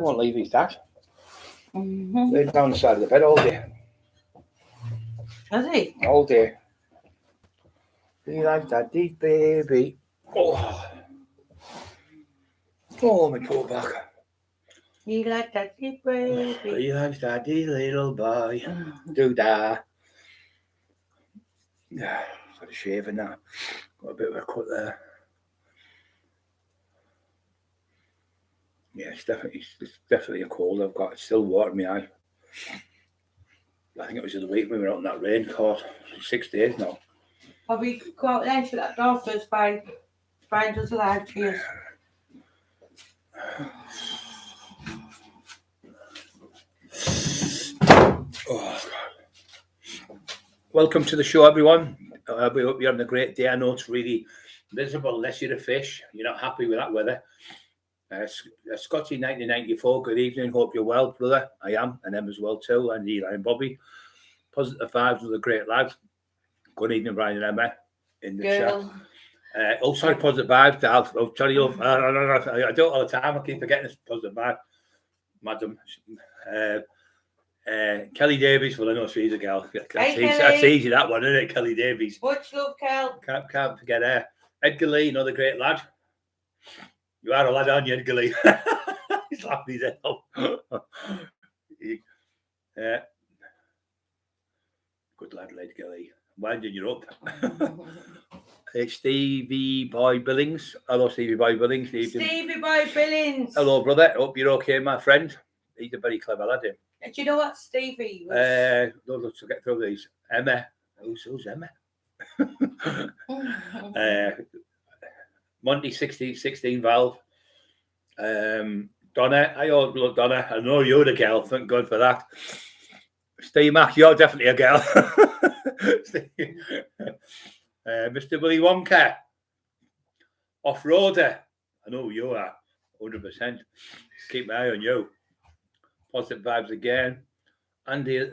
won't leave his dad. Mm-hmm. Laid down the side of the bed all day. Has he? All day. He likes daddy's baby. Oh, my poor back. He like daddy's baby. He likes daddy's little boy. Do that. Yeah, got a shaving now. Got a bit of a cut there. Yeah, it's definitely a cold I've got. It's still water in my eye. I think it was the other week we were out in that rain caught. 6 days now. Probably go out there and shut that door first. Brian does alive. Cheers. Oh, God. Welcome to the show, everyone. We hope you're having a great day. I know it's really miserable unless you're a fish. You're not happy with that weather. Scotty 1994, good evening. Hope you're well, brother. I am, and them as well too, and Eli and Bobby. Positive vibes with a great lad. Good evening, Brian and Emma in the chat. Sorry, positive vibes, Dal. I'll tell you, I do it all the time. I keep forgetting this positive vibe, madam. Kelly Davies. Well, I know she's a girl. That's easy, that one, isn't it? Kelly Davies. Much love, Kel. Can't forget her. Edgar Lee, another great lad. You are a lad, aren't you, Edgar Lee? He's laughing his head off. Good lad, Edgar Lee. Winding you up. Stevie Boy Billings. Hello, Stevie Boy Billings. Stevie Boy Billings. Hello, brother. Hope you're okay, my friend. He's a very clever lad, him. Do you know what Stevie was? Let's get through these. Emma. Who's Emma? Monty 16 Valve. Donna. I love Donna. I know you're a girl. Thank God for that. Steve Mack, you're definitely a girl. Mr. Willy Wonka. Off-roader. I know who you are. 100%. Keep my eye on you. Positive vibes again. Andy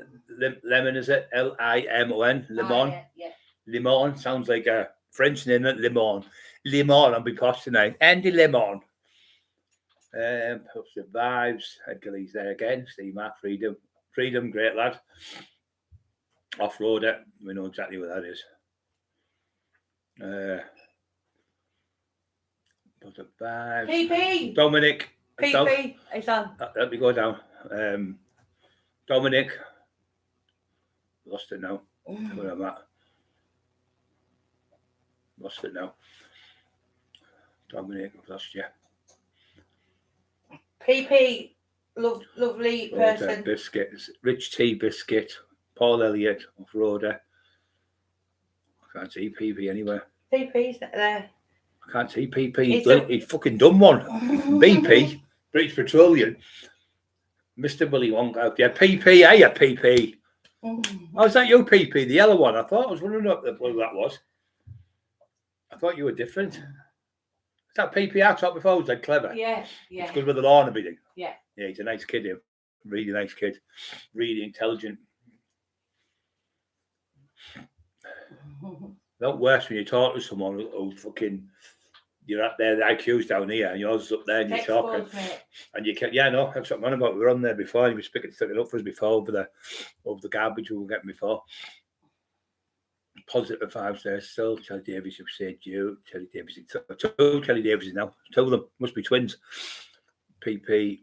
Lemon, is it? Limon. Limon. Yeah. Limon sounds like a French name, Limon. Limon, I'll be posh tonight. Andy Lemon. Positive vibes. Edgar Lee's there again. Steve Mack, Freedom, great lad. Off-roader, we know exactly what that is. Positive vibes. PP. Dominic. PP. It's on. Let me go down. Dominic. Lost it now. Where am I at? Lost it now. Dominic, I've lost you. PP, lovely person. Biscuits, Rich T Biscuit, Paul Elliott, off-roader. I can't see PP anywhere. PP's there. I can't see PP. He's fucking done one. BP, British Petroleum. Mr. Willy Wonka. Yeah, PP. Hey, PP. Oh, is that you, PP? The yellow one. I was wondering what that was. I thought you were different. Is that PP I talked before? Was that clever? Yeah. It's good with the law and everything. Yeah, he's a nice kid, him. Really nice kid. Really intelligent. Not worse when you talk to someone who's fucking, you're up there, the IQ's down here, and yours is up there, and you're talking. And you can't, no, that's what I'm on about. We were on there before, and he was picking it up for us before over the garbage we were getting before. Positive vibes there still. Kelly Davies, you've said you. Kelly Davies, two Kelly Davies now. Two of them must be twins. PP.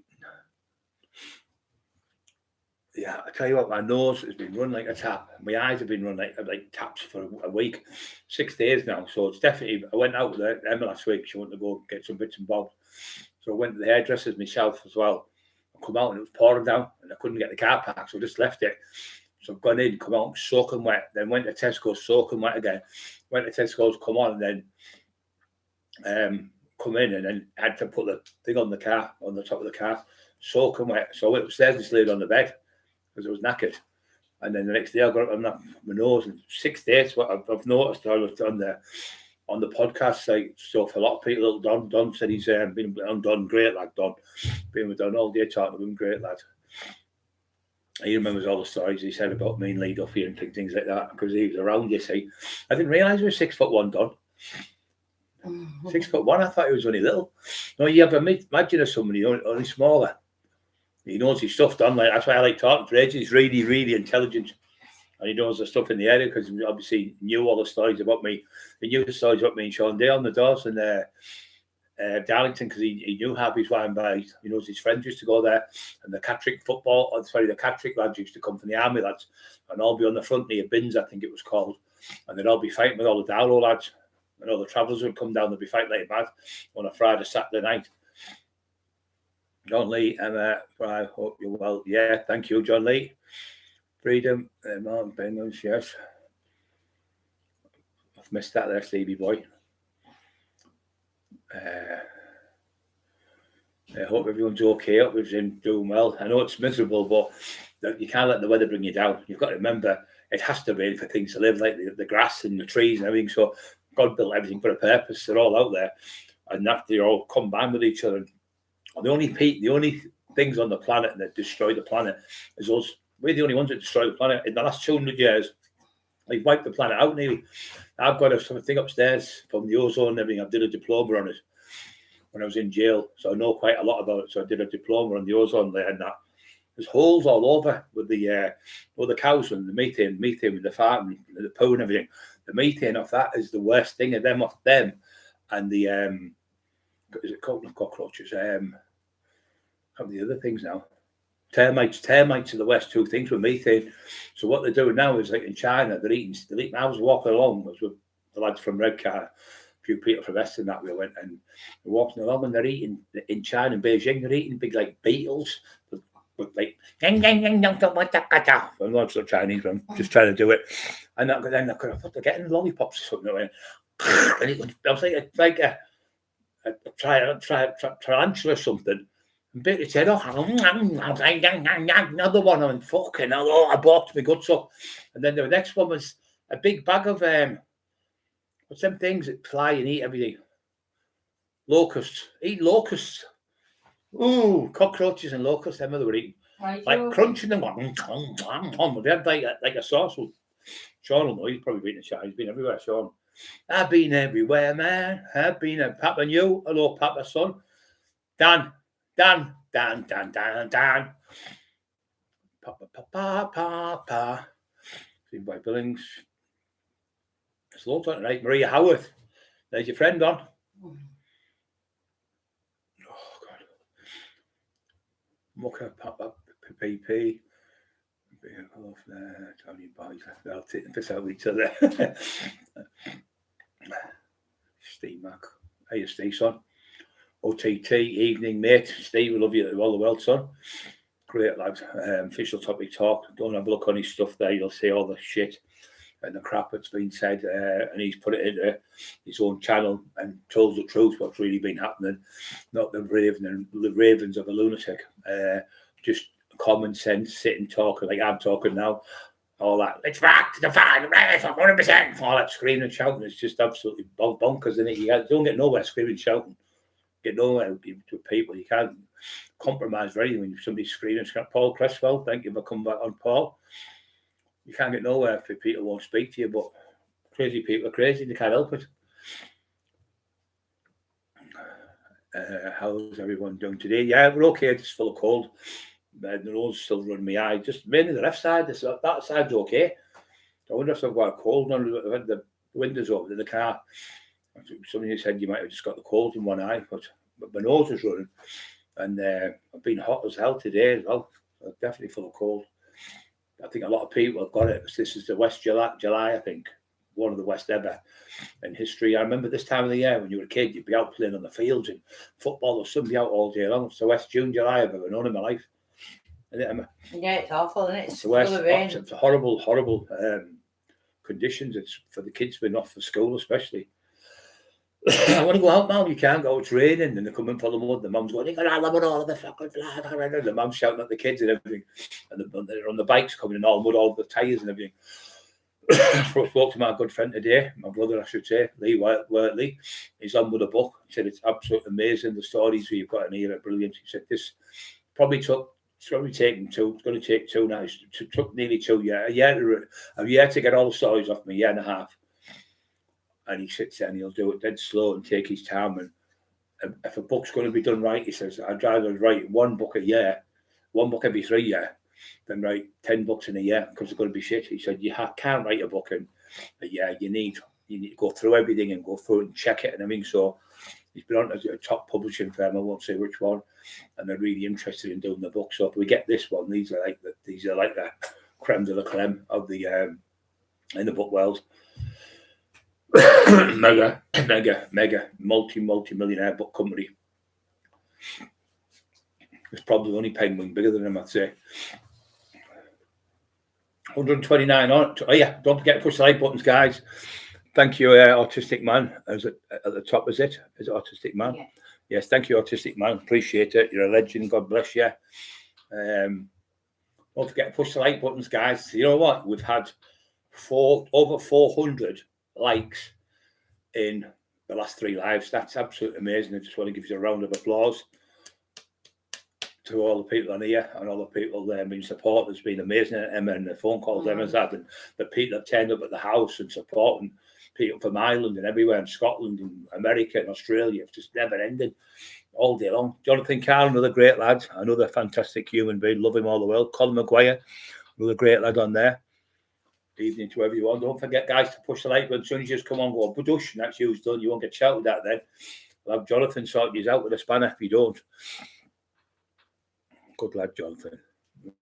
Yeah, I tell you what, my nose has been run like a tap. My eyes have been run like taps for a week, 6 days now. So it's definitely. I went out with Emma last week. She wanted to go get some bits and bobs. So I went to the hairdressers myself as well. I come out and it was pouring down, and I couldn't get the car parked, so I just left it. So I've gone in, come out, soaking wet. Then went to Tesco's, soaking wet again. Went to Tesco's, come on, and then come in, and then had to put the thing on the car, on the top of the car, soaking wet. So I went upstairs and slid on the bed because I was knackered. And then the next day I got up on my nose, and 6 days. What I've noticed on the podcast site stuff, a lot of people. Don said he's been on Don, great lad. Don, been with Don all day, talking to him, great lad. He remembers all the stories he said about me and Lee Duffy and things like that because he was around. You see, I didn't realise he was 6'1", Don. 6'1". I thought he was only little. No, you have imagine somebody only smaller. He knows his stuff done. Like that's why I like talking for ages. He's really, really intelligent, and he knows the stuff in the area because obviously he knew all the stories about me. He knew the stories about me and Sean Day on the doors and Darlington because he knew Harvey's wine by. He knows his friends used to go there, and the Catterick the Catterick lads used to come from the army lads, and all be on the front near Bins, I think it was called, and they'd all be fighting with all the Darrow lads, and all the travellers would come down. They'd be fighting like mad on a Friday, Saturday night. John Lee, Emma, I hope you're well. Yeah, thank you, John Lee. Freedom, Martin Bengals, yes. I've missed that there, Stevie boy. I hope everyone's okay. I hope everyone's doing well. I know it's miserable, but you can't let the weather bring you down. You've got to remember it has to rain for things to live, like the grass and the trees and everything. So God built everything for a purpose. They're all out there, and that they all combine with each other. And the only things on the planet that destroy the planet is us. We're the only ones that destroy the planet. In the last 200 years, they've wiped the planet out nearly. I've got something upstairs from the ozone and everything. I did a diploma on it when I was in jail, so I know quite a lot about it. So I did a diploma on the ozone layer and that. There's holes all over with the cows and the methane with the farm and the poo and everything. The methane off that is the worst thing of them off them, and the is it called cockroaches? Have the other things now. Termites are the worst two things with methane. So what they're doing now is like in China, they're eating. I was walking along with the lads from Redcar, a few people from Western that we went, and we're walking along and they're eating in China, in Beijing, they're eating big like beetles with like I'm not so Chinese, I'm just trying to do it. And then I thought they're getting lollipops or something. And I was like a tarantula or something. And Betty said, another one. I went, fucking hell, I barked my guts up. And then the next one was a big bag of, what's them things that fly and eat everything? Locusts. Eat locusts. Ooh, cockroaches and locusts, them they were eating. Like crunching them. They had like a sauce. Sean will know, he's probably been in China. He's been everywhere, Sean. I've been everywhere, man. I've been a Papa and you. Hello, Papa, son. Dan. Papa. Seen by Billings. It's loads on tonight. Maria Howarth. There's your friend on. Oh, God. Mucker, Papa, PP. Off there. Tony boys. They'll take the piss out of each other. Steve Mac. Hey, Steve, son. OTT, evening, mate. Steve, we love you all the world, son. Great, lad. Official topic talk. Don't have a look on his stuff there. You'll see all the shit and the crap that's been said. And he's put it into his own channel and told the truth, what's really been happening. Not the ravens of a lunatic. Just common sense, sitting talking like I'm talking now. All that, it's fact, the fact, 100%. All that screaming and shouting is just absolutely bonkers, isn't it? You don't get nowhere screaming and shouting. Get nowhere with people. You can't compromise very when somebody's screaming. Paul Cresswell, thank you for coming back on, Paul. You can't get nowhere if people won't speak to you, but crazy people are crazy. They can't help it. How's everyone doing today? Yeah, we're okay. Just full of cold. The nose still running my eye. Just mainly the left side. That side's okay. I wonder if I've got a cold. I've had the windows open in the car. Somebody said you might have just got the cold in one eye, but my nose is running. And I've been hot as hell today as well. I'm definitely full of cold. I think a lot of people have got it. This is the West July, I think. One of the worst ever in history. I remember this time of the year when you were a kid, you'd be out playing on the fields and football or somebody out all day long. It's the West June, July I've ever known in my life. Yeah, it's awful, isn't it? It's the worst. It's horrible conditions. It's for the kids being off for school, especially. I want to go out now. You can't go. It's raining, and they come in for the mud. The mum's going, "You got all of the fucking blood." The mum's shouting at the kids and everything, and they're on the bikes coming in all mud, all the tires and everything. I spoke to my good friend today, my brother, I should say, Lee Wortley. He's on with a book. He said it's absolutely amazing. The stories we've got in here are brilliant. He said this probably took. It's going to take 2 now. It took nearly 2 years, a year to get all the stories off me, 1.5 years. And he sits there and he'll do it dead slow and take his time. And if a book's going to be done right, he says, I'd rather write 1 book a year one book every 3 years, then write 10 books in a year because they're going to be shit. He said, can't write a book in a year. You need to go through everything and go through it and check it and everything. So he's been on to a top publishing firm, I won't say which one, and they're really interested in doing the book. So if we get this one, these are like the creme de la creme of the in the book world. mega multi-millionaire book company. There's probably only Penguin bigger than him, I'd say. 129 on. Oh yeah, don't forget to push the like buttons, guys. Thank you, Autistic Man. Is it at the top? Is it Autistic Man? Yeah. Yes, thank you, Autistic Man. Appreciate it. You're a legend. God bless you. Don't forget to push the like buttons, guys. You know what? We've had over 400 likes in the last 3 lives. That's absolutely amazing. I just want to give you a round of applause to all the people on here and all the people that have been supporting. It's been amazing. Emma and the phone calls Emma's had, and the people have turned up at the house and supporting people from Ireland and everywhere, in Scotland and America and Australia. It's just never ending all day long. Jonathan Carr, another great lad, another fantastic human being, love him all the world. Colin Maguire, another great lad on there. Evening to everyone. Don't forget, guys, to push the like button. As soon as you just come on, go budush, and that's you's done. You won't get shouted at then. We'll have Jonathan sort you out with a spanner if you don't. Good lad, Jonathan.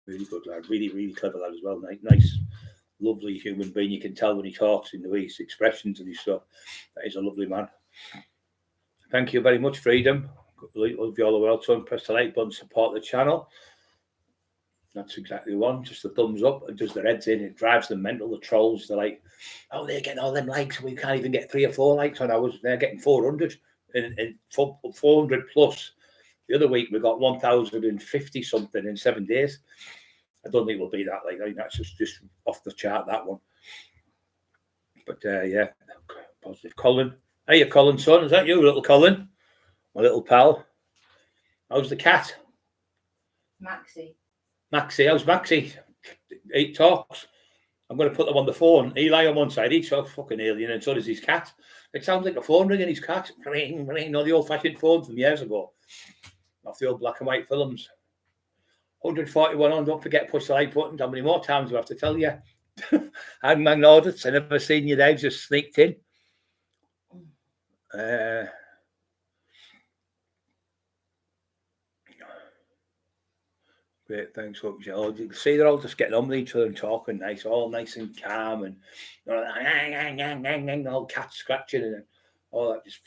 Really good lad. Really, really clever lad as well. Nice, lovely human being. You can tell when he talks in the way his expressions and his stuff. That is a lovely man. Thank you very much, Freedom. Love you all the world. So press the like button, support the channel. That's exactly the one. Just the thumbs up and just the heads in. It drives them mental. The trolls, they're like, oh, they're getting all them likes. We can't even get 3 or 4 likes on ours. They're getting 400 and 400 plus. The other week we got 1,050 something in 7 days. I don't think we'll be that. I think that's just off the chart, that one. But yeah, positive. Colin, hey, Colin, son, is that you, little Colin? My little pal. How's the cat? Maxie, how's Maxie? He talks. I'm going to put them on the phone. Eli on one side, he talks fucking alien, and so does his cat. It sounds like a phone ringing, his cat. Ring, ring, no, the old-fashioned phone from years ago. Off the old black and white films. 141 on. Don't forget to push the like button. How many more times do I have to tell you? Hangman audits. I never seen you. They've just sneaked in. Great, thanks, folks. You can see they're all just getting on with each other and talking nice, all nice and calm, and all cat scratching and all that. Just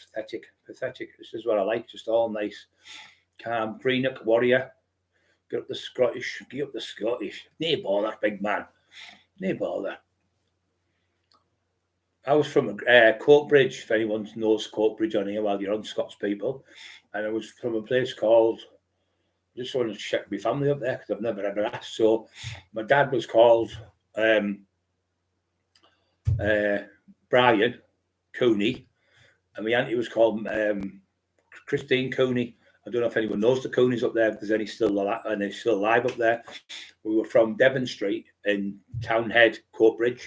pathetic. This is what I like. Just all nice. Calm, Greenock warrior. Get up the Scottish. No bother, big man. No bother. I was from Cockerill, if anyone knows Cockerill on here while you're on Scots people. And I was from a place called, I just wanted to check my family up there because I've never ever asked. So my dad was called Brian Cooney, and my auntie was called Christine Cooney. I don't know if anyone knows the Cooneys up there, if there's any still alive up there. We were from Devon Street in Townhead, Cockerill.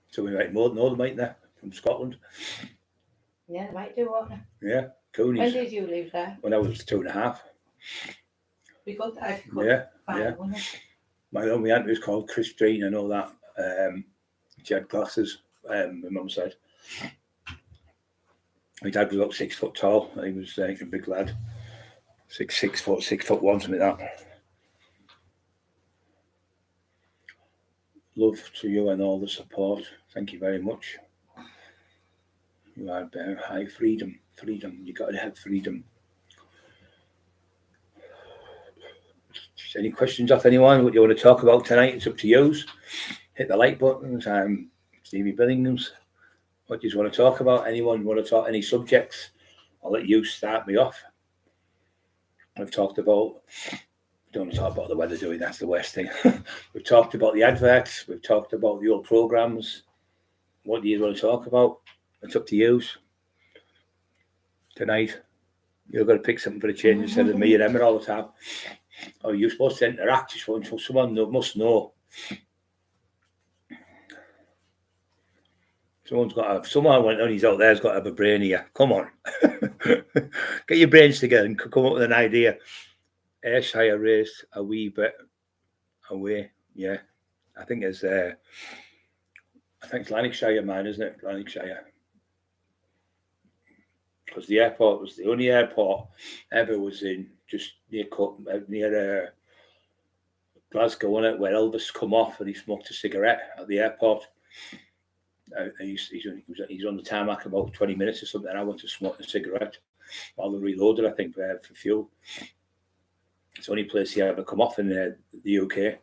So we might know them, might they, from Scotland? Yeah, they might do, won't they? Yeah, Cooneys. When did you live there? When I was 2.5. We got that. Yeah. My auntie was called Christine, I know that. She had glasses, my mum said. My dad was about 6 foot tall. He was a big lad. 6 foot 1, something like that. Love to you and all the support. Thank you very much. You are better. High freedom. You got to have freedom. Any questions off anyone? What you want to talk about tonight? It's up to you. Hit the like buttons. Stevie Billingham's. What do you want to talk about? Anyone want to talk any subjects? I'll let you start me off. I've talked about, don't want to talk about the weather, doing that's the worst thing. We've talked about the adverts. We've talked about the old programs. What do you want to talk about? It's up to you. Tonight, you're going to pick something for a change instead of me and Emma all the time. Oh, you're supposed to interact. You're supposed to, someone must know. Someone went on, he's out there's got to have a brain here. Come on. Get your brains together and come up with an idea. Ayrshire raced a wee bit away. Yeah. I think it's Lanarkshire, man, isn't it? Lanarkshire. Because the airport was the only airport ever was in just near Glasgow, wasn't it, where Elvis come off and he smoked a cigarette at the airport. He's on the tarmac about 20 minutes or something. And I went to smoke a cigarette while they reloaded, I think, for fuel. It's the only place he ever come off in the UK.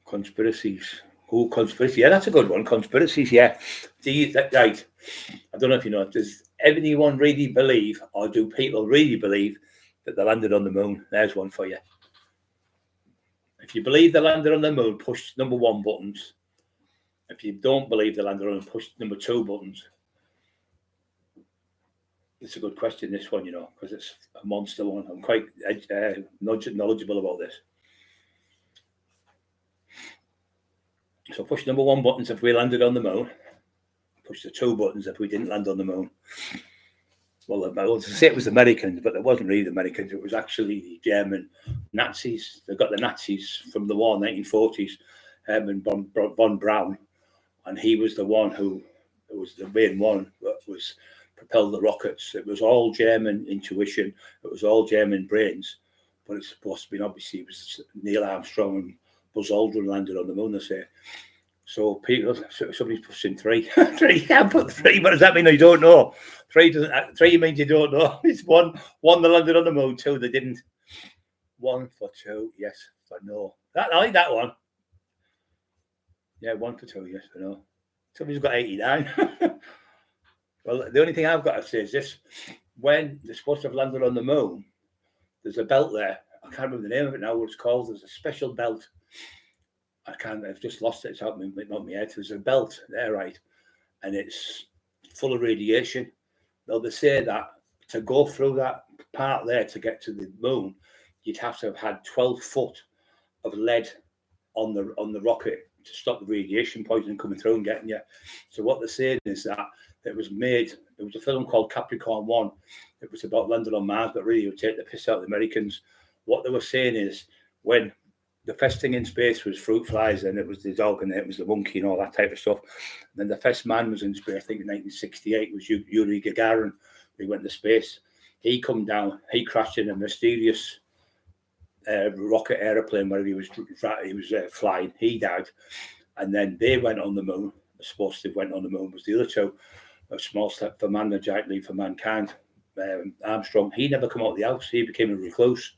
Conspiracies. Oh, conspiracy. Yeah, that's a good one. Conspiracies, yeah. Right. I don't know if you know. Does anyone really believe, or do people really believe, that they landed on the moon? There's one for you. If you believe they landed on the moon, push number 1 buttons. If you don't believe they landed on, push number 2 buttons. It's a good question, this one, because it's a monster one. I'm quite knowledgeable about this. So push number 1 buttons if we landed on the moon. Push the 2 buttons if we didn't land on the moon. Well, I was to say it was the Americans, but it wasn't really the Americans. It was actually the German Nazis. They got the Nazis from the war in the 1940s, Hermann von Braun, and he was the one who was the main one that was propelled the rockets. It was all German intuition. It was all German brains, but it's supposed to be, obviously, it was Neil Armstrong and Buzz Aldrin landed on the moon, they say. So somebody's pushing 3. 3, you can't put 3. What does that mean? You don't know. 3 means you don't know. It's 1 they landed on the moon, 2 they didn't. 1 for 2, yes for no. I like that one. Yeah, 1 for 2, yes for no. Somebody's got 89. Well, the only thing I've got to say is this: when they're supposed to have landed on the moon, there's a belt there. I can't remember the name of it now. What it's called? There's a special belt. I've just lost it. It's out of my head. There's a belt there, right? And it's full of radiation. Now, they say that to go through that part there to get to the moon, you'd have to have had 12 foot of lead on the rocket to stop the radiation poisoning coming through and getting you. So what they're saying is that it was a film called Capricorn 1. It was about landing on Mars, but really it would take the piss out of the Americans. What they were saying is when the first thing in space was fruit flies, and it was the dog, and it was the monkey, and all that type of stuff. And then the first man was in space, I think in 1968, was Yuri Gagarin. He went to space. He come down. He crashed in a mysterious rocket aeroplane where he was flying. He died, and then they went on the moon. Supposed to have went on the moon was the other 2. A small step for man, a giant leap for mankind. Armstrong, he never come out of the house. He became a recluse.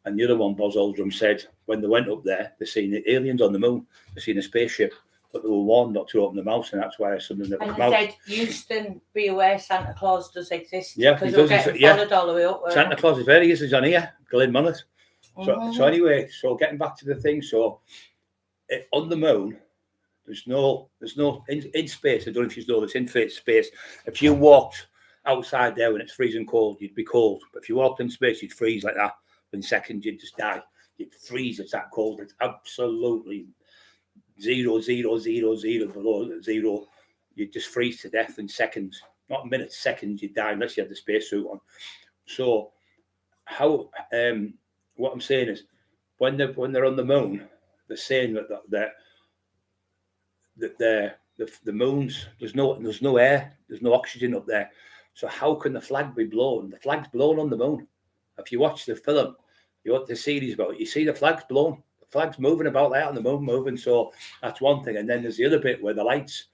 And the other one, Buzz Aldrin, said when they went up there, they seen the aliens on the moon. They seen a spaceship, but they were warned not to open the mouth, and that's why something never came out. And they said, Houston, be aware Santa Claus does exist. Yeah, because we're getting followed all the way up. Santa Claus is very easy on here, Glen Monmouth. So anyway, so getting back to the thing, so on the moon, there's no in space. I don't know if you know this, in space. If you walked outside there when it's freezing cold, you'd be cold. But if you walked in space, you'd freeze like that. In seconds, you'd just die. You'd freeze. It's that cold. It's absolutely 0, 0, 0, 0 below 0. You'd just freeze to death in seconds. Not minutes, seconds. You'd die unless you had the spacesuit on. So, what I'm saying is, when they're on the moon, they're saying that the moon's there's no air, there's no oxygen up there. So how can the flag be blown? The flag's blown on the moon. If you watch the film, you watch the series about it, you see the flag's blown. The flag's moving about there on the moon, moving. So that's one thing. And then there's the other bit where the lights,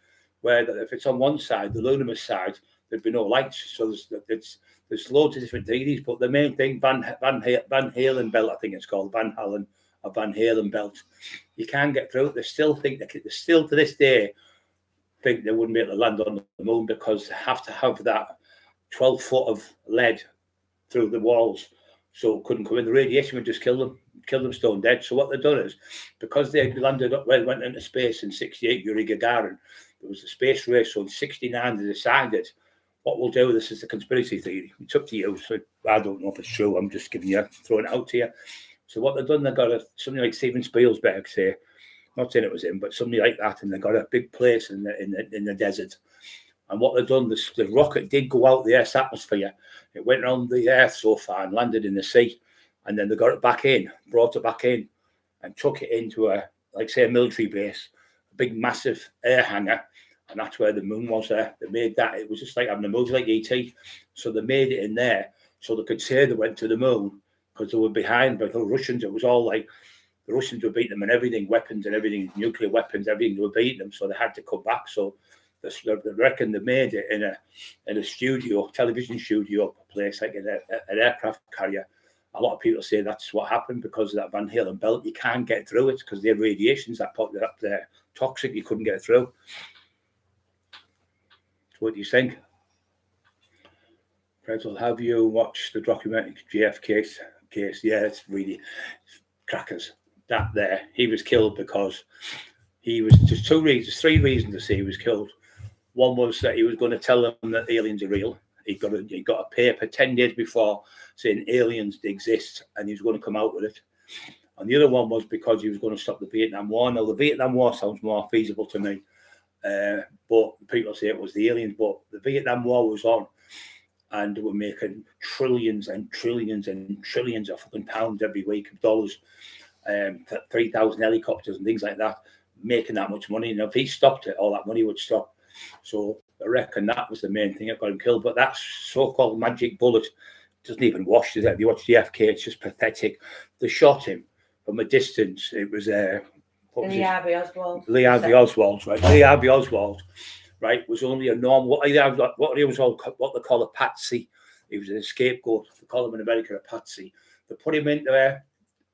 if it's on one side, the luminous side, there'd be no lights. So there's loads of different theories. But the main thing, Van Halen belt, I think it's called Van Halen belt. You can't get through it. They still to this day think they wouldn't be able to land on the moon because they have to have that 12 foot of lead through the walls, so it couldn't come in. The radiation would just kill them stone dead. So what they've done is, because they went into space in 68, Yuri Gagarin, there was a space race. So in 69 they decided, what we'll do, this is the conspiracy theory. It's up to you. So I don't know if it's true. I'm just throwing it out to you. So what they've done, they've got something like Steven Spielberg say, Not saying it was him, but somebody like that, and they got a big place in the desert. And what they've done, the rocket did go out the Earth's atmosphere. It went around the Earth so far and landed in the sea, and then they got it back in, brought it back in, and took it into a military base, a big massive air hangar, and that's where the moon was there. They made that. It was just like having a movie like E.T. So they made it in there so they could say they went to the moon because they were behind by the Russians. It was all like the Russians were beating them and everything, weapons and everything, nuclear weapons, everything. They were beating them, so they had to come back. So they reckon they made it in a studio, television studio place, like an aircraft carrier. A lot of people say that's what happened because of that Van Halen belt. You can't get through it because the radiations that put up there toxic. You couldn't get through. So what do you think? Pretzel, have you watched the documentary JFK case? Yeah, it's really crackers. That there, he was killed because he was just three reasons to say he was killed. One was that he was going to tell them that aliens are real. He got a paper 10 days before saying aliens exist, and he was going to come out with it. And the other one was because he was going to stop the Vietnam War. Now, the Vietnam War sounds more feasible to me, but people say it was the aliens. But the Vietnam War was on, and they were making trillions and trillions and trillions of fucking pounds every week, of dollars, 3,000 helicopters and things like that, making that much money. Now, if he stopped it, all that money would stop. So I reckon that was the main thing that got him killed. But that so-called magic bullet doesn't even wash, does it? If you watch JFK, it's just pathetic. They shot him from a distance. It was Lee Harvey Oswald. Lee Harvey Oswald, right? Lee Harvey Oswald, right, was only a normal, what they call a patsy. He was a scapegoat. They call him in America a patsy. They put him in there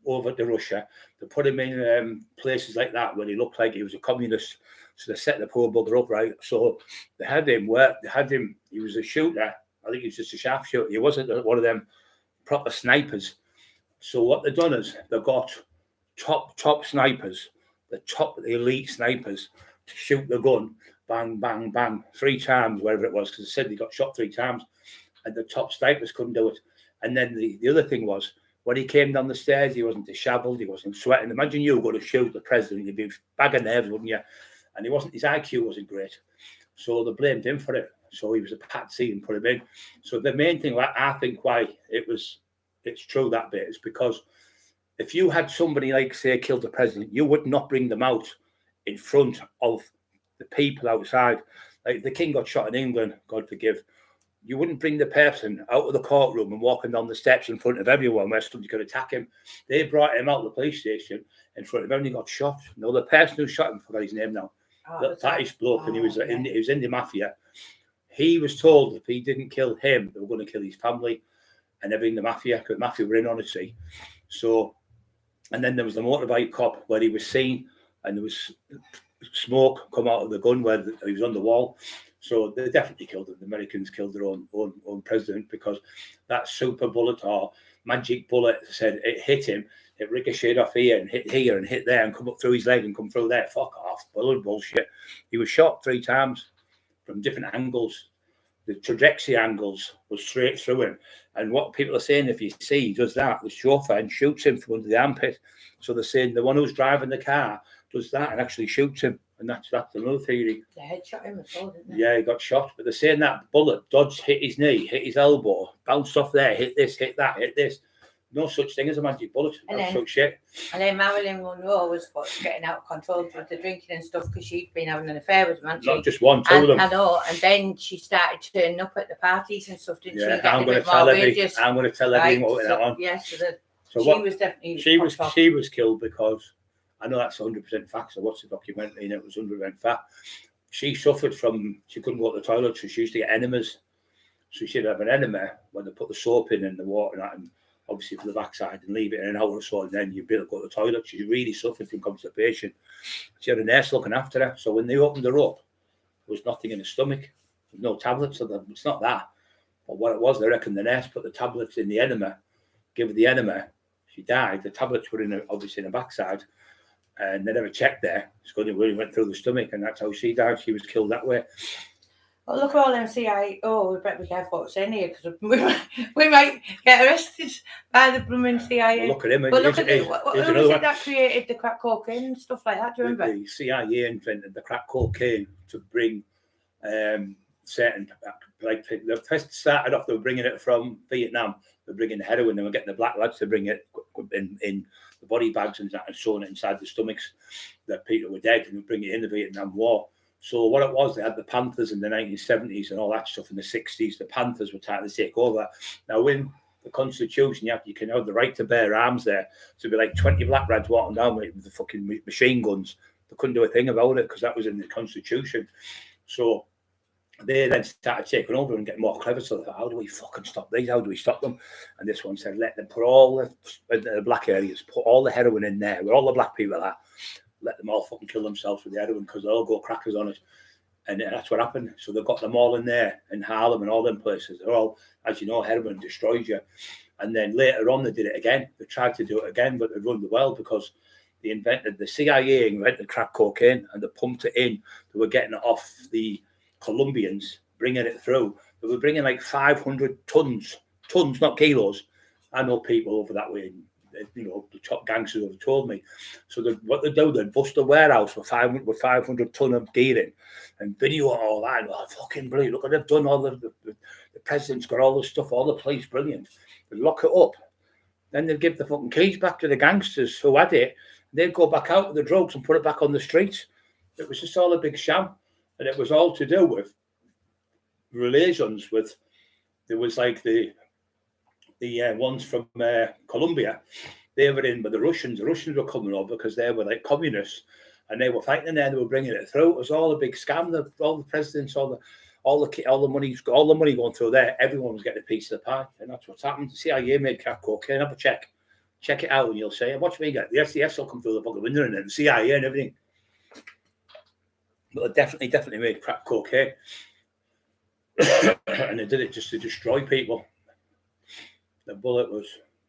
over to Russia. They put him in places like that where he looked like he was a communist. So they set the poor bugger up, right? So they had him, he was a shooter. I think he was just a sharpshooter. He wasn't one of them proper snipers. So what they've done is they've got top snipers, the elite snipers, to shoot the gun, bang, bang, bang, 3 times, wherever it was, because they said they got shot 3 times, and the top snipers couldn't do it. And then the other thing was, when he came down the stairs, he wasn't disheveled, he wasn't sweating. Imagine you were going to shoot the president, you'd be a bag of nerves, wouldn't you? And his IQ wasn't great. So they blamed him for it. So he was a patsy and put him in. So the main thing, I think why it's true, that bit, is because if you had somebody like, say, killed the president, you would not bring them out in front of the people outside. Like the king got shot in England, God forgive. You wouldn't bring the person out of the courtroom and walking down the steps in front of everyone where somebody could attack him. They brought him out of the police station in front of everyone. He got shot. No, the person who shot him, I forgot his name now. That British bloke, and he was in the mafia. He was told if he didn't kill him, they were going to kill his family and everything. The mafia, because the mafia were in on it, see. So, and then there was the motorbike cop where he was seen, and there was smoke come out of the gun where he was on the wall. So they definitely killed him. The Americans killed their own president because that super bullet or magic bullet said it hit him. It ricocheted off here and hit there and come up through his leg and come through there. Fuck off. Bullshit. He was shot 3 times from different angles. The trajectory angles were straight through him. And what people are saying, if you see he does that, the chauffeur and shoots him from under the armpit. So they're saying the one who's driving the car does that and actually shoots him. And that's another theory. They headshot him as well, didn't they? Yeah, he got shot. But they're saying that bullet dodged, hit his knee, hit his elbow, bounced off there, hit this, hit that, hit this. No such thing as a magic bullet. That's such shit. And then Marilyn Monroe was getting out of control with the drinking and stuff because she'd been having an affair with him, hadn't she? Not just one, 2 of them. I know. And then she started turning up at the parties and stuff, didn't she? I'm going to tell everything what went on. Yes, she was definitely. She was killed because I know that's 100% fact. So I watched the documentary and it was 100% fact. She suffered from, she couldn't go to the toilet, so she used to get enemas. So she'd have an enema when they put the soap in and the water and that, and obviously for the backside, and leave it in an hour or so, and then you'd be able to go to the toilet. She really suffered from constipation. She had a nurse looking after her. So when they opened her up, there was nothing in her stomach. There was no tablets. So it's not that. But what it was, they reckon the nurse put the tablets in the enema, gave her the enema. She died. The tablets were obviously in the backside, and they never checked there. It really went through the stomach, and that's how she died. She was killed that way. Well, look at all them CIA. Oh, we better be careful what we're saying here because we might get arrested by the blooming CIA. Well, look at him. But look at Here's who another was it one. that created the crack cocaine and stuff like that? Do you remember? The CIA invented the crack cocaine to bring certain, like the first started off, they were bringing it from Vietnam. They're bringing the heroin. They were getting the black lads to bring it in the body bags and that, and sewing it inside the stomachs that people were dead, and they bring it in the Vietnam War. So what it was, they had the Panthers in the 1970s and all that stuff in the 60s. The Panthers were trying to take over. Now, in the Constitution, you can have the right to bear arms there. So it'd be like 20 black lads walking down with the fucking machine guns. They couldn't do a thing about it because that was in the Constitution. So they then started taking over and getting more clever. So they thought, how do we fucking stop these? How do we stop them? And this one said, let them put all the black areas, put all the heroin in there, where all the black people are. Let them all fucking kill themselves with the heroin because they'll all go crackers on it. And that's what happened. So they've got them all in there, in Harlem and all them places. They're all, as you know, heroin destroys you. And then later on, they did it again. They tried to do it again, but they ruined the world because the CIA invented crack cocaine and they pumped it in. They were getting it off the Colombians, bringing it through. They were bringing like 500 tons, not kilos. I know people over that way. The top gangsters have told me. So what they do, they bust a warehouse with 500 ton of gear in and video all that. Oh, fucking brilliant. Look what they've done. All the president's got all the stuff, all the police, brilliant. They lock it up. Then they give the fucking keys back to the gangsters who had it. They'd go back out with the drugs and put it back on the streets. It was just all a big sham. And it was all to do with relations with, there was like the ones from Colombia, they were in with the Russians. The Russians were coming over because they were like communists, and they were fighting there. They were bringing it through. It was all a big scam. All the presidents, all the money going through there. Everyone was getting a piece of the pie, and that's what's happened. The CIA made crack cocaine. Have a check it out, and you'll say, "Watch me get the SDS will come through the fucking window and the CIA and everything." But they definitely made crack cocaine, and they did it just to destroy people. The bullet was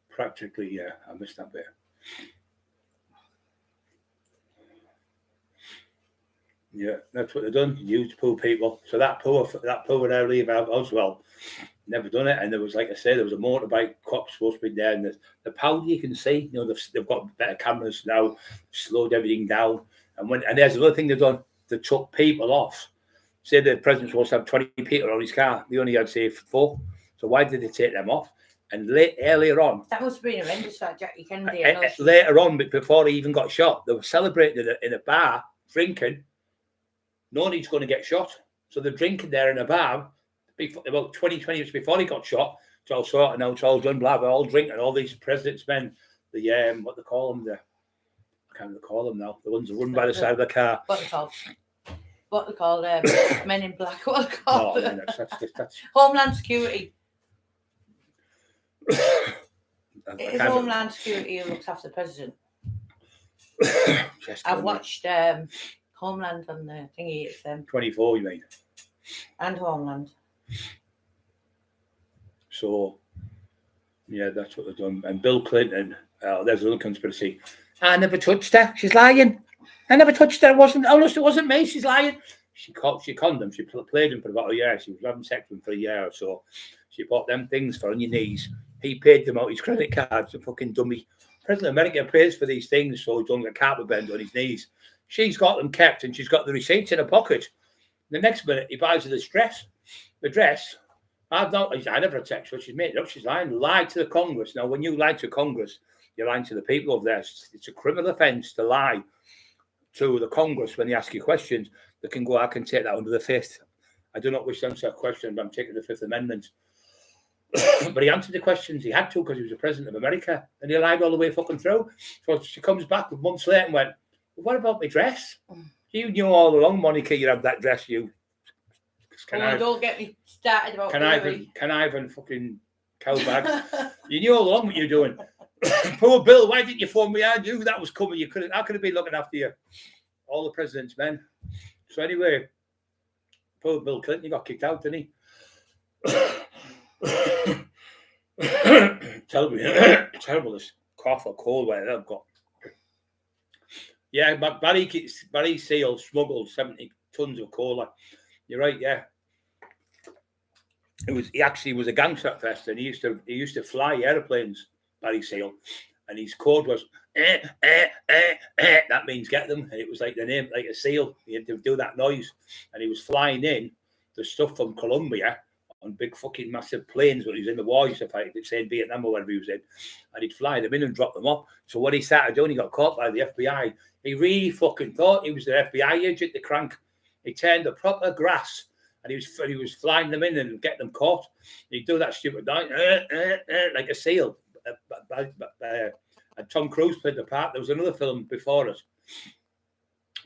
practically, I missed that bit. Yeah, that's what they've done. Used poor people. So that poor there leave out as well. Never done it. And there was, like I said, there was a motorbike cop supposed to be there. And the powder you can see, they've got better cameras now, slowed everything down. And there's another thing they've done. They took people off. Say the president was supposed to have 20 people on his car. They only had, say, 4. So why did they take them off? And earlier on, that must have been horrendous for Jackie Kennedy. Later on, before he even got shot, they were celebrating in a bar, drinking. Nobody's going to get shot, so they're drinking there in a bar. About 20 minutes before he got shot, it's all sorted now. It's all done. Blah blah. All drinking. All these presidents' men. The what they call them? I can't even call them now. The ones that run by the side of the car. What they call men in black. What they call them? No, that's Homeland Security. It's Homeland Security who looks after the president. I've watched Homeland on the thingy. It's 24, you mean? And Homeland. So, yeah, that's what they've done. And Bill Clinton, there's another conspiracy. I never touched her. She's lying. I never touched her. It wasn't me. She's lying. She conned him. She played him for about a year. She was having sex with him for a year or so. She bought them things for on your knees. He paid them out his credit cards, a fucking dummy. President of America pays for these things so he don't get carpet bend on his knees. She's got them kept and she's got the receipts in her pocket. The next minute he buys her this dress. The dress, I never text her. She's made it up. She's lying. Lied to the Congress. Now, when you lie to Congress, you're lying to the people over there. It's a criminal offence to lie to the Congress when they ask you questions. They can go, I can take that under the 5th. I do not wish to answer a question, but I'm taking the 5th Amendment. But he answered the questions he had to because he was the president of America, and he lied all the way fucking through. So she comes back months later and went, well, what about my dress? You knew all along, Monica, you had that dress. Don't get me started about conniving fucking cowbags. You knew all along what you were doing. Poor Bill, why didn't you phone me? I knew that was coming. I could have been looking after you. All the president's men. So anyway, poor Bill Clinton, he got kicked out, didn't he? Terrible this cough or cold weather I've got. Yeah, but Barry Seal smuggled 70 tons of cola. You're right, yeah. He actually was a gangster at first, and he used to fly airplanes, Barry Seal, and his code was that means get them, and it was like the name, like a seal. He had to do that noise, and he was flying in the stuff from Colombia on big fucking massive planes when he was in the war. He used to fight, say in Vietnam or wherever he was in, and he'd fly them in and drop them off. So what he started doing, he got caught by the FBI. He really fucking thought he was the FBI agent, the crank. He turned the proper grass. And he was flying them in and getting them caught. He'd do that stupid noise, like a seal. And Tom Cruise played the part. There was another film before us.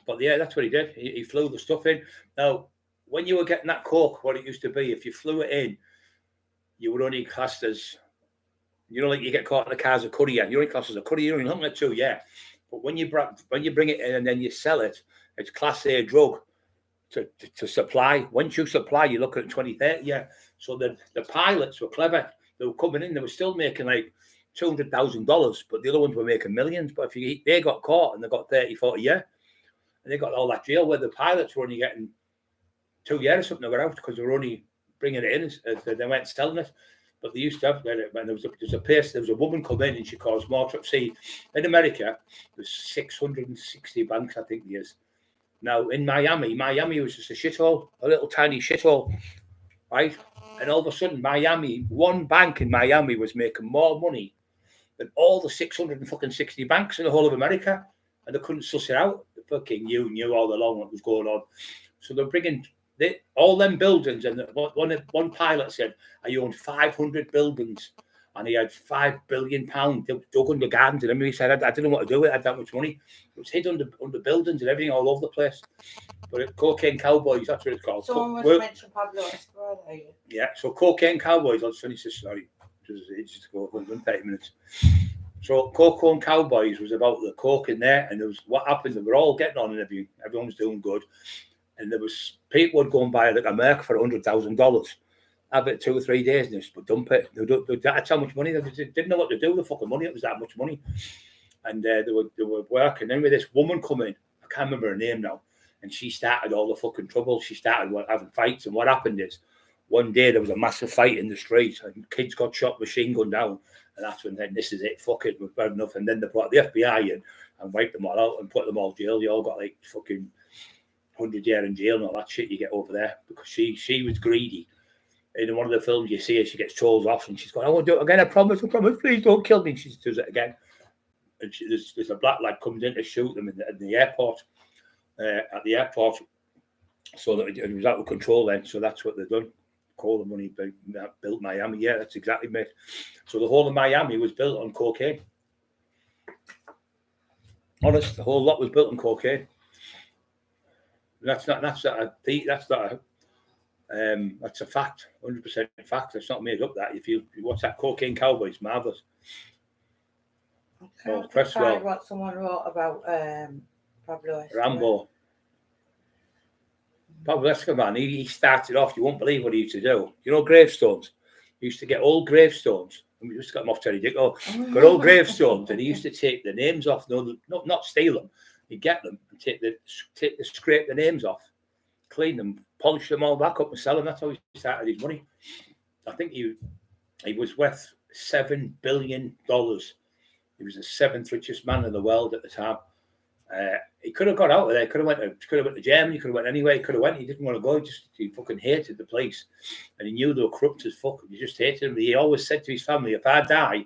But yeah, that's what he did. He flew the stuff in. Now, when you were getting that coke, what it used to be, if you flew it in, you were only classed as, like you get caught in the car as a courier. You're only classed as a courier. You're only nothing at 2, yeah. But when you bring it in and then you sell it, it's class A drug. To supply. Once you supply, you look at 2030. Yeah. So the pilots were clever. They were coming in. They were still making like $200,000, but the other ones were making millions. But they got caught and they got 30, 40 years, and they got all that jail. Where the pilots were only getting 2 years or something. They were out because they were only bringing it in as they weren't selling it. But they used to have it. When there was a woman come in and she caused more trouble. See, in America, there's 660 banks, I think there is. Now, in Miami was just a shithole, a little tiny shithole, right? And all of a sudden, one bank in Miami was making more money than all the 660 banks in the whole of America. And they couldn't suss it out. The fucking knew all along what was going on. So they're bringing all them buildings. And one pilot said, I owned 500 buildings. And he had £5 billion dug under gardens. And he said, I didn't know what to do with it. I had that much money. It was hid under buildings and everything all over the place. But Cocaine Cowboys, that's what it's called. Someone must mention Pablo Escobar. Yeah, so Cocaine Cowboys, I'll just finish this story. Just go 30 minutes. So Cocaine Cowboys was about the coke in there, and there was what happened. They were all getting on and everything. Everyone was doing good. And there was people would go and buy like a Merc for $100,000. Have it 2 or 3 days and just dump it. That's how much money they didn't know what to do with the fucking money. It was that much money, and they were working. Then with this woman coming, I can't remember her name now, and she started all the fucking trouble. She started having fights, and what happened is one day there was a massive fight in the street, and kids got shot, machine gun down, and that's when then this is it. Fuck it, we've had enough. And then they brought the FBI in and wiped them all out and put them all in jail. They all got like fucking 100 years in jail and all that shit you get over there because she was greedy. In one of the films, you see her, she gets told off and she's going, I won't do it again, I promise, please don't kill me. And she does it again. And there's a black lad comes in to shoot them in the airport, at the airport. So that it was out of control then. So that's what they've done. Call the money built Miami. Yeah, that's exactly mate. So the whole of Miami was built on cocaine. Honest, the whole lot was built on cocaine. That's a fact, 100% fact. It's not made up. That if you watch that Cocaine Cowboys, marvelous. So Cresswell, what someone wrote about Pablo Escobar. Rambo. Pablo Escobar. He started off. You won't believe what he used to do. You know gravestones. He used to get old gravestones. And we just got them off Terry Dick. Got old gravestones, and he used to take the names off. No, not steal them. He'd get them and scrape the names off, clean them, polish them all back up and sell them. That's how he started his money. I think he was worth $7 billion. He was the 7th richest man in the world at the time. He could have got out of there. Could have went to Germany. Could have went anywhere. He could have went. He didn't want to go. He fucking hated the place, and he knew they were corrupt as fuck. He just hated them. He always said to his family, "If I die,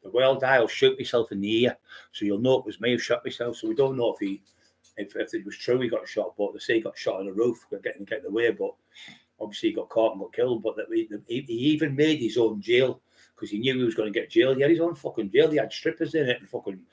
the world die, I'll shoot myself in the ear, so you'll know it was me who shot myself." So we don't know if it was true he got shot, but they say he got shot on the roof, getting away. But obviously he got caught and got killed. But he even made his own jail because he knew he was going to get jail. He had his own fucking jail. He had strippers in it and fucking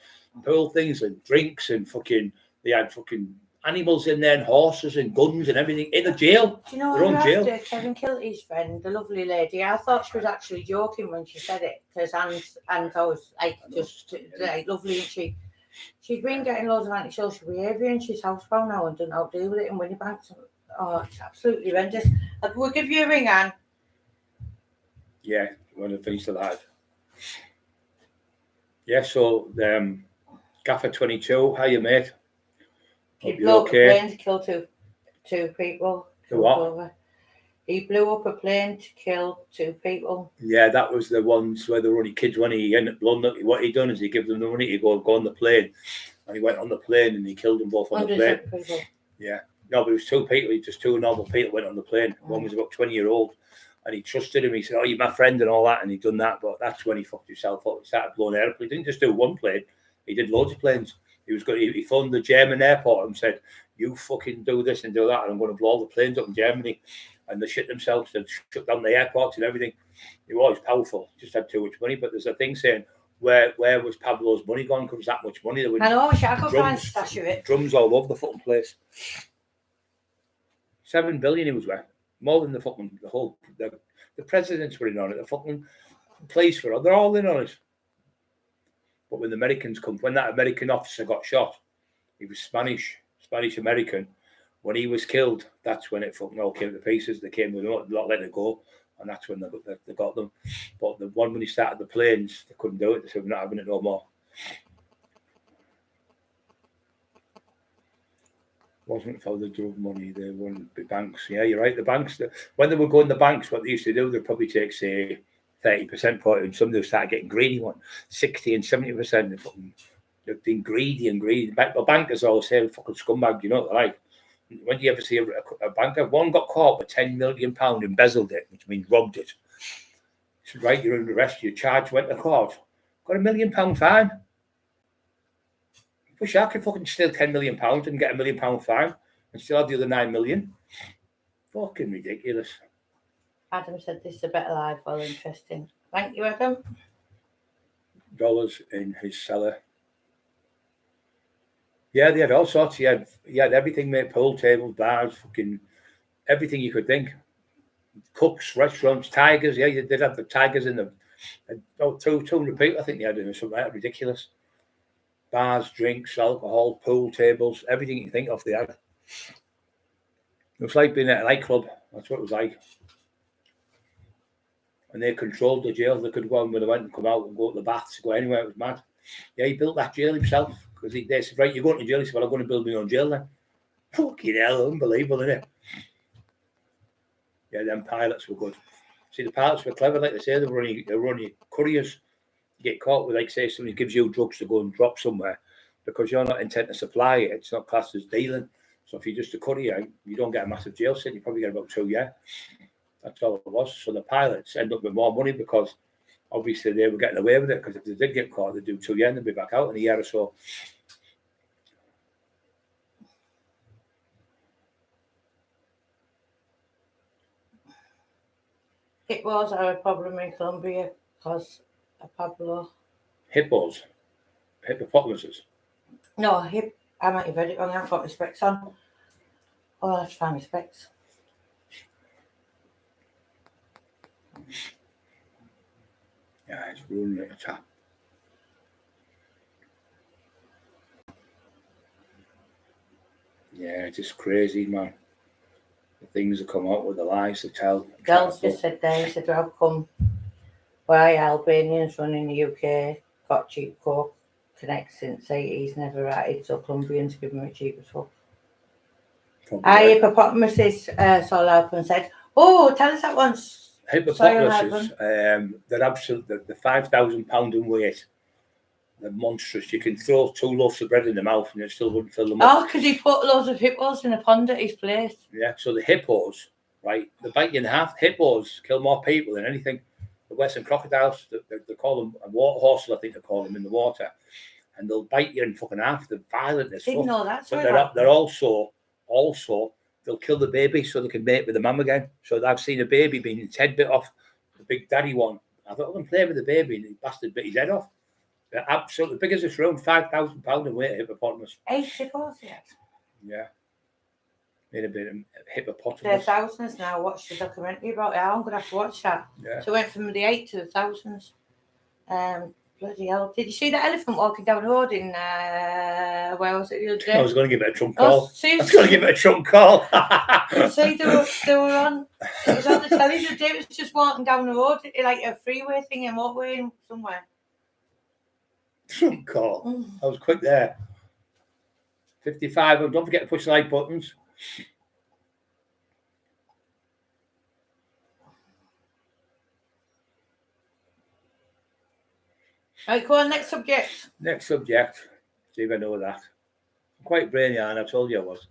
pool things and drinks and fucking. They had fucking animals in there and horses and guns and everything in a jail. Do you know what after Kevin Kilty's friend, the lovely lady? I thought she was actually joking when she said it because Anne's always like just like lovely, and she'd been getting loads of antisocial behaviour and she's housebound now and doesn't know how to deal with it in Winniebanks. Oh, it's absolutely horrendous. We'll give you a ring, Anne. Yeah, when I finish the live. Yeah, so Gaffer 22, how you mate? He blew up a plane to kill two people. The what? He blew up a plane to kill 2 people. Yeah, that was the ones where they were only kids when he ended up blowing up. What he done is he gave them the money to go on the plane, and he went on the plane and he killed them both on the plane. People. Yeah, no, but it was 2 people. Just 2 normal people went on the plane. One was about 20-year-old, and he trusted him. He said, "Oh, you're my friend," and all that, and he done that. But that's when he fucked himself up. He started blowing airplanes. He didn't just do 1 plane. He did loads of planes. He phoned the German airport and said, "You fucking do this and do that, and I'm going to blow all the planes up in Germany." And they shit themselves and shut down the airports and everything. He was powerful, just had too much money. But there's a thing saying, where was Pablo's money gone? Because that much money. There was I know, I could find a stash of it. Drums all over the fucking place. 7 billion he was worth. More than the presidents were in on it. The fucking police were on. They're all in on it. But when the Americans come, when that American officer got shot, he was Spanish American. When he was killed, that's when it fucking all came to pieces. They came with not letting it go, and that's when they got them. But the one when he started the planes, they couldn't do it. They said, "We're not having it no more." Wasn't for the drug money. They wouldn't be banks. Yeah, you're right. The banks, when they were going to the banks, what they used to do, they'd probably take, say, 30% for it, and some of them started getting greedy, 60 and 70%. They've been greedy and greedy. The bankers always say, "Fucking scumbag," you know what they're like. When do you ever see a banker? One got caught with £10 million, embezzled it, which means robbed it. So, right, you're under arrest, your charge went to court. Got £1 million fine. Wish I could fucking steal £10 million and get £1 million fine and still have the other 9 million. Fucking ridiculous. Adam said this is a better life, well interesting. Thank you, Adam. Dollars in his cellar. Yeah, they had all sorts. He had everything, mate. Pool tables, bars, fucking everything you could think. Cooks, restaurants, tigers. Yeah, they'd have the tigers in the 200 people. I think they had in something like that. Ridiculous. Bars, drinks, alcohol, pool tables, everything you think of. They had. It was like being at a nightclub. That's what it was like. And they controlled the jail. They could go on when they went and come out and go to the baths, go anywhere. It was mad. Yeah, he built that jail himself. Because they said, "Right, you're going to jail." He said, "Well, I'm going to build my own jail then." Fucking hell, unbelievable, isn't it? Yeah, them pilots were good. See, the pilots were clever, like they say. They were only couriers. You get caught with, like, say, somebody gives you drugs to go and drop somewhere because you're not intent to supply it. It's not classed as dealing. So if you're just a courier, you don't get a massive jail sentence. You probably get about 2 years. That's all it was. So the pilots end up with more money because obviously they were getting away with it, because if they did get caught, they'd do 2 years and they'd be back out in a year or so. Hippos are a problem in Colombia because of Pablo. Hippos? Hippopotamuses? No, I might have read it wrong. I haven't got my specs on. Oh, I'll have to find my specs. Yeah, it's ruining it. Yeah, it's just crazy, man. The things that come out with the lies they tell. Del's just said there, he said, "How come why Albanians running the UK got cheap coke connect since 80s, never ratted, so Colombians give them a cheap as fuck." Hippopotamuses, Sol Alpen said, "Oh, tell us that once." Hippopotamuses, they're absolute, they're 5,000 pounds in weight. They're monstrous. You can throw 2 loaves of bread in the mouth and it still wouldn't fill them up. Oh, because he put loads of hippos in a pond at his place. Yeah, so the hippos, right, they bite you in half. Hippos kill more people than anything. The Western crocodiles, they call them a water horse, I think they call them, in the water. And they'll bite you in fucking half. They're violent as fuck. Didn't know that. But they're also, they'll kill the baby so they can mate with the mum again. So I've seen a baby being its head bit off, the big daddy one. I thought, I'm going to play with the baby, and the bastard bit his head off. They're absolutely big as this room, 5,000 pounds in weight, hippopotamus. 8 hippos, yeah. Yeah. Made a bit of hippopotamus. They're thousands now. Watch the documentary about it. I'm going to have to watch that. Yeah. So it went from the 8 to the thousands. Bloody hell. Did you see that elephant walking down the road in, where was it the other day? I was going to give it a Trump call. Oh, see, I was going to give it a Trump call. See, they were on, it was on the telly the day. It was just walking down the road, like a freeway thing and motorway somewhere. Trump call. I was quick there. 55. Don't forget to push the like buttons. Right, go on, next subject. Next subject. See if I know that. I'm quite brainy, and I told you I was.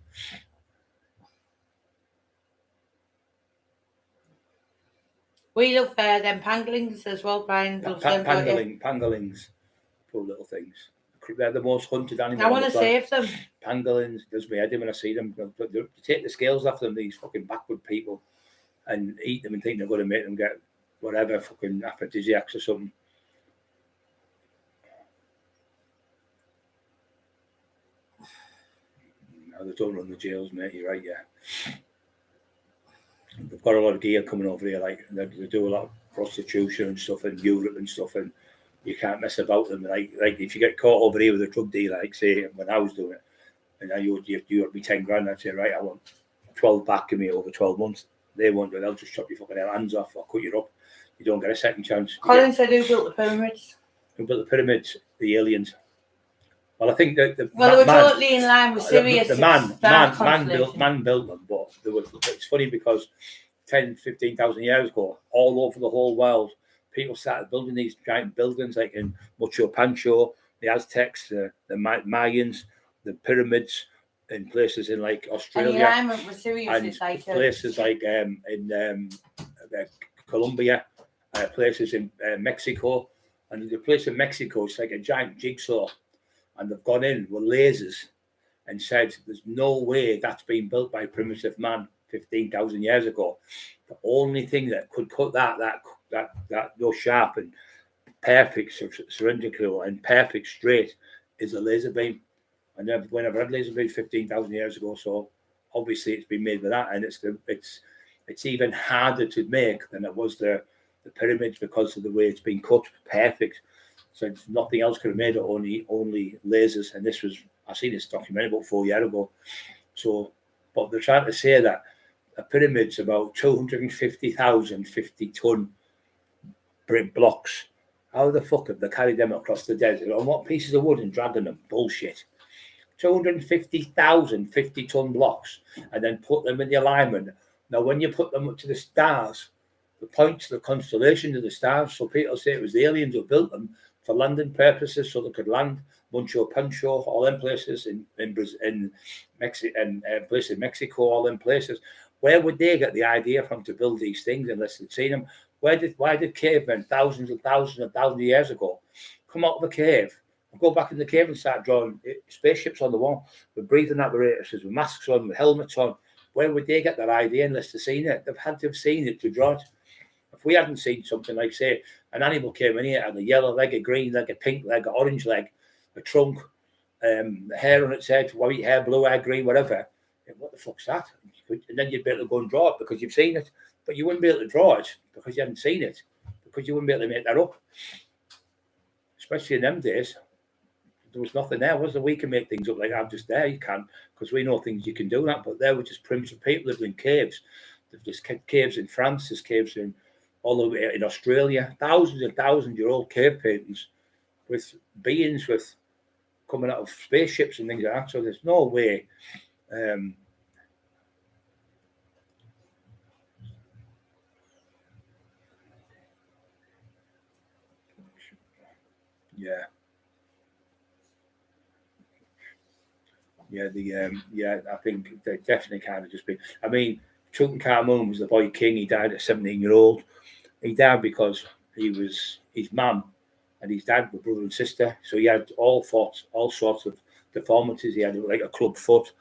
We love them panglings as well, Brian loves them, don't you? Pangolins, poor little things. They're the most hunted animal. I want to save them. Pangolins, does me head in when I see them. They take the scales off them, these fucking backward people, and eat them and think they're going to make them get whatever fucking aphrodisiacs or something. No, they don't run the jails, mate. You're right, yeah. They've got a lot of gear coming over here. Like they do a lot of prostitution and stuff in Europe and stuff, and you can't mess about them. Like if you get caught over here with a drug dealer, like say when I was doing it, and now you would be 10 grand, I'd say right, I want 12 back in me over 12 months. They won't do it. They'll just chop your fucking hands off or cut you up. You don't get a second chance. Colin said who built the pyramids? Who built the pyramids? The aliens. Well, I think that they were totally in line with Sirius. The man built them, but it's funny because 10, 15,000 years ago, all over the whole world, people started building these giant buildings, like in Machu Picchu, the Aztecs, the Mayans, the pyramids, in places in like Australia, and like places like in Colombia, places in Mexico, and the place in Mexico, it's like a giant jigsaw. And they've gone in with lasers and said there's no way that's been built by primitive man 15,000 years ago. The only thing that could cut that no sharp and perfect cylindrical and perfect straight is a laser beam. And when I've had laser beam 15,000 years ago, so obviously it's been made with that, and it's even harder to make than it was the pyramids because of the way it's been cut. Perfect. So nothing else could have made it, only lasers. And this was, I seen this documentary about 4 years ago. So, but they're trying to say that a pyramid's about 250,000 50-ton brick blocks. How the fuck have they carried them across the desert? On what pieces of wood and dragging them? Bullshit. 250,000 50-ton blocks and then put them in the alignment. Now, when you put them up to the stars, the point to the constellation of the stars, so people say it was the aliens who built them for landing purposes, so they could land Machu Picchu, all them places in Mexico, and places in Mexico, all them places. Where would they get the idea from to build these things unless they'd seen them? Why did cavemen thousands of years ago come out of a cave and go back in the cave and start drawing spaceships on the wall with breathing apparatus, with masks on, with helmets on? Where would they get that idea unless they've seen it? They've had to have seen it to draw it. If we hadn't seen something like, say, an animal came in here and a yellow leg, a green leg, a pink leg, an orange leg, a trunk, hair on its head, white hair, blue hair, green, whatever, what the fuck's that? And then you'd be able to go and draw it because you've seen it. But you wouldn't be able to draw it because you hadn't seen it, because you wouldn't be able to make that up. Especially in them days, there was nothing there, was there? We can make things up like I'm just there. You can, because we know things you can do that. But there were just primitive people living in caves. There's just caves in France, there's caves in all over in Australia, thousands and thousands-year-old cave paintings with beings with coming out of spaceships and things like that. So there's no way. I think they definitely kind of just been. I mean, Tutankhamun was the boy king. He died at 17-year-old. He died because his mum and his dad were brother and sister. So he had all sorts of deformities. He had like a club foot.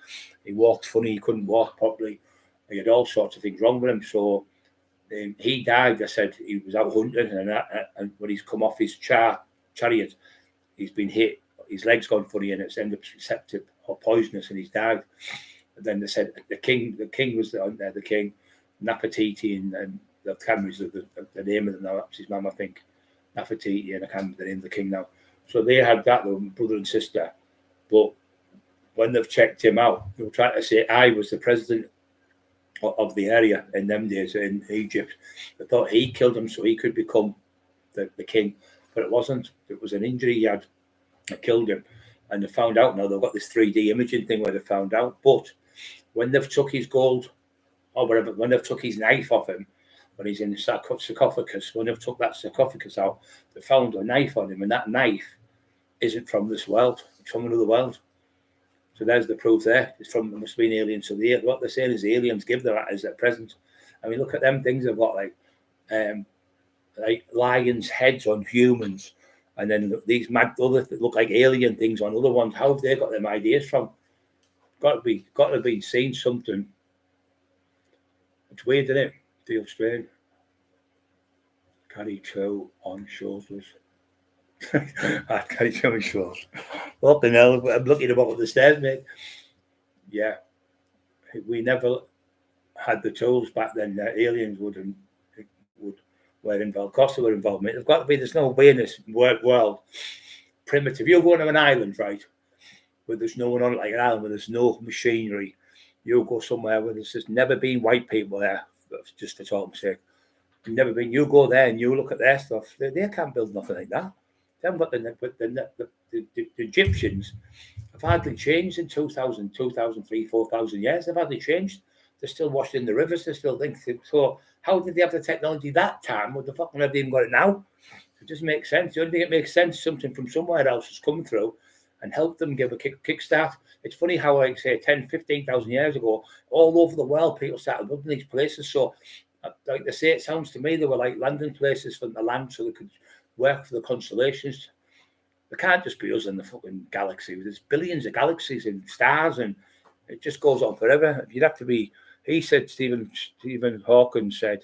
He walked funny. He couldn't walk properly. He had all sorts of things wrong with him. So he died. They said he was out hunting, and when he's come off his chariot, he's been hit. His leg's gone funny, and it's ended up septic or poisonous, and he's died. And then they said the king was the king, Nefertiti, and the cameras of the name of them now. That's his mum, I think, Nefertiti, and I can't remember the name of the king now. So they had that, brother and sister. But when they've checked him out, they were trying to say I was the president of the area in them days in Egypt. They thought he killed him so he could become the king, but it wasn't. It was an injury he had that killed him. And they found out now. They've got this 3D imaging thing where they found out. But when they've took his gold or whatever, when they've took his knife off him, when he's in the sarcophagus. When they've took that sarcophagus out, they found a knife on him, and that knife isn't from this world; it's from another world. So there's the proof there. It's from, it must have been aliens. So what they're saying is the aliens give that as their present. I mean, look at them things they've got, like lions' heads on humans, and then these mad other that look like alien things on other ones. How have they got them ideas from? Got to be seen something. It's weird, isn't it? Feels strange. Carry two on shoulders. I carry two on shoulders. Fucking hell, I'm looking up the stairs, mate. Yeah. We never had the tools back then that aliens were involved. Of course they were involved, mate. There's no way in this world primitive. You're going to an island, right, where there's no one on it, like an island where there's no machinery. You go somewhere where there's just never been white people there, just for talking's sake. Never been. You go there and you look at their stuff. They can't build nothing like that. They haven't got the Egyptians have hardly changed in 2,000, 2,003, 4,000 years. They've hardly changed. They're still washing the rivers. They still think so. How did they have the technology that time? What the fucking have they even got it now? It doesn't make sense. The only thing it makes sense, something from somewhere else has come through and helped them give a kickstart. It's funny how, like, say, 10, 15,000 years ago, all over the world, people started building these places. So, like they say, it sounds to me they were like landing places for the land so they could work for the constellations. There can't just be us in the fucking galaxy. There's billions of galaxies and stars, and it just goes on forever. You'd have to be. He said, Stephen Hawking said,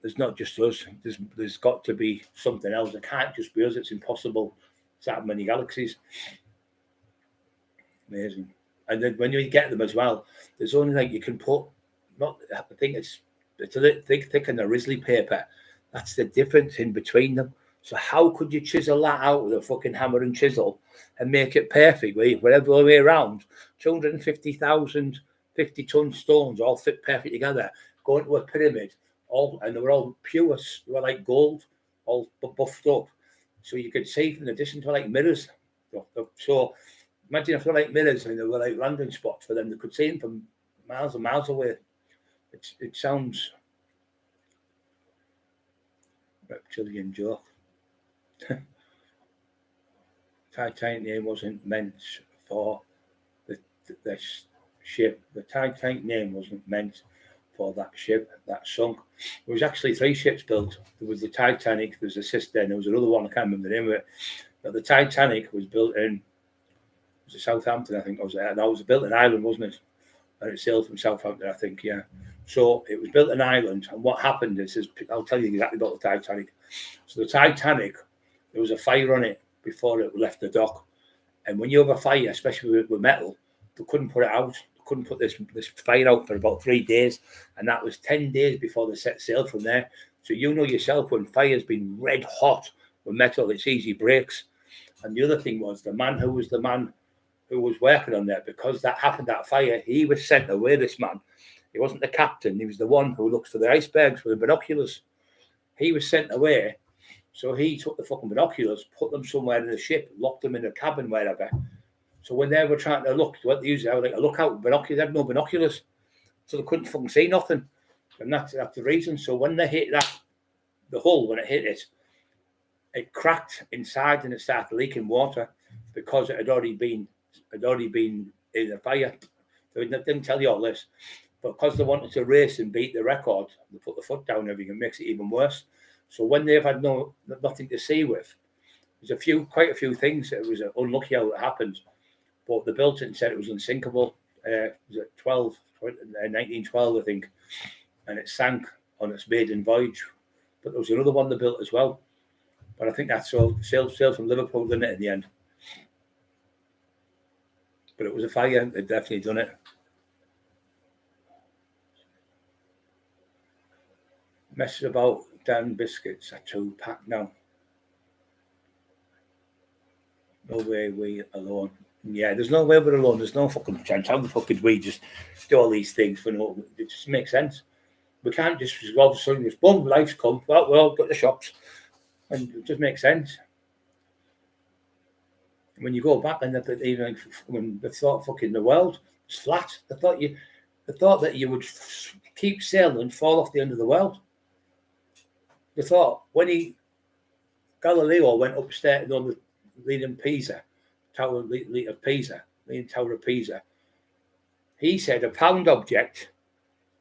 there's not just us. There's got to be something else. It can't just be us. It's impossible. It's that many galaxies. Amazing. And then when you get them as well, there's only like you can put. Not, I think it's a little thick in the Risley paper. That's the difference in between them. So how could you chisel that out with a fucking hammer and chisel and make it perfect? Whatever the way around, 250,000 50-ton stones all fit perfect together, go into a pyramid, and they were all pure. They were like gold, all buffed up, so you could see from the distance. Were like mirrors. So imagine if they were like mirrors and they were like landing spots for them. They could see them from miles and miles away. It sounds reptilian joke. Titanic wasn't meant for the ship. The Titanic name wasn't meant for that ship that sunk. There was actually 3 ships built. There was the Titanic, there was a sister, and there was another one, I can't remember the name of it. But the Titanic was built in, was it Southampton, I think it was there. No, it was built in Ireland, wasn't it? And it sailed from Southampton, I think, yeah. So it was built in Ireland, and what happened is I'll tell you exactly about the Titanic. So the Titanic, there was a fire on it before it left the dock. And when you have a fire, especially with metal, they couldn't put it out. They couldn't put this fire out for about 3 days. And that was 10 days before they set sail from there. So you know yourself, when fire's been red hot with metal, it's easy breaks. And the other thing was the man who was working on there, because that happened, that fire, he was sent away, this man. He wasn't the captain. He was the one who looks for the icebergs with the binoculars. He was sent away. So he took the fucking binoculars, put them somewhere in the ship, locked them in a cabin, wherever. So when they were trying to look, what they used, like a lookout binoculars, they had no binoculars. So they couldn't fucking see nothing. And that's the reason. So when they hit the hull, when it hit it, it cracked inside and it started leaking water because it had already been in a fire. So they didn't tell you all this. But because they wanted to race and beat the record, they put the foot down and everything, makes it even worse. So when they've had nothing to see with, there's quite a few things that it was unlucky how it happened. But they built it and said it was unsinkable. Was it 1912, I think, and it sank on its maiden voyage. But there was another one they built as well. But I think that's all sailed from Liverpool, didn't it, in the end? But it was a fire. They'd definitely done it. Messing about Dan biscuits are 2-pack now. No way we alone. Yeah, there's no way we're alone. There's no fucking chance. How the fuck could we just do all these things for no? It just makes sense. We can't just all of a sudden just boom, life's come. Well, we'll all got the shops, and it just makes sense. When you go back and even when they thought fucking the world was flat, they thought They thought that you would keep sailing and fall off the end of the world. They thought when Galileo went upstairs on the leaning Tower of Pisa, he said a pound object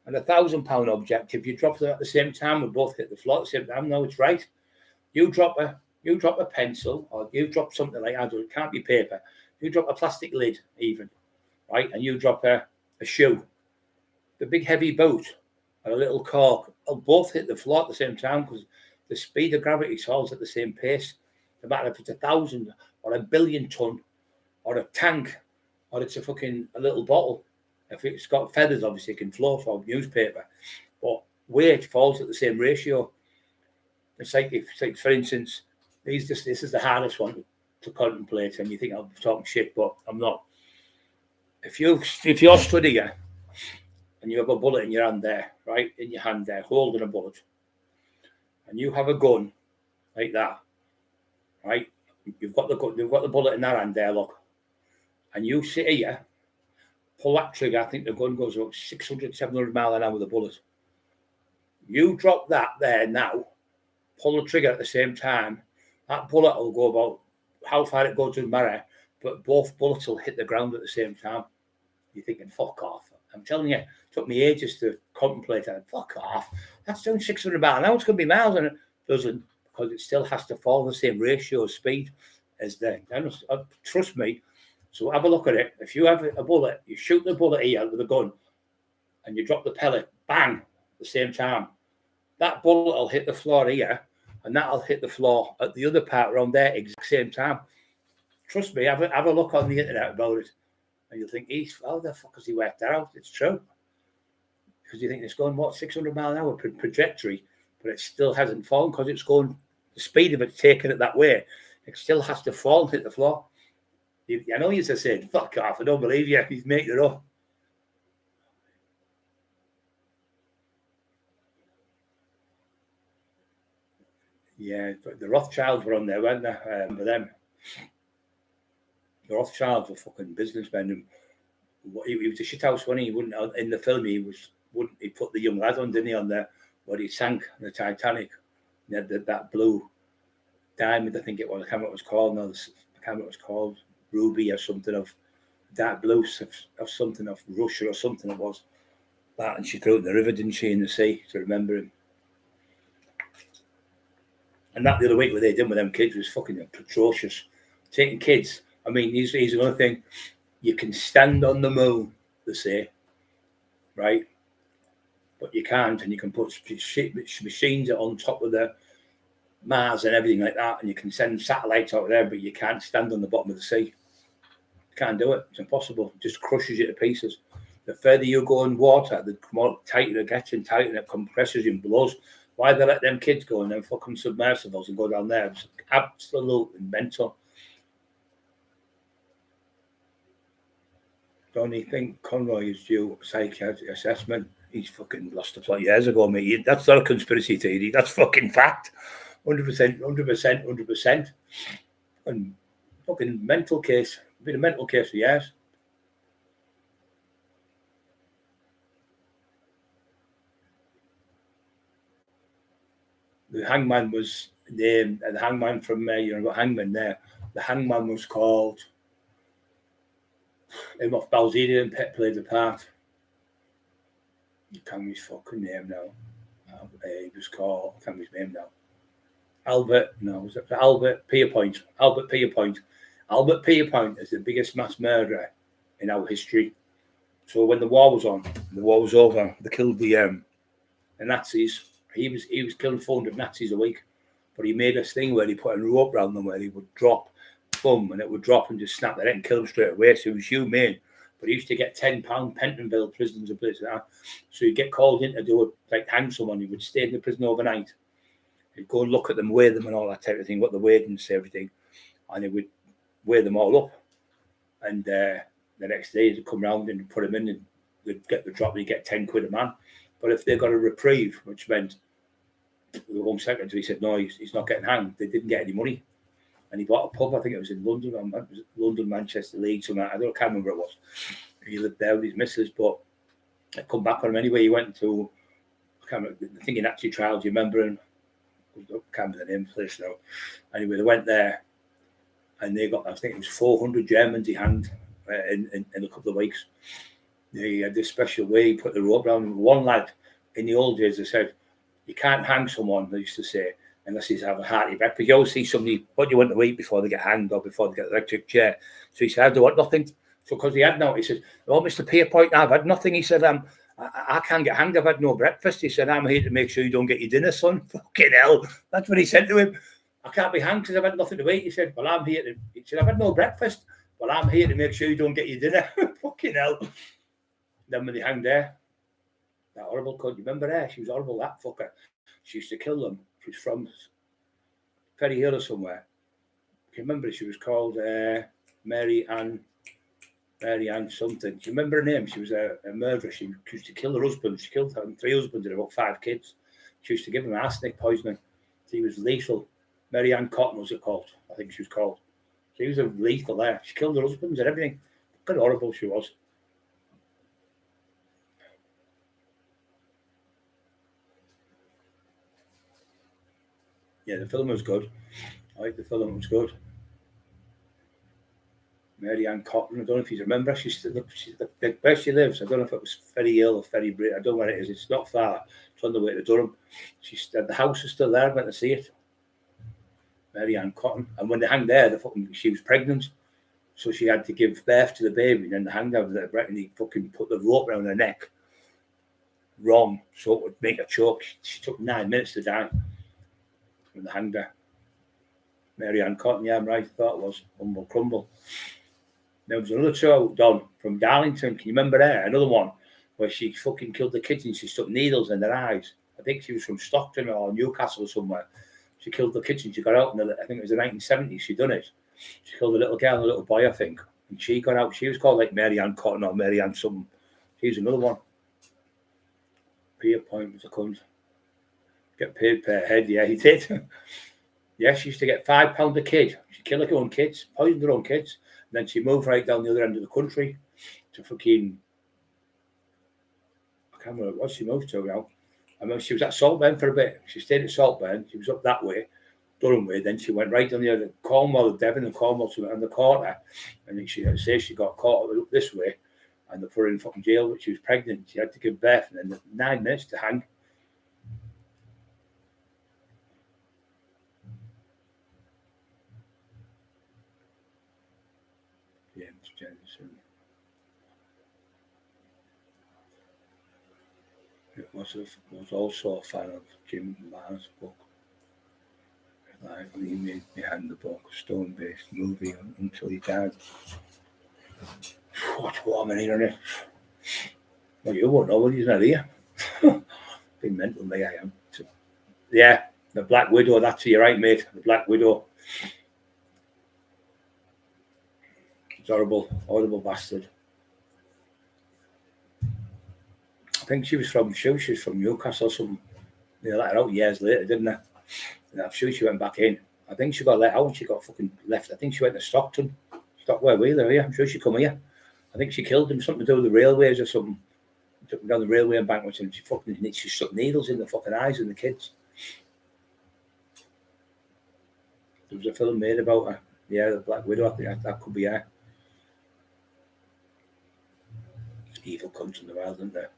and £1,000 object, if you drop them at the same time, would both hit the floor at the same time. No, it's right. You drop a pencil, or you drop something like that, it can't be paper. You drop a plastic lid, even, right? And you drop a shoe, the big heavy boot, and a little cork, will both hit the floor at the same time because the speed of gravity falls at the same pace. No matter if it's 1,000 or 1,000,000,000 ton, or a tank, or it's a little bottle. If it's got feathers, obviously it can float, or newspaper. But weight falls at the same ratio. It's like, for instance, this is the hardest one to contemplate, and you think I'm talking shit, but I'm not. If you're stood here and you have a bullet in your hand there, right, in your hand there, holding a bullet, and you have a gun like that, right? You've got the bullet in that hand there, look, and you sit here, pull that trigger. I think the gun goes about 600, 700 miles an hour with a bullet. You drop that there now, pull the trigger at the same time, that bullet will go about, how far it goes doesn't matter, but both bullets will hit the ground at the same time. You're thinking, fuck off. I'm telling you, it took me ages to contemplate that. Fuck off. That's doing 600 miles an hour. It's going to be miles, and it doesn't, because it still has to follow the same ratio of speed as the. Trust me. So have a look at it. If you have a bullet, you shoot the bullet here with a gun, and you drop the pellet, bang, at the same time. That bullet will hit the floor here, and that'll hit the floor at the other part around there exact same time. Trust me, have a look on the internet about it, and you'll think, how the fuck has he worked that out? It's true. Because you think it's going, 600 mile an hour trajectory, but it still hasn't fallen because it's going, the speed of it taking it that way, it still has to fall and hit the floor. I know you just said, fuck off, I don't believe you, he's making it up. Yeah, the Rothschilds were on there, weren't they? For them. The Rothschilds were fucking businessmen. And he was a shithouse when he wouldn't, in the film, he put the young lad on, didn't he, on there, where he sank the Titanic. He had that blue diamond, I think it was, I can't remember what it was called now, I can't remember what it was called, ruby or something, of dark blue, of something of Russia or something it was. That, and she threw it in the river, didn't she, in the sea, to remember him. And that the other week, what they did with them kids was fucking atrocious. Taking kids, I mean, here's another thing. You can stand on the moon, they say, right? But you can't, and you can put machines on top of the Mars and everything like that, and you can send satellites out there, but you can't stand on the bottom of the sea. You can't do it. It's impossible. It just crushes you to pieces. The further you go in water, the more tighter it gets and tighter, and it compresses you and blows. Why they let them kids go in them fucking submersibles and go down there? It's absolutely mental. Don't you think Conroy is due a psychiatric assessment? He's fucking lost the plot years ago, mate. That's not a conspiracy theory. That's fucking fact. 100%. And fucking mental case. Been a mental case for years. The hangman was named, the hangman from Hangman there. The hangman was called Imoff Balzerian. Pet played the part. You can't remember his fucking name now. He was called, I can't remember his name now. Albert Pierpoint. Albert Pierpoint is the biggest mass murderer in our history. So when the war was over, they killed the Nazis. He was killing 400 Nazis a week, but he made this thing where he put a rope around them where he would drop, boom, and it would drop and just snap their head and kill them straight away. So it was humane. But he used to get £10 Pentonville prisons and places like that. So he'd get called in to do it, like hang someone. He would stay in the prison overnight. He'd go and look at them, weigh them and all that type of thing, what the weighed and everything. And he would weigh them all up. And the next day he'd come round and put them in and they'd get the drop and he'd get 10 quid a man. But if they got a reprieve, which meant the Home Secretary said, no, he's not getting hanged, they didn't get any money. And he bought a pub, I think it was in London, London, Manchester League, something. I can't remember what it was. He lived there with his missus, but I come back on him anyway. He went to, I can't remember, I think in Actually Trials, do you remember him? I can't remember the name of the place now. Anyway, they went there and they got, I think it was 400 Germans he hanged in a couple of weeks. They had this special way, he put the rope around. One lad, in the old days, they said, you can't hang someone, they used to say, unless he's having a hearty breakfast. You always see somebody, what do you want to eat before they get hanged or before they get the electric chair? So he said, I don't want nothing. So because he had no, he said, oh, Mr. Pierpoint, I've had nothing. He said, I can't get hanged. I've had no breakfast. He said, I'm here to make sure you don't get your dinner, son. Fucking hell. That's what he said to him. I can't be hanged because I've had nothing to eat. He said, well, I'm here to, he said, I've had no breakfast. Well, I'm here to make sure you don't get your dinner. Fucking hell. Then when they hanged there, that horrible cunt, you remember her? She was horrible, that fucker. She used to kill them. She was from Ferry Hill or somewhere. You remember she was called Mary Ann something. Do you remember her name? She was a murderer. She used to kill her husband. She killed 3 husbands and about 5 kids. She used to give them arsenic poisoning. She was lethal. Mary Ann Cotton was it called? I think she was called. She was a lethal there. She killed her husbands and everything. Look how horrible she was. Yeah, the film was good. I like the film. It was good. Mary Ann Cotton. I don't know if you remember. She's the where she lives. I don't know if it was Ferry Hill or Ferry Bridge. I don't know where it is. It's not far. It's on the way to Durham. The house is still there. I went to see it. Mary Ann Cotton. And when they hanged there, she was pregnant, so she had to give birth to the baby. And then they hanged her with her breast, and he fucking put the rope around her neck wrong, so it would make her choke. She took 9 minutes to die when they hanged her. Mary Ann Cotton, yeah, I'm right. I thought it was Humble Crumble. There was another show done from Darlington. Can you remember her? Another one where she fucking killed the kids and she stuck needles in their eyes. I think she was from Stockton or Newcastle or somewhere. She killed the kids and she got out I think it was the 1970s. She done it. She killed a little girl and a little boy, I think. And she got out. She was called like Mary Ann Cotton or Mary Ann something. She's another one. Pierpoint was a cunt. Get paid per head, yeah, he did. Yeah, she used to get £5 a kid. She'd kill her own kids, poison her own kids. And then she moved right down the other end of the country to fucking, I can't remember what she moved to now. I mean, she was at Saltburn for a bit. She stayed at Saltburn. She was up that way, Durham way. Then she went right down the other Cornwall, Devon and Cornwall on the corner. And then she says she got caught up this way and they put her in fucking jail, but she was pregnant. She had to give birth and then 9 minutes to hang. James Jensen. It was also a fan of Jim Marr's book. Like he made behind the book, stone-based movie until he died. What's warm in here, isn't it? Well, you won't know, well, he's not here. Been mental, me, I am. So, yeah, the Black Widow, that's you're right, mate. The Black Widow. It's horrible bastard. I think she was from Newcastle or something. They let her out years later, didn't they? And I'm sure she went back in. I think she got let out and she got fucking left. I think she went to Stockton. Where were they? Yeah, I'm sure she come here. I think she killed him, something to do with the railways or something. Took him down the railway embankment and she stuck needles in the fucking eyes of the kids. There was a film made about her. Yeah, the Black Widow. I think that could be her. Evil cunts in the world, isn't there?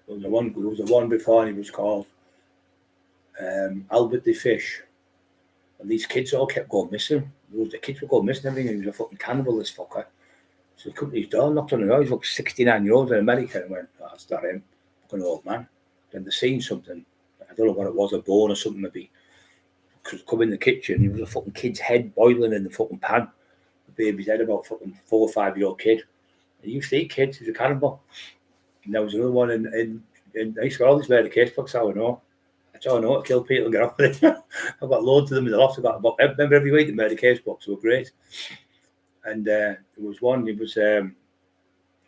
There was a one before, and he was called Albert the Fish. And these kids all kept going missing. The kids would go missing and everything. He was a fucking cannibal, this fucker. So the company's door, knocked on the door. He's like 69-year-old in America and went, oh, that's not him. Fucking old man. Then they seen something. I don't know what it was, a bone or something maybe. Because come in the kitchen, there was a fucking kid's head boiling in the fucking pan. The baby's head, about fucking 4 or 5-year-old kid. He used to eat kids. He's a cannibal. And there was another one in I used to got all these murder case books, I know. That's how I know to kill people and get off with it. I've got loads of them in the loft. Remember every week the murder case books were great. And there was one, it was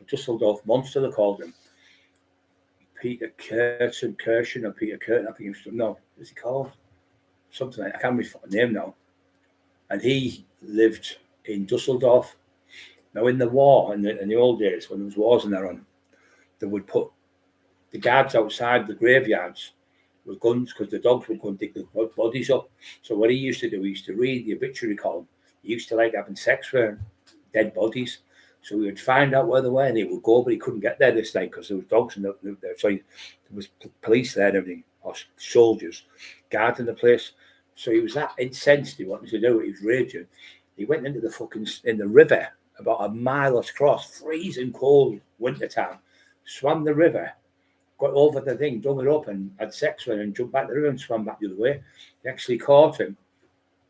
Dusseldorf Monster, they called him. Peter Kirschen or Peter Curtin, I think he was, no, what's he called? Something like, I can't remember his name now. And he lived in Dusseldorf. Now, in the war, in the old days, when there was wars and that on, they would put the guards outside the graveyards with guns because the dogs would go and dig the bodies up. So what he used to do, he used to read the obituary column. He used to like having sex with dead bodies. So he would find out where they were and he would go, but he couldn't get there this night because there was dogs and there was police there and everything, or soldiers guarding the place. So he was that incensed he wanted to do it. He was raging. He went into the river about a mile across, freezing cold winter time, swam the river, got over the thing, dug it up and had sex with him and jumped back the river and swam back the other way. They actually caught him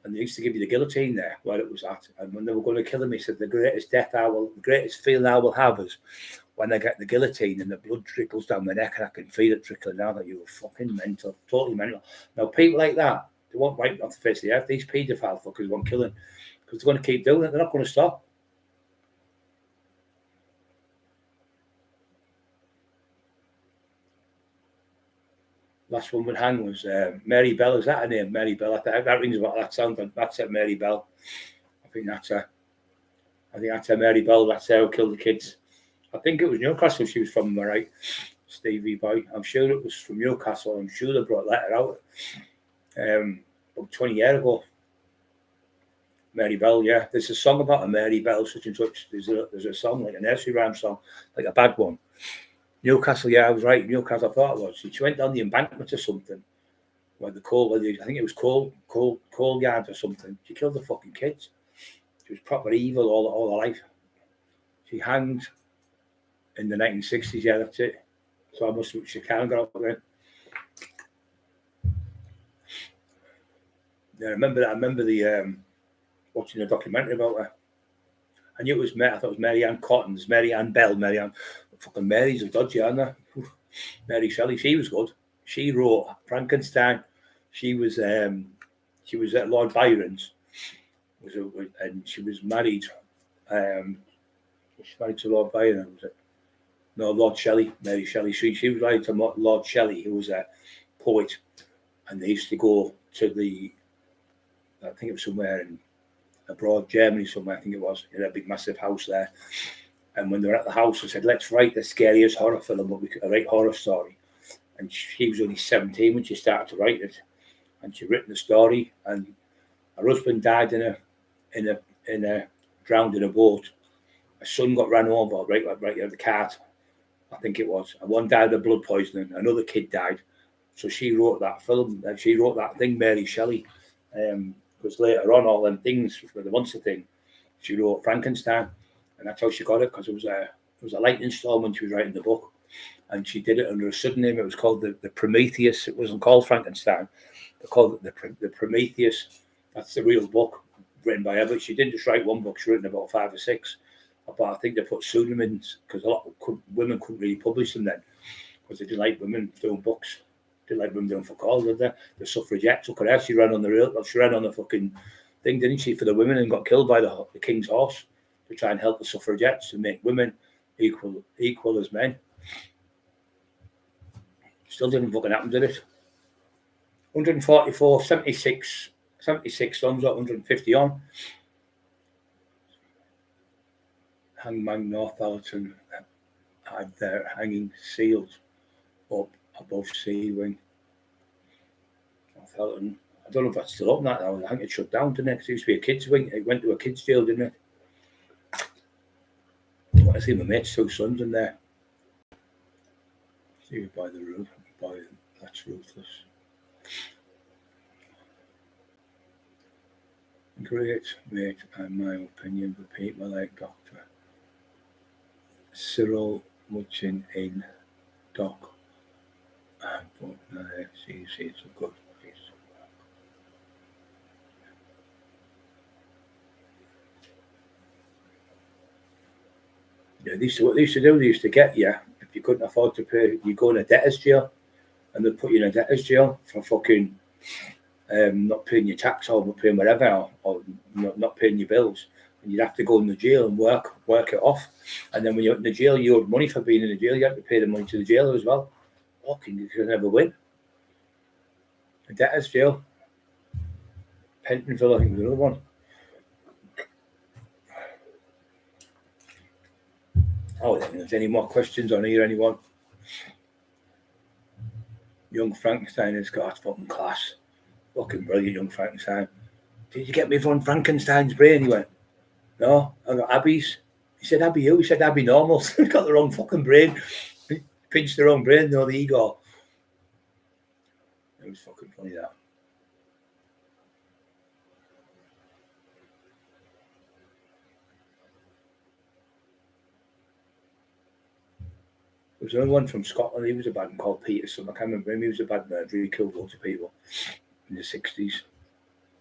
and they used to give you the guillotine there where it was at. And when they were going to kill him, he said, the greatest feeling I will have is when I get the guillotine and the blood trickles down my neck and I can feel it trickling down. That you were fucking mental, totally mental. Now, people like that, they won't wipe off the face of the earth. These paedophile fuckers won't kill him because they're going to keep doing it. They're not going to stop. Last one would hang was Mary Bell. Is that her name? Mary Bell. That rings about that sound. That's it, Mary Bell. I think that's her. Mary Bell. That's her who killed the kids. I think it was Newcastle she was from, right? Stevie Boy. I'm sure it was from Newcastle. I'm sure they brought that out about 20 years ago. Mary Bell, yeah. There's a song about a Mary Bell, such and such. There's a song, like a nursery rhyme song, like a bad one. Newcastle, yeah, I was right. Newcastle, I thought it was. She went down the embankment or something. Where I think it was coal yard or something. She killed the fucking kids. She was proper evil all her life. She hanged in the 1960s, yeah, that's it. So she can't get up then. Yeah, I remember the watching a documentary about her. I knew it was I thought it was Mary Ann Cottons, Mary Ann Bell, fucking Marys are dodgy, aren't they? Mary Shelley, she was good. She wrote Frankenstein. She was at Lord Byron's, and she was married. She's married to Lord Byron, was it? No, Lord Shelley, Mary Shelley. She was married to Lord Shelley, who was a poet, and they used to go to I think it was somewhere in abroad, Germany somewhere, I think it was, in a big massive house there. And when they were at the house, I said, let's write the scariest horror film, but we could write horror story. And she was only 17 when she started to write it. And she'd written the story, and her husband died drowned in a boat. Her son got ran over right out of the cart, I think it was. And one died of blood poisoning, another kid died. So she wrote that film, and she wrote that thing, Mary Shelley. Because later on, all them things for the monster thing, she wrote Frankenstein, and that's how she got it. Because it was a lightning storm when she was writing the book, and she did it under a pseudonym. It was called the Prometheus. It wasn't called Frankenstein. They called it the Prometheus. That's the real book written by her. But she didn't just write one book. She written about 5 or 6. But I think they put pseudonyms because a lot of women couldn't really publish them then because they didn't like women doing books. Didn't like women doing fuck all, did they? The suffragettes took her out. She ran on the fucking thing, didn't she, for the women, and got killed by the king's horse to try and help the suffragettes and make women equal as men. Still didn't fucking happen, did it? 144, 76 thumbs up, 150 on. Hangman Northallerton had their hanging seals up above Sea Wing. I don't know if that's still up now. I think it shut down, didn't it? Because it used to be a kids' wing. It went to a kids' jail, didn't it? I see my mate's 2 sons in there. See you by the roof. That's ruthless. Great mate, and my opinion, repeat my like Dr. Cyril Mutchin in Doc. But it's a good piece of work. Yeah, what they used to do, they used to get you, if you couldn't afford to pay, you go in a debtor's jail, and they'd put you in a debtor's jail for fucking not paying your tax or not paying whatever, or not paying your bills. And you'd have to go in the jail and work it off. And then when you're in the jail, you owed money for being in the jail. You had to pay the money to the jailer as well. Fucking, you could never win. A debtor's jail. Pentonville, I think, was another one. Oh, if there's any more questions on here, anyone? Young Frankenstein has got fucking class. Fucking brilliant, Young Frankenstein. Did you get me from Frankenstein's brain? He went, no, I got Abby's. He said, Abby who? He said, Abby normal. He got the wrong fucking brain. Pinched the wrong brain, no, the ego. It was fucking funny, that. There was another one from Scotland. He was a bad one called Peterson. I can't remember him. He was a bad murderer. He killed loads of people in the 60s.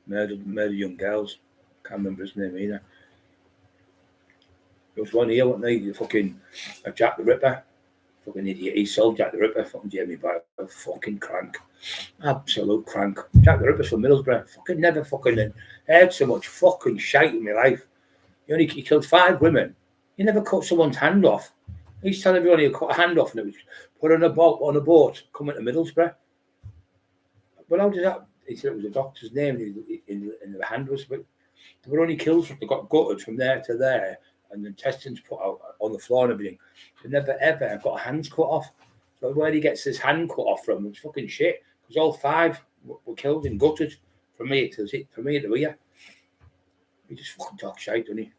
Murdered young girls. Can't remember his name either. There was one here, wasn't there? The fucking Jack the Ripper. Fucking idiot. He sold Jack the Ripper. Fucking Jamie Byrne. Fucking crank. Absolute crank. Jack the Ripper's from Middlesbrough. Fucking never fucking heard so much fucking shite in my life. He killed 5 women. He never cut someone's hand off. He's telling everyone he'll cut a hand off and it was put on a boat, coming to Middlesbrough. Well, how did that? He said it was a doctor's name in the hand was, but they were only killed. They got gutted from there to there, and the intestines put out on the floor and everything. They never ever got hands cut off. So where he gets his hand cut off from, it's fucking shit. Because all 5 were killed and gutted from me to here. He just fucking talks shite, doesn't he?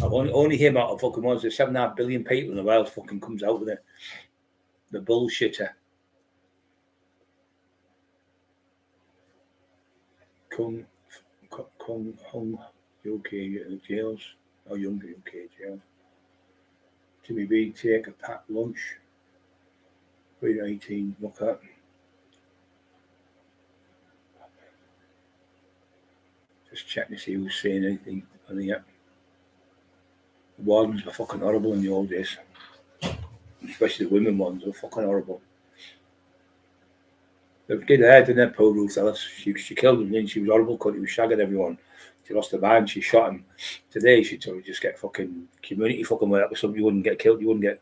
I've only him out of fucking ones. There's 7.5 billion people in the world fucking comes out with it. The bullshitter. Kung Hung UK jails. Or younger UK jails. Jimmy B take a packed lunch. 318 look at. Just checking to see who's saying anything on the app. The wardens were fucking horrible in the old days. Especially the women ones were fucking horrible. They did her, didn't they, poor Ruth Ellis? She killed him, and she was horrible because he was shagging everyone. She lost her mind, she shot him. Today, she'd probably just get fucking community fucking work with something. You wouldn't get killed, you wouldn't get.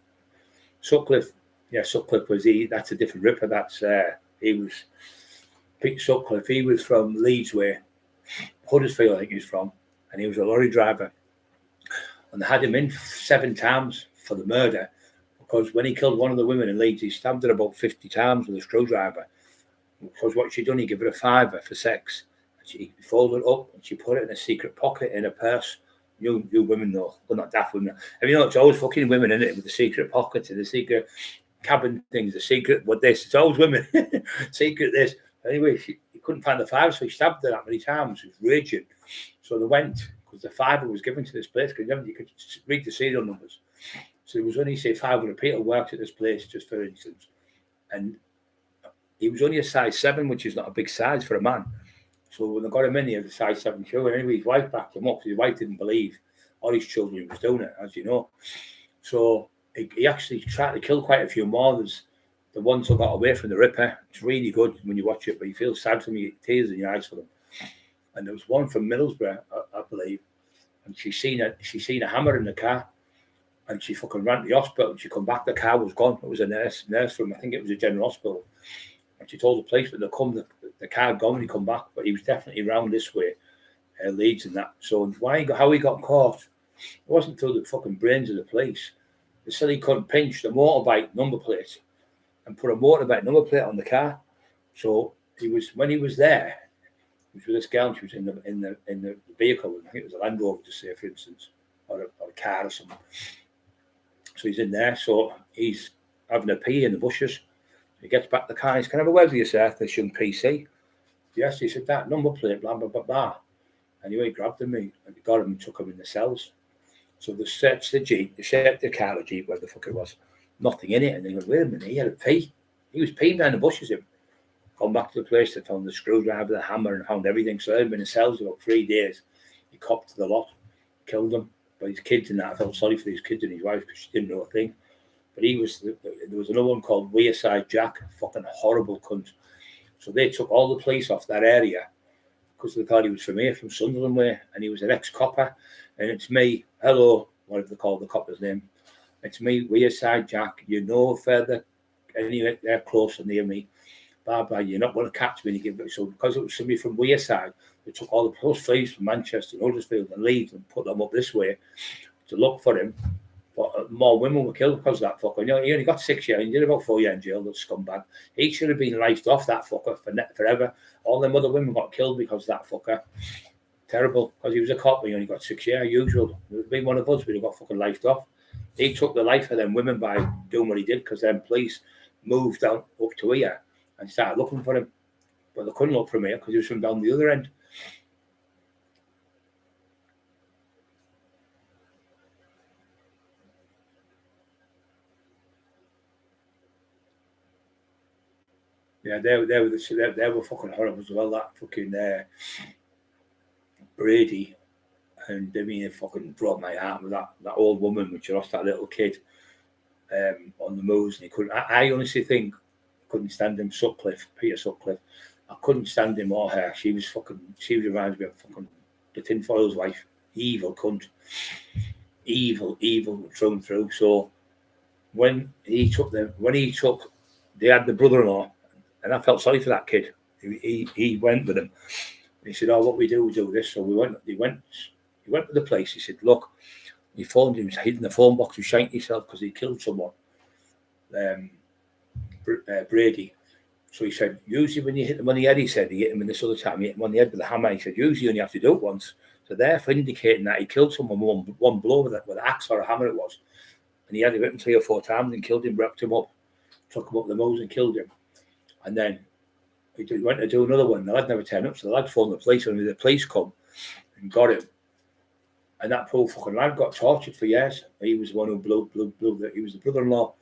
Sutcliffe, yeah, Sutcliffe was that's a different Ripper. He was Pete Sutcliffe. He was from Leeds, where Huddersfield, I think he was from, and he was a lorry driver. And they had him in 7 times for the murder because when he killed one of the women in Leeds, he stabbed her about 50 times with a screwdriver. Because what she'd done, he gave her a £5 for sex. And she folded it up and she put it in a secret pocket in her purse. You women know, they're not daft women. And you know, it's always fucking women in it with the secret pockets and the secret cabin things, the secret what this. It's always women. Secret this. Anyway, he couldn't find the £5, so he stabbed her that many times. He was raging. So they went. Because the £5 was given to this place, because you could read the serial numbers. So there was only, say, 500 people worked at this place, just for instance. And he was only a size 7, which is not a big size for a man. So when they got him in, he had a size 7 shoe. And anyway, his wife backed him up, because his wife didn't believe all his children was doing it, as you know. So he actually tried to kill quite a few more. There's the ones who got away from the Ripper. It's really good when you watch it, but you feel sad for them, you get tears in your eyes for them. And there was one from Middlesbrough, I believe, and she seen a hammer in the car, and she fucking ran to the hospital. And she come back, the car was gone. It was a nurse from, I think it was a general hospital, and she told the policeman to come. The car gone when he come back, but he was definitely round this way, Leeds and that. So how he got caught, it wasn't through the fucking brains of the police. They said he couldn't pinch the motorbike number plate and put a motorbike number plate on the car. So when he was there. With this girl, she was in the vehicle. I think it was a Land Rover, to say, for instance, or a car or something. So he's in there. So he's having a pee in the bushes. He gets back to the car. He's, "Can I have a word with you, sir?" This young PC. Yes, he said, "That number plate, blah blah blah blah." Anyway, he grabbed him and he got him and took him in the cells. So they searched the Jeep, they searched the car, the Jeep, where the fuck it was. Nothing in it. And they go, "Wait a minute, he had a pee. He was peeing down the bushes." Gone back to the place, they found the screwdriver, the hammer, and found everything. So they'd been in cells about 3 days. He copped to the lot, killed them. But his kids and that, I felt sorry for his kids and his wife because she didn't know a thing. But there was another one called Wearside Jack, fucking horrible cunt. So they took all the police off that area because they thought he was from here, from Sunderland way, and he was an ex-copper. And it's me, hello, whatever they call the copper's name. It's me, Wearside Jack. You know further, anyway, they're close and near me. Bye, you're not going to catch me. So because it was somebody from Wearside, they took all the police from Manchester and Huddersfield and Leeds and put them up this way to look for him. But more women were killed because of that fucker. You know, he only got 6 years. He did about 4 years in jail, that scumbag. He should have been lifed off, that fucker, forever. All them other women got killed because of that fucker. Terrible. Because he was a cop and he only got 6 years, usual. It would have been one of us, we'd have got fucking lifed off. He took the life of them women by doing what he did, because then police moved down up to here and started looking for him. But they couldn't look for him here because he was from down the other end. Yeah, they were fucking horrible as well. That fucking Brady, and I mean, it fucking broke my heart with that old woman when she lost that little kid on the moves, and he couldn't. I honestly think I couldn't stand him. Peter Sutcliffe. I couldn't stand him or her. She reminds me of fucking the tinfoil's wife. Evil cunt. Evil through and through. So they had the brother-in-law. And I felt sorry for that kid. He went with him. He said, "Oh, what we do this." So he went to the place. He said, "Look," he phoned him. He hid in the phone box. He shanked himself because he killed someone. Brady. So he said, "Usually when you hit them on the head," he said, he hit him in this other time. He hit him on the head with a hammer. He said, "Usually you only have to do it once." So therefore indicating that he killed someone with one blow with an axe or a hammer it was. And he had him hit him 3 or 4 times and killed him, wrapped him up, took him up the nose and killed him. And then he went to do another one. The lad never turned up, so the lad phoned the police, and the police come and got him. And that poor fucking lad got tortured for years. He was the one who blew. He was the brother-in-law.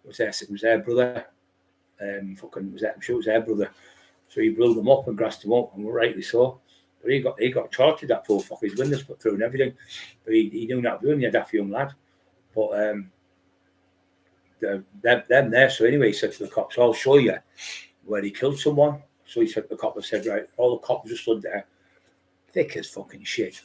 It was their brother. I'm sure it was their brother. So he blew them up and grassed them up, and rightly so. But he got tortured, that poor fucker. His windows put through and everything. But he knew not to do it. He had that young lad. But them there. So anyway, he said to the cops, "I'll show you where he killed someone." So he said, the cop said, right, all the cops just stood there, thick as fucking shit.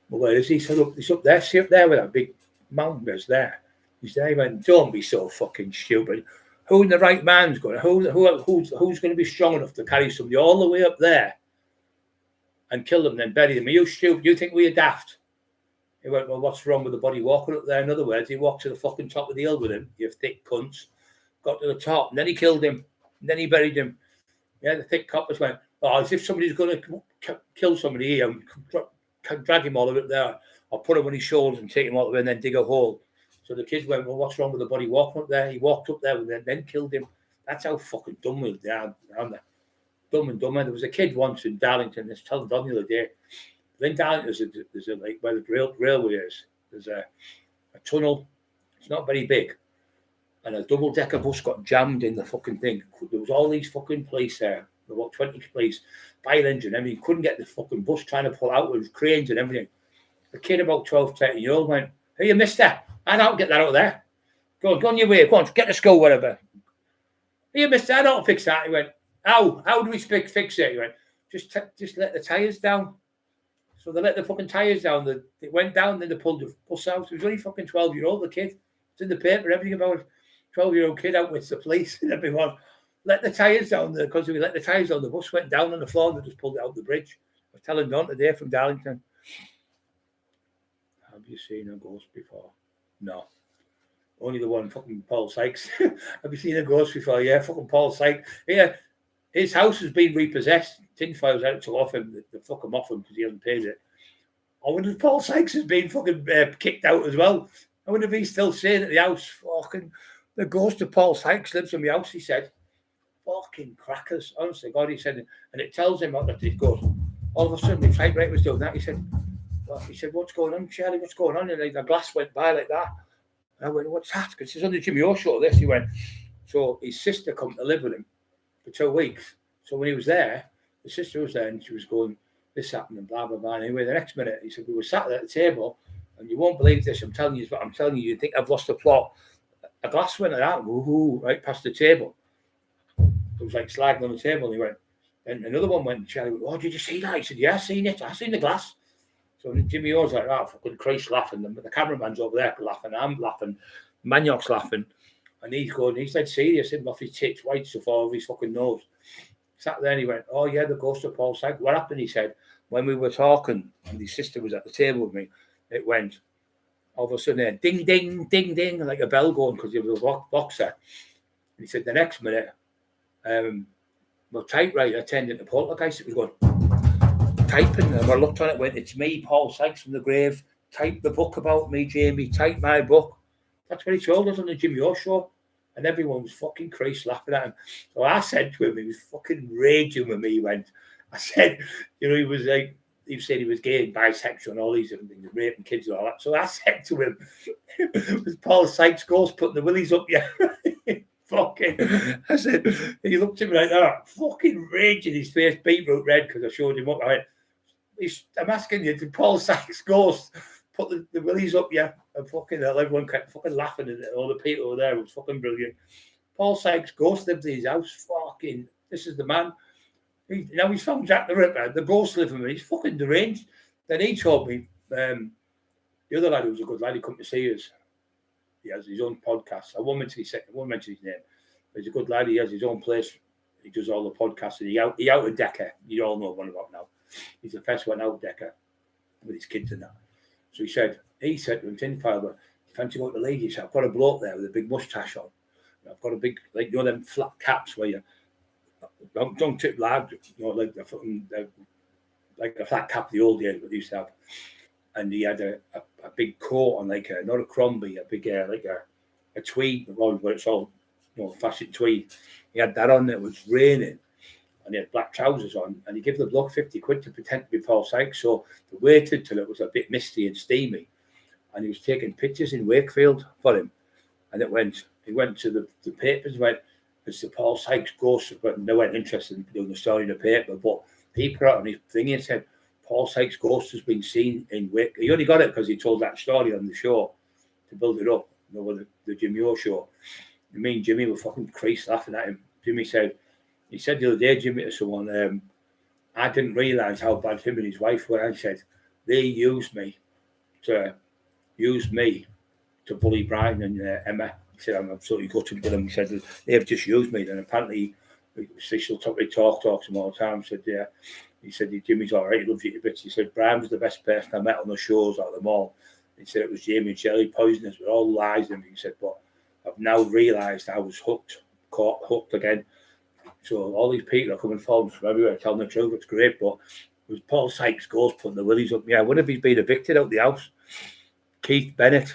But where is he? He said, he's up there, see up there where that big mountain is there. He's there. He went, "Don't be so fucking stupid. Who in the right man's going? Who's going to be strong enough to carry somebody all the way up there and kill them and then bury them? Are you stupid? You think we're daft?" He went, "Well, what's wrong with the body walking up there?" In other words, he walked to the fucking top of the hill with him, you thick cunts. Got to the top, and then he killed him. And then he buried him. Yeah, the thick coppers went, "Oh, as if somebody's going to kill somebody here and drag him all the way up there, or put him on his shoulders and take him all the way and then dig a hole." So the kids went, "Well, what's wrong with the body walking up there?" He walked up there and then killed him. That's how fucking dumb they are around there. Dumb and dumber. There was a kid once in Darlington. I was telling Don the other day. In Darlington, there's a like where the railway is. There's a tunnel. It's not very big. And a double-decker bus got jammed in the fucking thing. There was all these fucking police there. There were about 20 police, fire engine, everything. Couldn't get the fucking bus trying to pull out with cranes and everything. The kid, about 12, 13-year-old, went, "Hey, mister, I don't get that out there. Go on your way. Go on, get to school, whatever. Hey, mister, I don't fix that." He went, How do we fix it?" He went, just let the tyres down. So they let the fucking tyres down. It went down, then they pulled the bus out. It was only fucking 12-year-old, the kid. It's in the paper, everything about it. 12-year-old kid out with the police and everyone. Let the tyres down there, because we let the tyres down, the bus went down on the floor and they just pulled it out the bridge. I was telling Don today from Darlington. Have you seen a ghost before? No. Only the one, fucking Paul Sykes. Have you seen a ghost before? Yeah, fucking Paul Sykes. Yeah, his house has been repossessed. Tinfoil's out to off him. They fuck him off him because he hasn't paid it. I wonder if Paul Sykes has been fucking kicked out as well. I wonder if he's still staying at the house. Fucking the ghost of Paul Sykes lives in my house, he said. Fucking crackers. Honestly, God, he said, and it tells him that it goes. All of a sudden, the typewriter was doing that. He said, "What's going on, Charlie? What's going on?" And the glass went by like that. And I went, "What's that?" Because it's on the Jimmy O show, this. He went, so his sister come to live with him for 2 weeks. So when he was there, the sister was there and she was going, "This happened and blah, blah, blah." Anyway, the next minute, he said, "We were sat there at the table and you won't believe this. I'm telling you, you think I've lost the plot." A glass went like that, right past the table. It was like slagging on the table. And he went, and another one went, Charlie went, "Oh, did you see that?" He said, "Yeah, I seen it. I seen the glass." So Jimmy O's like, "Oh, fucking Christ," laughing. The cameraman's over there laughing. I'm laughing. Maniac's laughing. And he's dead serious. Him off his tits, white stuff all over his fucking nose. Sat there and he went, "Oh, yeah, the ghost of Paul Sykes." What happened, he said, when we were talking and his sister was at the table with me, it went, all of a sudden, ding, ding, ding, ding, like a bell going because he was a boxer. And he said the next minute, my typewriter turned into poltergeist. It was going typing, and I looked on it, went, it's me, Paul Sykes from the grave. Type the book about me, Jamie. Type my book. That's what he told us on the Jimmy O show. And everyone was fucking Christ laughing at him. So I said to him, he was fucking raging with me. He went, I said, he was like, he said he was gay and bisexual and all these different things, raping kids and all that. So I said to him, was Paul Sykes' ghost putting the willies up you? Fucking, I said, he looked at me like that, fucking raging, his face beetroot red because I showed him up. I went, I'm asking you, did Paul Sykes' ghost put the willies up you? And fucking everyone kept fucking laughing and all the people were there. It was fucking brilliant. Paul Sykes' ghost lived in his house. Fucking, this is the man. Now he's found Jack the Ripper. The ghost living with him. He's fucking deranged. Then he told me, the other lad who was a good lad, he come to see us. He has his own podcast. I won't mention his name. But he's a good lad. He has his own place. He does all the podcasts. And he out of Decker. You all know what I'm about now. He's the first one out Decker with his kids and that. So he said to him, Tin Father, you fancy going to the ladies? I've got a bloke there with a big moustache on. I've got a big, like, them flat caps where you don't tip lad, like a flat cap the old days what they used to have. And he had a big coat on, like not a Crombie, a big like a tweed, where it's all fashion tweed. He had that on. It was raining, and he had black trousers on. And he gave the bloke 50 quid to pretend to be Paul Sykes. So they waited till it was a bit misty and steamy, and he was taking pictures in Wakefield for him. And he went to the papers, went, it's the Paul Sykes ghost, but they weren't interested in doing the story in the paper. But people out on his thing, he said, Paul Sykes' ghost has been seen in Wake. He only got it because he told that story on the show to build it up, with the Jimmy O show. And me and Jimmy were fucking Christ laughing at him. Jimmy said, he said the other day, Jimmy, to someone, I didn't realise how bad him and his wife were. I said, they used me to bully Brian and Emma. He said, I'm absolutely gutted with them. He said, they've just used me. And apparently, they still talk to him all the time. Said, yeah. He said, Jimmy's all right. He loves you to bits. He said, Brian was the best person I met on the shows out of them all. He said, it was Jamie and Shelley poisonous. We're all lies. And he said, but I've now realised I was hooked again. So all these people are coming forward from everywhere telling the truth. It's great. But it was Paul Sykes' ghost putting the willies up. Yeah, what if he's been evicted out the house? Keith Bennett.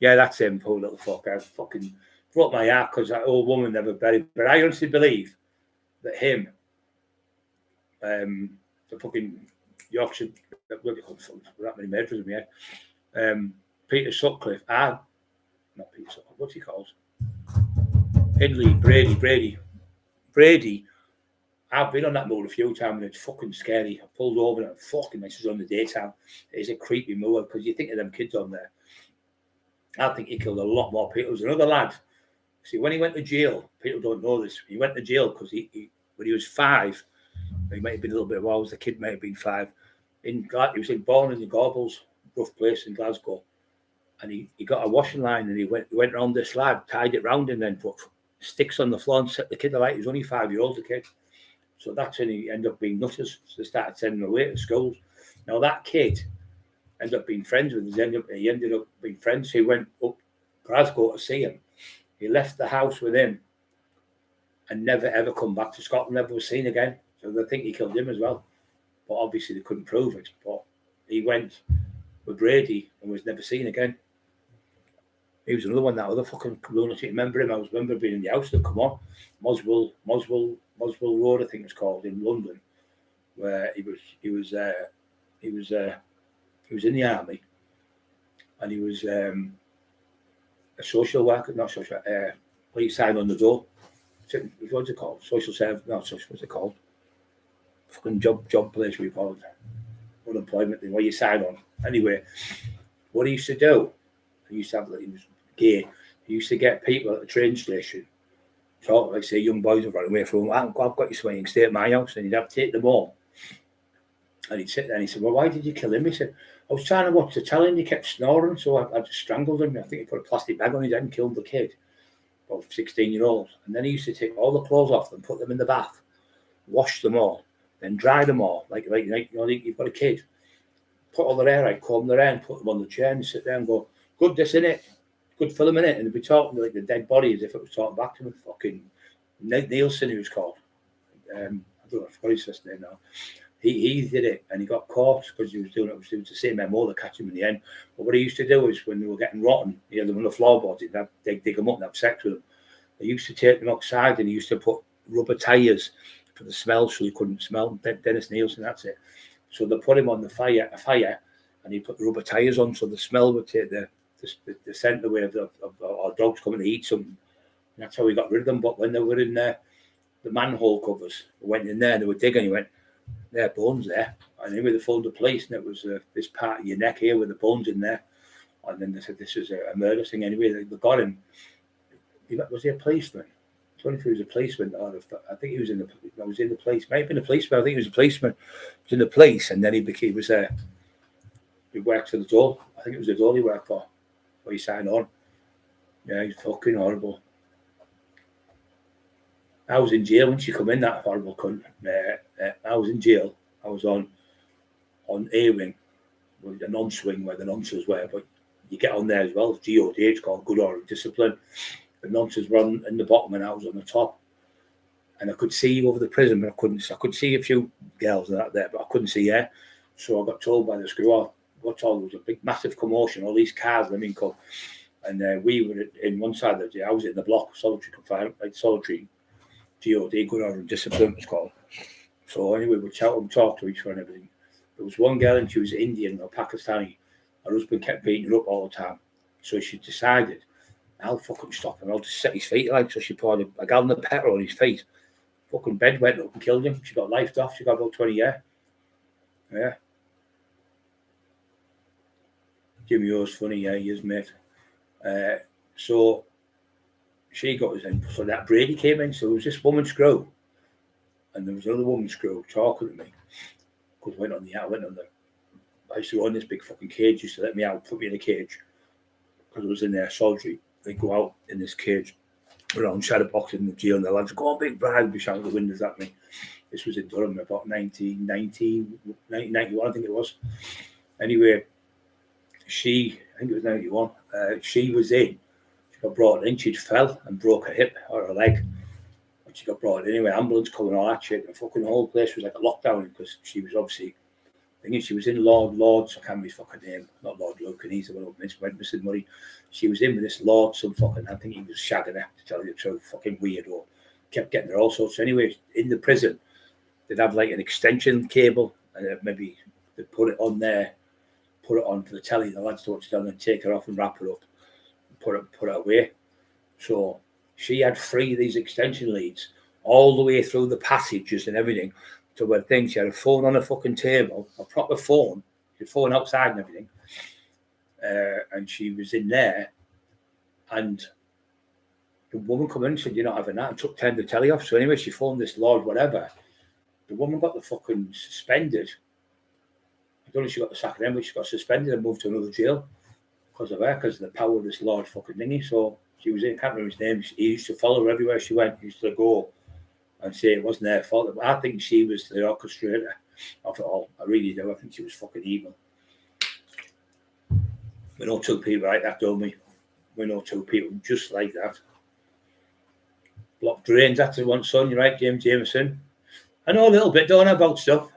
Yeah, that's him, poor little fuck. I fucking broke my heart because that old woman never buried. But I honestly believe that him, the fucking Yorkshire, that many murders in my head, Peter Sutcliffe, not Peter Sutcliffe, what's he called? Hindley, Brady. I've been on that moor a few times and it's fucking scary. I pulled over and fucking this is on the daytime. It's a creepy moor because you think of them kids on there. I think he killed a lot more people. There was another lad. See, when he went to jail, people don't know this. He went to jail because he when he was 5, he might have been a little bit while the kid might have been 5. He was born in the Gorbals, rough place in Glasgow, and he got a washing line and he went around this lad, tied it round, and then put sticks on the floor and set the kid alight. He was only 5-year-old, the kid. So that's when he ended up being nutters. So they started sending him away to schools. Now that kid ended up being friends with him. He ended up being friends. He went up Glasgow to see him. He left the house with him and never ever come back to Scotland, never was seen again. So they think he killed him as well. But obviously they couldn't prove it. But he went with Brady and was never seen again. He was another one, that other fucking lunatic. Remember him? I remember being in the house that come on. Moswell Road, I think it's called, in London, where he was in the army, and he was a social worker, not social. What you sign on the door? What's it called? Social service? No, social. What's it called? Fucking job place we call it. Unemployment thing where you sign on. Anyway, what he used to do, he used to have, he was gay. He used to get people at the train station, talk like say young boys have run away from him. I've got you swinging, stay at my house, and he'd have to take them home. And he'd sit there and he said, well, why did you kill him? He said, I was trying to watch the telly and he kept snoring, so I just strangled him. I think he put a plastic bag on his head and killed the kid, about 16-year-old. And then he used to take all the clothes off them, put them in the bath, wash them all, then dry them all, like you've got a kid. put all their hair out, comb their hair, and put them on the chair and sit there and go, good, this, innit? Good film, innit? And they'd be talking like the dead body as if it was talking back to them. Fucking Nielsen, he was called. I don't know, I forgot his first name now. He did it and he got caught because he was doing it. It was the same MO that catch him in the end. But what he used to do is when they were getting rotten, he had them on the floorboards, they'd dig them up and have sex with them. They used to take them outside and he used to put rubber tyres for the smell so he couldn't smell. Dennis Nielsen, that's it. So they put him on a fire and he put the rubber tyres on so the smell would take the scent away of our dogs coming to eat something. And that's how we got rid of them. But when they were in the manhole covers, we went in there and they were digging, he went, there are bones there. And anyway, they phoned the police and it was this part of your neck here with the bones in there. And then they said this is a murder thing anyway. They got him. Was he a policeman? I don't know if he was a policeman. I think he was in the police. Might have been a policeman. I think he was a policeman. He was in the police and then he worked for the Dole. I think it was the Dole he worked for. Where he signed on. Yeah, he's fucking horrible. I was in jail when she come in, that horrible cunt. I was in jail. I was on A-wing, with a non-swing where the nonces were, but you get on there as well. It's GOD, it's called Good Order and Discipline. The nonces were in the bottom and I was on the top. And I could see over the prison, but I could see a few girls and that there, but I couldn't see her. So I got told by the screw, got told there was a big, massive commotion, all these cars, come. And we were in one side of the day. I was in the block, solitary confinement, like solitary GOD, Good Order and Discipline, it's called. So anyway, we'd chat and talk to each other and everything. There was one girl and she was Indian or Pakistani. Her husband kept beating her up all the time. So she decided, I'll fucking stop him. I'll just set his feet like. So she poured a gallon of petrol on his feet. Fucking bed went up and killed him. She got lifed off. She got about 20 years. Yeah. Jimmy O's funny, yeah, he is, mate. So she got us in. So that Brady came in. So there was this woman screw. And there was another woman screw talking to me. Because I used to go in this big fucking cage. Used to let me out, put me in a cage. Because I was in there, solitary. They go out in this cage. We're on shadow boxing in the jail. And the lads go on, big bride, be shouting the windows at me. This was in Durham about 1991, I think it was. Anyway, I think it was 91. She was in. She got brought in. She'd fell and broke her hip or her leg. And she got brought in. Anyway, ambulance coming, all that shit. The fucking whole place was like a lockdown because she was obviously, she was in Lord's, I can't remember his fucking name, not Lord Luke, and he's the one who went missing money. She was in with this Lord, some fucking, I think he was shagging her, to tell you the truth, fucking weirdo. Kept getting her all sorts. Anyway, in the prison, they'd have like an extension cable, and maybe they'd put it on there, put it on for the telly, the lads to watch it down and take her off and wrap her up, and put it away. So she had 3 of these extension leads all the way through the passages and everything to where things. She had a phone on a fucking table, a proper phone. She had a phone outside and everything. And she was in there. And the woman come in and said, "You're not having that," and turned the telly off. So anyway, she phoned this Lord, whatever. The woman got the fucking suspended. I don't know if she got the sack then, but she got suspended and moved to another jail because of her, because of the power of this Lord fucking thingy. So she was in, I can't remember his name. He used to follow her everywhere she went. He used to go and say it wasn't their fault. I think she was the orchestrator of it all. I really do. I think she was fucking evil. We know 2 people like that, don't we? We know 2 people just like that. Block drains, that's the one, son. You're right, James Jameson. I know a little bit, don't I, about stuff.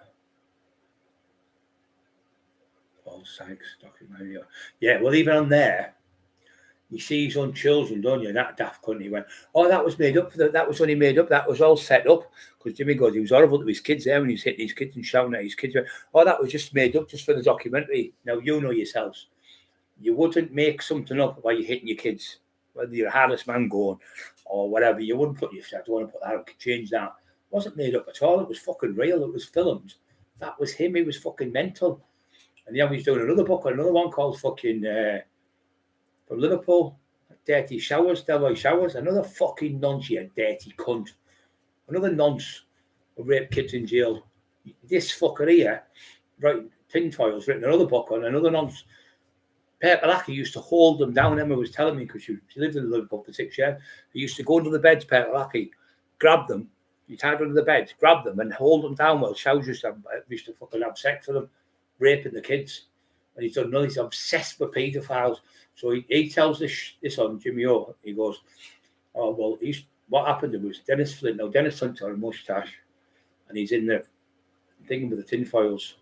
Oh, thanks. Yeah, well, even on there, you see his own children, don't you? That daft cunt, he went, "Oh, that was made up for that was only made up. That was all set up." Because Jimmy goes, he was horrible to his kids there when he was hitting his kids and shouting at his kids. "Oh, that was just made up just for the documentary." Now, you know yourselves. You wouldn't make something up while you're hitting your kids, whether you're a hardest man going or whatever. You wouldn't put yourself, I don't want to put that up, change that. It wasn't made up at all. It was fucking real. It was filmed. That was him. He was fucking mental. And yeah, he's doing another book, another one called fucking from Liverpool, Dirty Showers, Delroy Showers. Another fucking nonce, you dirty cunt. Another nonce who raped kids in jail. This fucker here, right? Tinfoil's written another book on another nonce. Pertalaki used to hold them down. Emma was telling me because she lived in Liverpool for 6 years. He used to go under the beds, Pertalaki, grab them. You tied under the bed, grab them and hold them down while Showers used to fucking have sex for them. raping the kids. And he's done nothing. He's obsessed with paedophiles. So he tells this on Jimmy O. He goes, oh, well, what happened was Dennis Flint. Now, Dennis Flint's got a moustache, and he's in the thing with the tinfoils,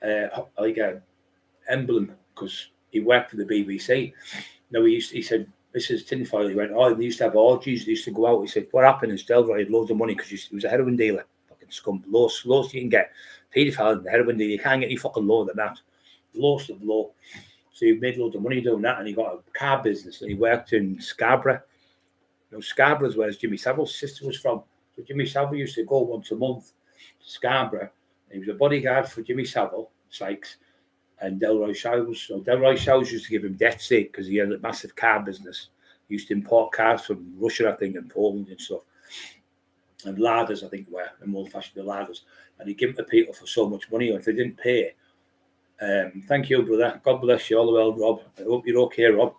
like a emblem, because he worked for the BBC. Now, he said, this is tinfoil. He went, oh, they used to have orgies. They used to go out. He said, what happened is Delroy had loads of money because he was a heroin dealer. Fucking scum. Lowest you can get. Paedophile and heroin dealer. You can't get any fucking lower than that. Lowest of low. So he made loads of money doing that, and he got a car business, and he worked in Scarborough. You know, Scarborough's where Jimmy Savile's sister was from. So Jimmy Savile used to go once a month to Scarborough. He was a bodyguard for Jimmy Savile, Sykes, and Delroy Showers. So Delroy Showers used to give him death sick because he had a massive car business. He used to import cars from Russia, I think, and Poland and stuff. And ladders, I think, were the old-fashioned ladders. And he'd give them to people for so much money, or if they didn't pay. Thank you, brother. God bless you all the well, Rob. I hope you're okay, Rob.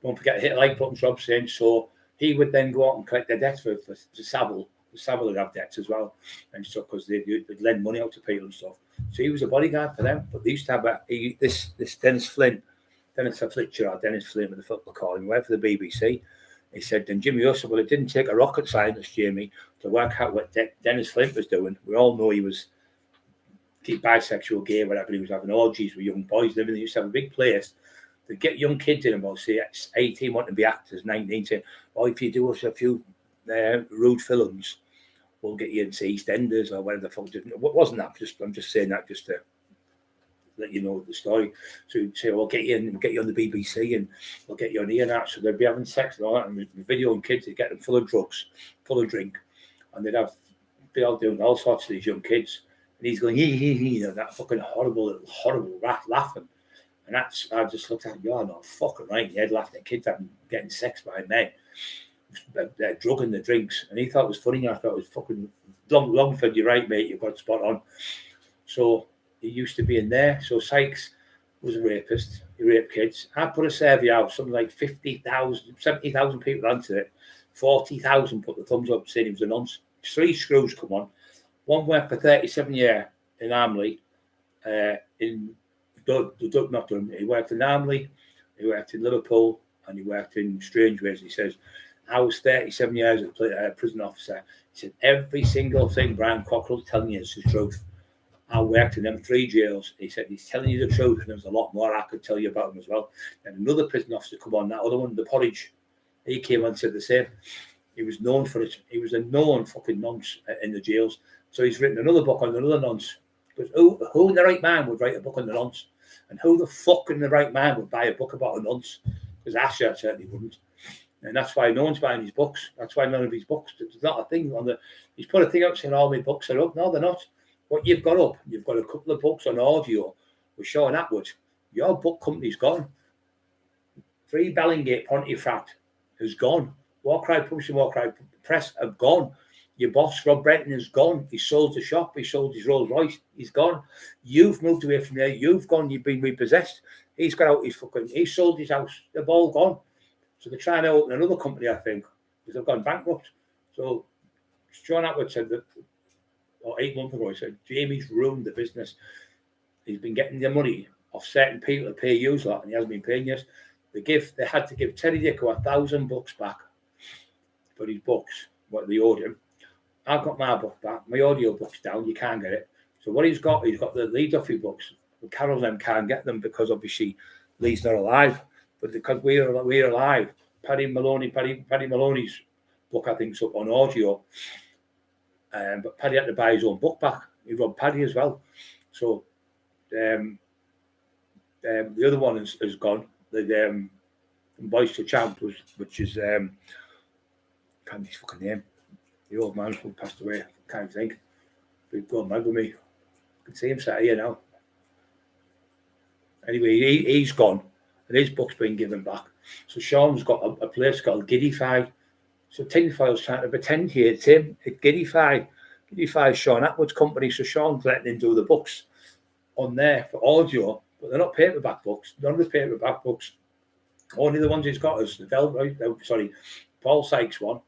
Don't forget to hit the like button, Rob saying. So he would then go out and collect their debts for Savile. Savile would have debts as well, and stuff, because they'd lend money out to people and stuff. So he was a bodyguard for them. But they used to have this Dennis Flint, Dennis Fletcher or Dennis Flint, with the football call him, went for the BBC. He said, then Jimmy Russell, well, it didn't take a rocket scientist, Jamie, to work out what Dennis Flint was doing. We all know he was bisexual, gay, whatever. He was having orgies with young boys living. They used to have a big place to get young kids in about, say, 18, wanting to be actors, 19, saying, oh, if you do us a few rude films, we'll get you into EastEnders or whatever the fuck. What wasn't that? I'm just saying that just to let you know the story. So he'd say, we'll get you in, we'll get you on the BBC, and we'll get you on here and that. So they'd be having sex and all that, and videoing kids, they'd get them full of drugs, full of drink, and they'd be all doing all sorts of these young kids. And he's going, he, that fucking horrible rat laughing. And I just looked at him, you're not fucking right. He had laughing at kids getting sex by men, drugging the drinks. And he thought it was funny. I thought it was fucking Longford, you're right, mate, you've got spot on. So he used to be in there. So Sykes was a rapist. He raped kids. I put a survey out, something like 50,000, 70,000 people answered it. 40,000 put the thumbs up saying he was a nonce. 3 screws come on. One worked for 37 years in Armley, not done. He worked in Armley, he worked in Liverpool, and he worked in Strangeways. He says, I was 37 years as a prison officer. He said, every single thing Brian Cockerill's telling you is the truth. I worked in them 3 jails. He said, he's telling you the truth, and there's a lot more I could tell you about him as well. And another prison officer come on, that other one, the Porridge, he came on and said the same. He was known for it. He was a known fucking nonce in the jails. So he's written another book on another nonce. Because who in the right man would write a book on the nonce? And who the fuck in the right man would buy a book about a nonce? Because Asher certainly wouldn't. And that's why no one's buying his books. That's why none of his books, there's not a thing on he's put a thing up saying all my books are up. No, they're not. What you've got up, you've got a couple of books on audio with Sean Atwood. Your book company's gone. 3 Bellingate Pontefract is gone. Warcry Publishing, Warcry Press have gone. Your boss, Rob Brenton, is gone. He sold the shop. He sold his Rolls Royce. He's gone. You've moved away from there. You've gone. You've been repossessed. He's got out he sold his house. They've all gone. So they're trying to open another company, I think, because they've gone bankrupt. So Sean Atwood said that, 8 months ago, he said, Jamie's ruined the business. He's been getting the money off certain people to pay you lot, and he hasn't been paying yet. They had to give Terry Dicko 1,000 bucks back for his books, what they owed him. I've got my book back. My audio book's down. You can't get it. So what he's got the Lee Duffy books. Carol and them can't get them because obviously Lee's not alive. But because we're alive, Paddy Maloney's book, I think, is up on audio. But Paddy had to buy his own book back. He robbed Paddy as well. So the other one is gone. The Boys to Champ which is can't remember his fucking name. The old man who passed away. I can't think. He's gone mad with me. I can see him sat here now. Anyway, he's gone, and his book's been given back. So Sean's got a place called Giddify. So Tinfoil's trying to pretend here it's him at Giddify. Giddify's Sean Atwood's company. So Sean's letting him do the books on there for audio, but they're not paperback books. None of the paperback books. Only the ones he's got is the Paul Sykes one,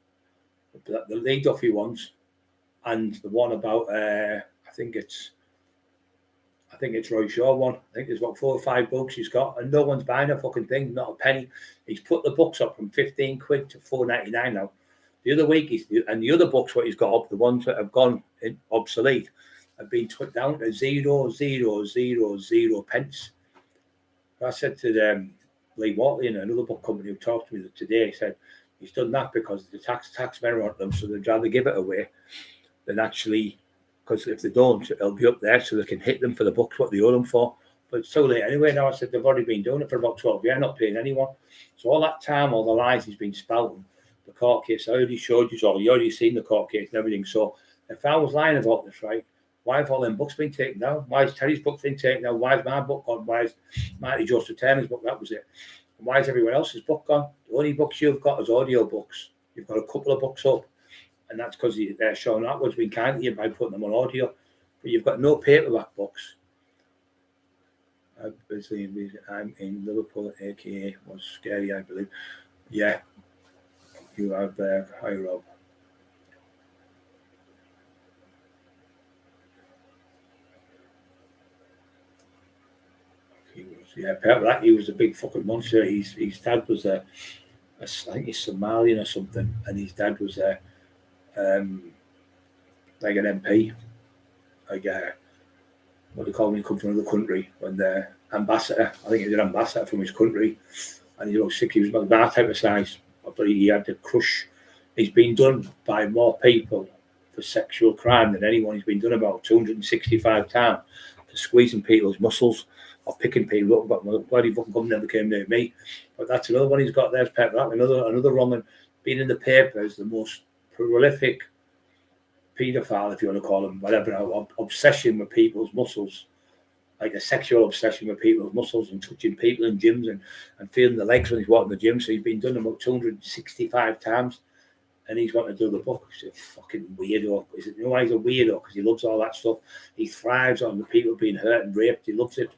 the Lee Duffy ones, and the one about I think it's I think it's Roy Shaw one. I think there's about 4 or 5 books he's got, and no one's buying a fucking thing, not a penny. He's put the books up from 15 quid to 4.99 now. The other week, the other books what he's got up, the ones that have gone obsolete, have been put down to 0.000 pence. I said to them, Lee Watley, and another book company who talked to me today, said he's done that because the taxmen are on them, so they'd rather give it away than actually, because if they don't, it'll be up there so they can hit them for the books what they owe them for. But it's too late anyway. Now I said they've already been doing it for about 12 years, not paying anyone. So all that time, all the lies he's been spouting, the court case, I already showed you all. You already seen the court case and everything. So if I was lying about this, right, why have all them books been taken down? Why is Terry's book been taken down? Why is my book gone? Why is Marty Joseph Turner's book? That was it. And why is everyone else's book gone? The only books you've got is audio books. You've got a couple of books up, and that's because they're showing that was been kind to you by putting them on audio. But you've got no paperback books. I'm in Liverpool, aka was scary, I believe. Yeah, you have hi Rob. Paperback. He was a big fucking monster. His dad was I think he's Somalian or something, and his dad was like an MP, like what do you call when you come from another country, when the ambassador, I think he was an ambassador from his country, and he was sick, he was about that type of size, but he had to crush. He's been done by more people for sexual crime than anyone. He's been done about 265 times for squeezing people's muscles or picking people up, but bloody fucking come never came near me. But that's another one he's got there, Pepper. Another wrong one. Being in the paper is the most prolific paedophile, if you want to call him, whatever, obsession with people's muscles, like a sexual obsession with people's muscles and touching people in gyms and feeling the legs when he's walking the gym. So he's been done about 265 times, and he's wanting to do the book. He's a fucking weirdo. You know why he's a weirdo? Because he loves all that stuff. He thrives on the people being hurt and raped. He loves it.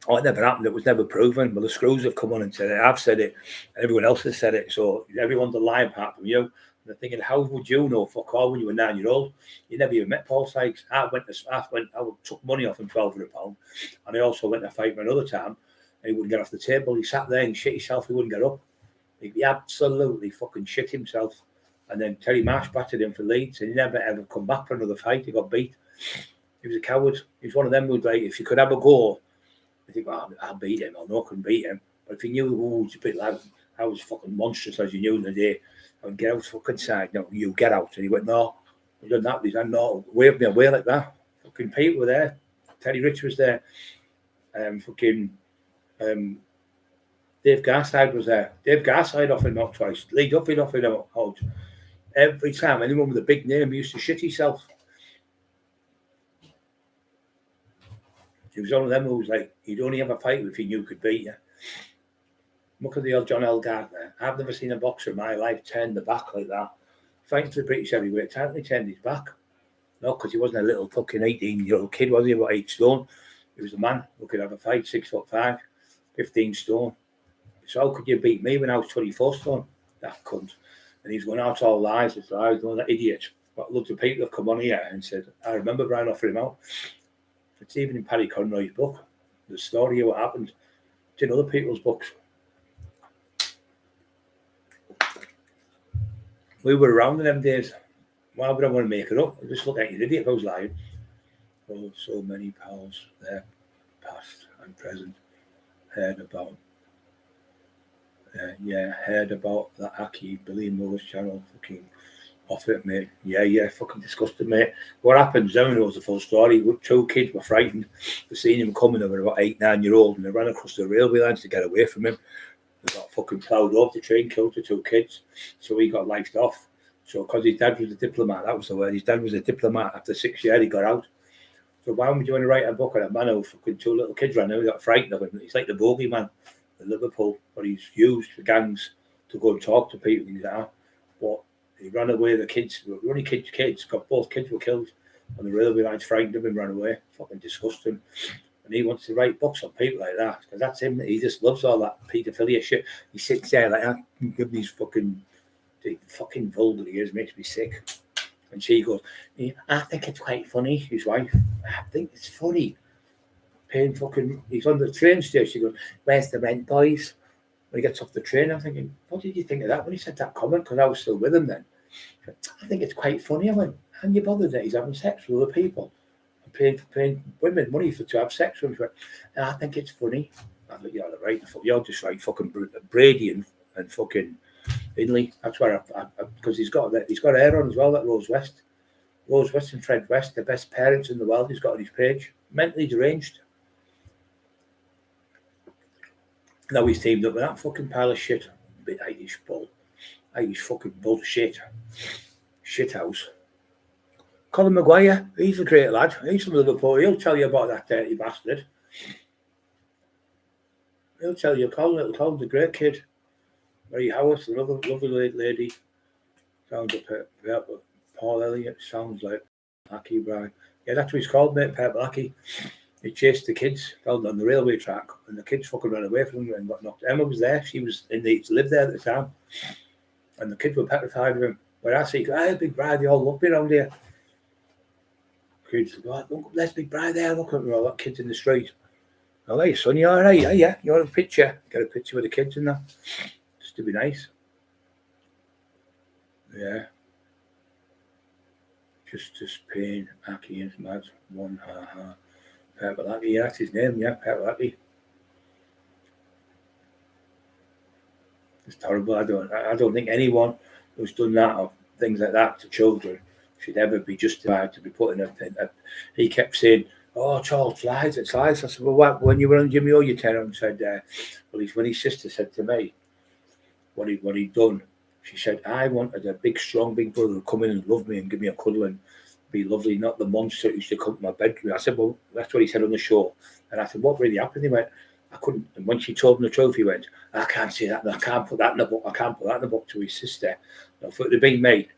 Oh, it never happened. It was never proven. Well, the screws have come on and said it. I've said it. And everyone else has said it. So everyone's a lie apart from you. And I'm thinking, how would you know fuck all when you were 9-year-old? You never even met Paul Sykes. I took money off him, £1,200, and I also went to fight him another time, and he wouldn't get off the table. He sat there and shit himself. He wouldn't get up. He absolutely fucking shit himself. And then Terry Marsh battered him for Leeds, and he never ever come back for another fight. He got beat. He was a coward. He was one of them who'd like, if you could have a go, I think, well, I'll beat him. I couldn't beat him. But if you knew the rules a bit like I was fucking monstrous as you knew in the day, I would get out fucking side. No, you get out. And he went, no, we done that. He said, no, waved me away like that. Fucking people were there. Teddy Rich was there. Dave Garside was there. Dave Garside offered him out twice. Lee Duffy offered him out. Every time anyone with a big name used to shit himself. He was one of them who was like, he'd only have a fight if he knew could beat you. Look at the old John L. Gardner. I've never seen a boxer in my life turn the back like that. Fighting to the British heavyweight title, he turned his back. No, because he wasn't a little fucking 18-year-old kid, was he? About 8 stone. He was a man who could have a fight, 6'5", 15 stone. So how could you beat me when I was 24 stone? That cunt. And he's going out all lies. It's lies, no, that idiot. But loads of people have come on here and said, I remember Brian offering him out. It's even in Paddy Conroy's book. The story of what happened. It's in other people's books. We were around in them days. Why would I want to make it up? I just look like an idiot if I was lying. Oh, so many pals there, past and present, heard about. Heard about that Aki Billy Moore's channel. Fucking off it, mate. Yeah, fucking disgusted, mate. What happened? Zoe knows the full story. 2 kids were frightened. They seen him coming. They were about 8, 9-year-old, and they ran across the railway lines to get away from him. They got fucking ploughed off the train, killed the 2 kids. So he got lifed off. So because his dad was a diplomat, that was the word. His dad was a diplomat. After 6 years, he got out. So why would you want to write a book on a man who fucking 2 little kids ran out? He got frightened of him. He's like the bogeyman in Liverpool, but he's used the gangs to go and talk to people. Things like that. But he ran away. The kids, only kids, got both kids were killed on the railway lines, frightened him and ran away. Fucking disgusting. And he wants to write books on people like that because that's him. He just loves all that paedophilia shit. He sits there like that, give these fucking vulgar he is, makes me sick. And she goes, I think it's quite funny, his wife. I think it's funny. Paying fucking, he's on the train station. She goes, where's the rent, boys? When he gets off the train, I'm thinking, what did you think of that when he said that comment? Because I was still with him then. I think it's quite funny. I went, and you bothered that he's having sex with other people and paying women money to have sex with him. And I think it's funny. I thought, you're right. You're just like fucking Brady and fucking Finley. That's where because he's got hair on as well. That Rose West and Fred West, the best parents in the world. He's got on his page. Mentally deranged. Now he's teamed up with that fucking pile of shit. Bit Irish fucking bullshit. Shithouse. Colin Maguire, he's a great lad. He's from Liverpool. He'll tell you about that dirty bastard. He'll tell you, Colin's a great kid. Mary Howarth, another lovely lady. Sounds like Paul Elliott. Sounds like Lucky Brian. Yeah, that's what he's called, mate. Purple Lucky. He chased the kids down on the railway track, and the kids fucking ran away from him and whatnot. Emma was there. She was lived there at the time, and the kids were petrified of him. But I see, Big Bride, they all love me around here. Kids go, look, there's Big Bride there. Look at me, all that kids in the street. Oh, hey, son, you all right? Yeah, you want a picture? Get a picture with the kids in there, just to be nice. Yeah. Just pain. Aki is mad. One, ha. Purple Lucky, yeah, that's his name, yeah, Purple Lucky. It's terrible. I don't think anyone who's done that or things like that to children should ever be justified to be putting a thing. He kept saying, "Oh, Charles, it's lies." I said, "Well, what? When you were on Jimmy O, you turned around and said, well, when his sister said to me what he'd done, she said, I wanted a big, strong, big brother to come in and love me and give me a cuddle and be lovely, not the monster who used to come to my bedroom." I said, "Well, that's what he said on the show." And I said, "What really happened?" He went, "I couldn't." And when she told him the truth, he went, "I can't say that. I can't put that in the book. I can't put that in the book," to his sister. Now, if it had been me,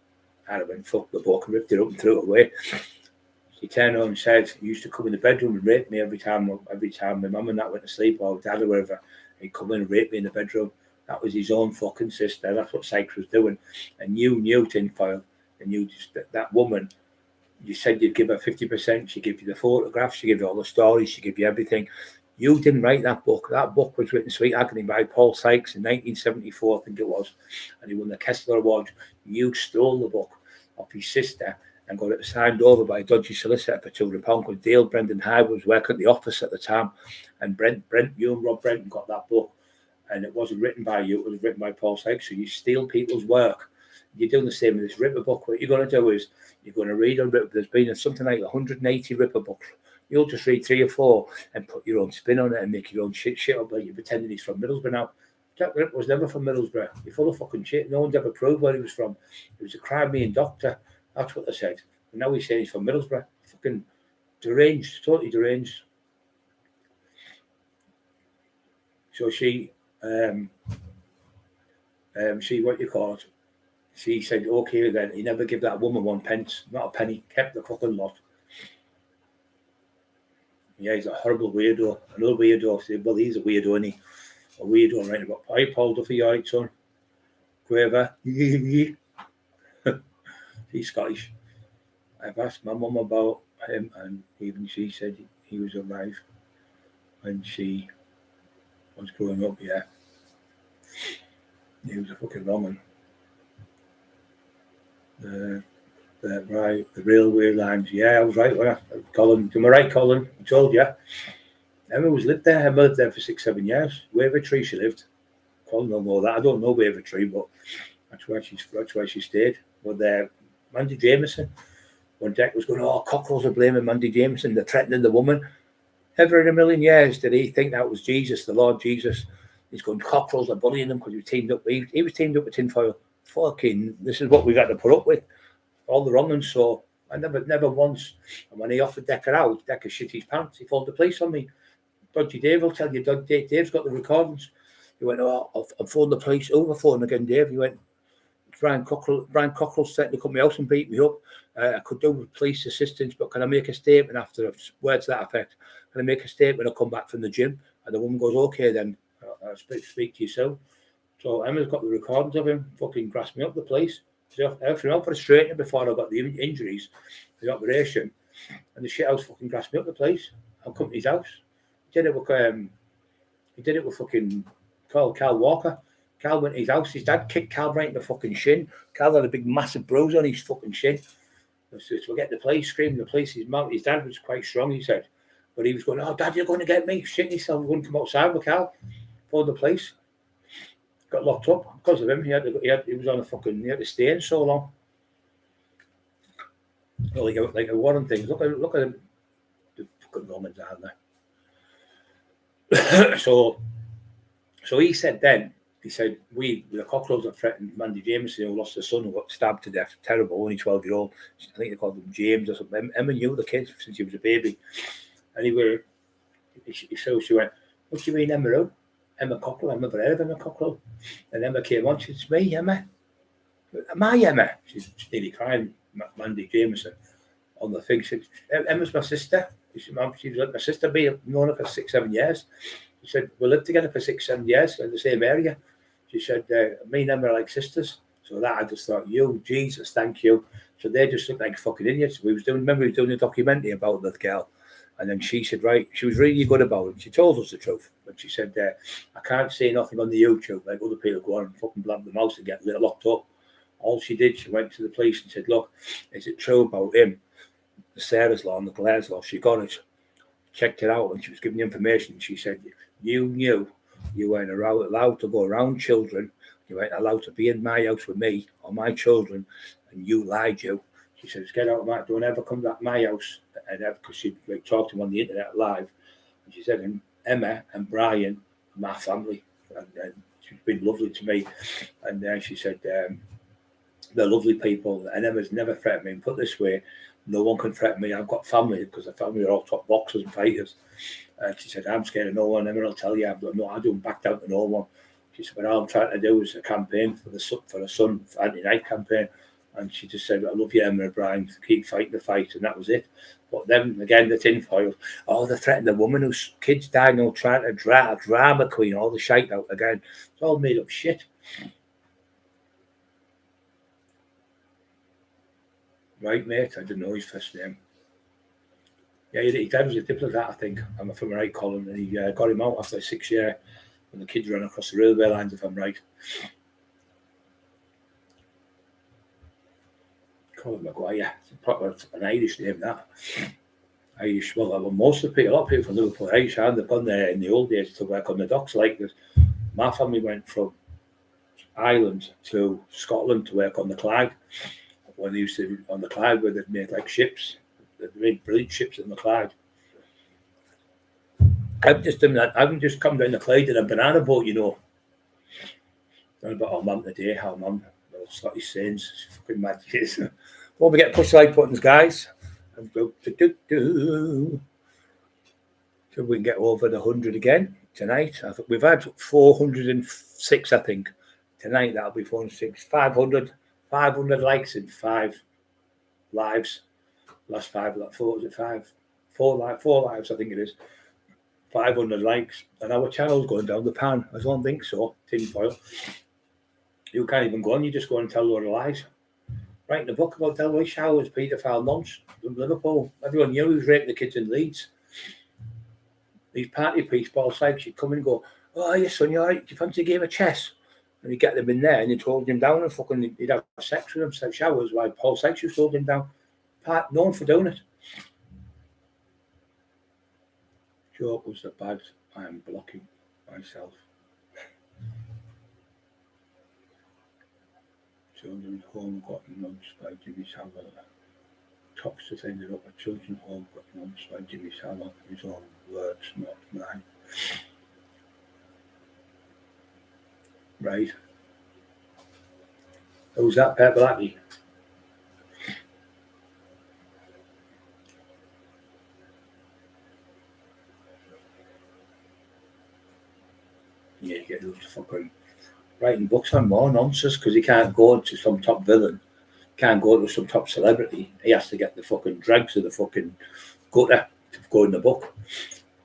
I'd have been fuck the book and ripped it up and threw it away. He turned on and said, he used to come in the bedroom and rape me every time my mum and that went to sleep, or dad or whatever. He'd come in and rape me in the bedroom. That was his own fucking sister. That's what Sykes was doing. And you knew, tinfoil, and you just, that woman, you said you'd give her 50%. She gave you the photographs. She gave you all the stories. She gave you everything. You didn't write that book. That book was written, Sweet Agony, by Paul Sykes in 1974, I think it was. And he won the Kessler Award. You stole the book off his sister and got it signed over by a dodgy solicitor for £200 because Dale Brendan Hyde was working at the office at the time. And you and Rob Brenton got that book. And it wasn't written by you. It was written by Paul Sykes. So you steal people's work. You're doing the same with this Ripper book. What you're going to do is you're going to read on Ripper. There's been something like 180 Ripper books. You'll just read 3 or 4 and put your own spin on it and make your own shit up like you're pretending he's from Middlesbrough now. Jack Ripper was never from Middlesbrough. You're full of fucking shit. No one's ever proved where he was from. He was a Crimean doctor. That's what they said. And now he's saying he's from Middlesbrough. Fucking deranged. Totally deranged. So she, what you call it? She said, okay, then he never gave that woman 1 pence, not a penny, kept the fucking lot. Yeah, he's a horrible weirdo. Another weirdo. Said, well, he's a weirdo, isn't he? A weirdo, right? About Hi, Paul Duffy, all right, son. Quaver. He's Scottish. I've asked my mum about him, and even she said he was alive when she was growing up. Yeah, he was a fucking wrong one. Right, the railway lines. Yeah, I was right. Colin, am I right, Colin? I told you. Emma lived there. Emma lived there for 6-7 years. Wavertree she lived. Colin don't know that. I don't know Wavertree, but that's where she stayed. But Mandy Jameson, when Deck was going, oh, Cockerill's are blaming Mandy Jameson. They're threatening the woman. Ever in a million years did he think that was Jesus, the Lord Jesus? He's going, Cockerill's are bullying them because he was teamed up. He was teamed up with tinfoil. Fucking, this is what we've got to put up with. All the wrong ones. So I never once. And when he offered Decker out, Decker shit his pants. He phoned the police on me. Dodgy Dave will tell you. Dave's got the recordings. He went, oh, I'll phone the police. Over phone again, Dave. He went, Brian Cockerill's threatened to come to my house and beat me up. I could do with police assistance, but can I make a statement after words to that effect? Can I make a statement? I'll come back from the gym. And the woman goes, okay, then I'll speak to you soon. So Emma's got the recordings of him fucking grasped me up the police. So I went for a straightener before I got the injuries, the operation, and the shit house fucking grassed me up the place. I come to his house. He did it with fucking Carl Walker. Carl went to his house. His dad kicked Carl right in the fucking shin. Carl had a big massive bruise on his fucking shin. So we're getting the police, screaming the police. His dad was quite strong, he said. But he was going, "Oh, Dad, you're going to get me." Shitting himself. He wouldn't come outside with Carl. Phoned the police. Got locked up because of him. He was on he had to stay in so long. Like a Warren thing. Look at them. The fucking Romans, aren't they? So he said then, we, the Cockerills, have threatened Mandy Jameson, who lost her son, who got stabbed to death. Terrible, only 12-year-old. I think they called him James or something. Emma knew the kid since he was a baby. Anyway, so she went, "What do you mean, Emma who?" "Emma Cockerill. I've never heard of Emma Cockerill." And Emma came on, she said, "It's me, Emma." "My Emma." She's nearly crying, Mandy Jameson, on the thing. She said, "Emma's my sister." She was like my sister, being known her for 6-7 years. She said, "We lived together for 6-7 years in the same area." She said, "Me and Emma are like sisters." So that I just thought, "You, Jesus, thank you." So they just looked like fucking idiots. Remember we were doing a documentary about that girl. And then she said, right, she was really good about it. She told us the truth. But she said, "I can't say nothing on the YouTube like other people go on and fucking blab the mouse and get locked up." All she did, she went to the police and said, "Look, is it true about him? The Sarah's law and the Claire's law." She got it, checked it out, and she was giving the information. She said, "You knew you weren't allowed to go around children. You weren't allowed to be in my house with me or my children, and you lied, you." She said, "Get out of my, don't ever come back to my house." And because she talked to him on the internet live. And she said, "And Emma and Brian are my family. And she's been lovely to me." And she said, "They're lovely people. And Emma's never threatened me. And put this way, no one can threaten me. I've got family because the family are all top boxers and fighters." And she said, "I'm scared of no one. Emma will tell you, I don't back down to no one." She said, "But all I'm trying to do is a campaign for the son anti-night campaign." And she just said, "I love you, Emma and Brian, keep fighting the fight." And that was it. But then again, the tinfoil, they threatened the woman whose kids died, trying to drama queen, all the shite out again. It's all made up shit. Right, mate? I didn't know his first name. Yeah, his dad was a diplomat, I think. I'm from right, Colin, and he got him out after 6 years when the kids ran across the railway lines, if I'm right. Colin Maguire. It's proper an Irish name, that. Irish, well, most of the people, a lot of people from Liverpool are Irish, and they've gone there in the old days to work on the docks like this. My family went from Ireland to Scotland to work on the Clyde. When they used to on the Clyde, where they'd made like ships, they'd made brilliant ships in the Clyde. I've just done that. I haven't just come down the Clyde in a banana boat, Done about our mum today, how mum, Scottish sayings, fucking mad. Don't forget to push the like buttons, guys. So we can get over the 100 again tonight. I think we've had 406, I think. Tonight that'll be 406. 500 likes in 5 lives. Last 5, like 4, was it 5? 4 lives, I think it is. 500 likes. And our channel's going down the pan. I don't think so. Tinfoil. You can't even go on, you just go and tell a lot of lies. Writing a book about Delway Showers, paedophile nonce from Liverpool. Everyone knew he was raping the kids in Leeds. These party priests, Paul Sykes, you'd come in and go, "Oh, yes, son, you all right? Do you fancy a game of chess?" And he'd get them in there and he'd hold him down and fucking he'd have sex with them, so showers, while Paul Sykes used to hold him down. Known for doing it. Joke was the bad. I am blocking myself. Children's home got announced by Jimmy Savile. Toxis ended up at children's home got announced by Jimmy Savile. His own words, not mine. Right. Who's that, Pep Blackie? Yeah, you get those fucking writing books on more nonsense because he can't go to some top villain, can't go to some top celebrity. He has to get the fucking dregs of the fucking gutter to go in the book.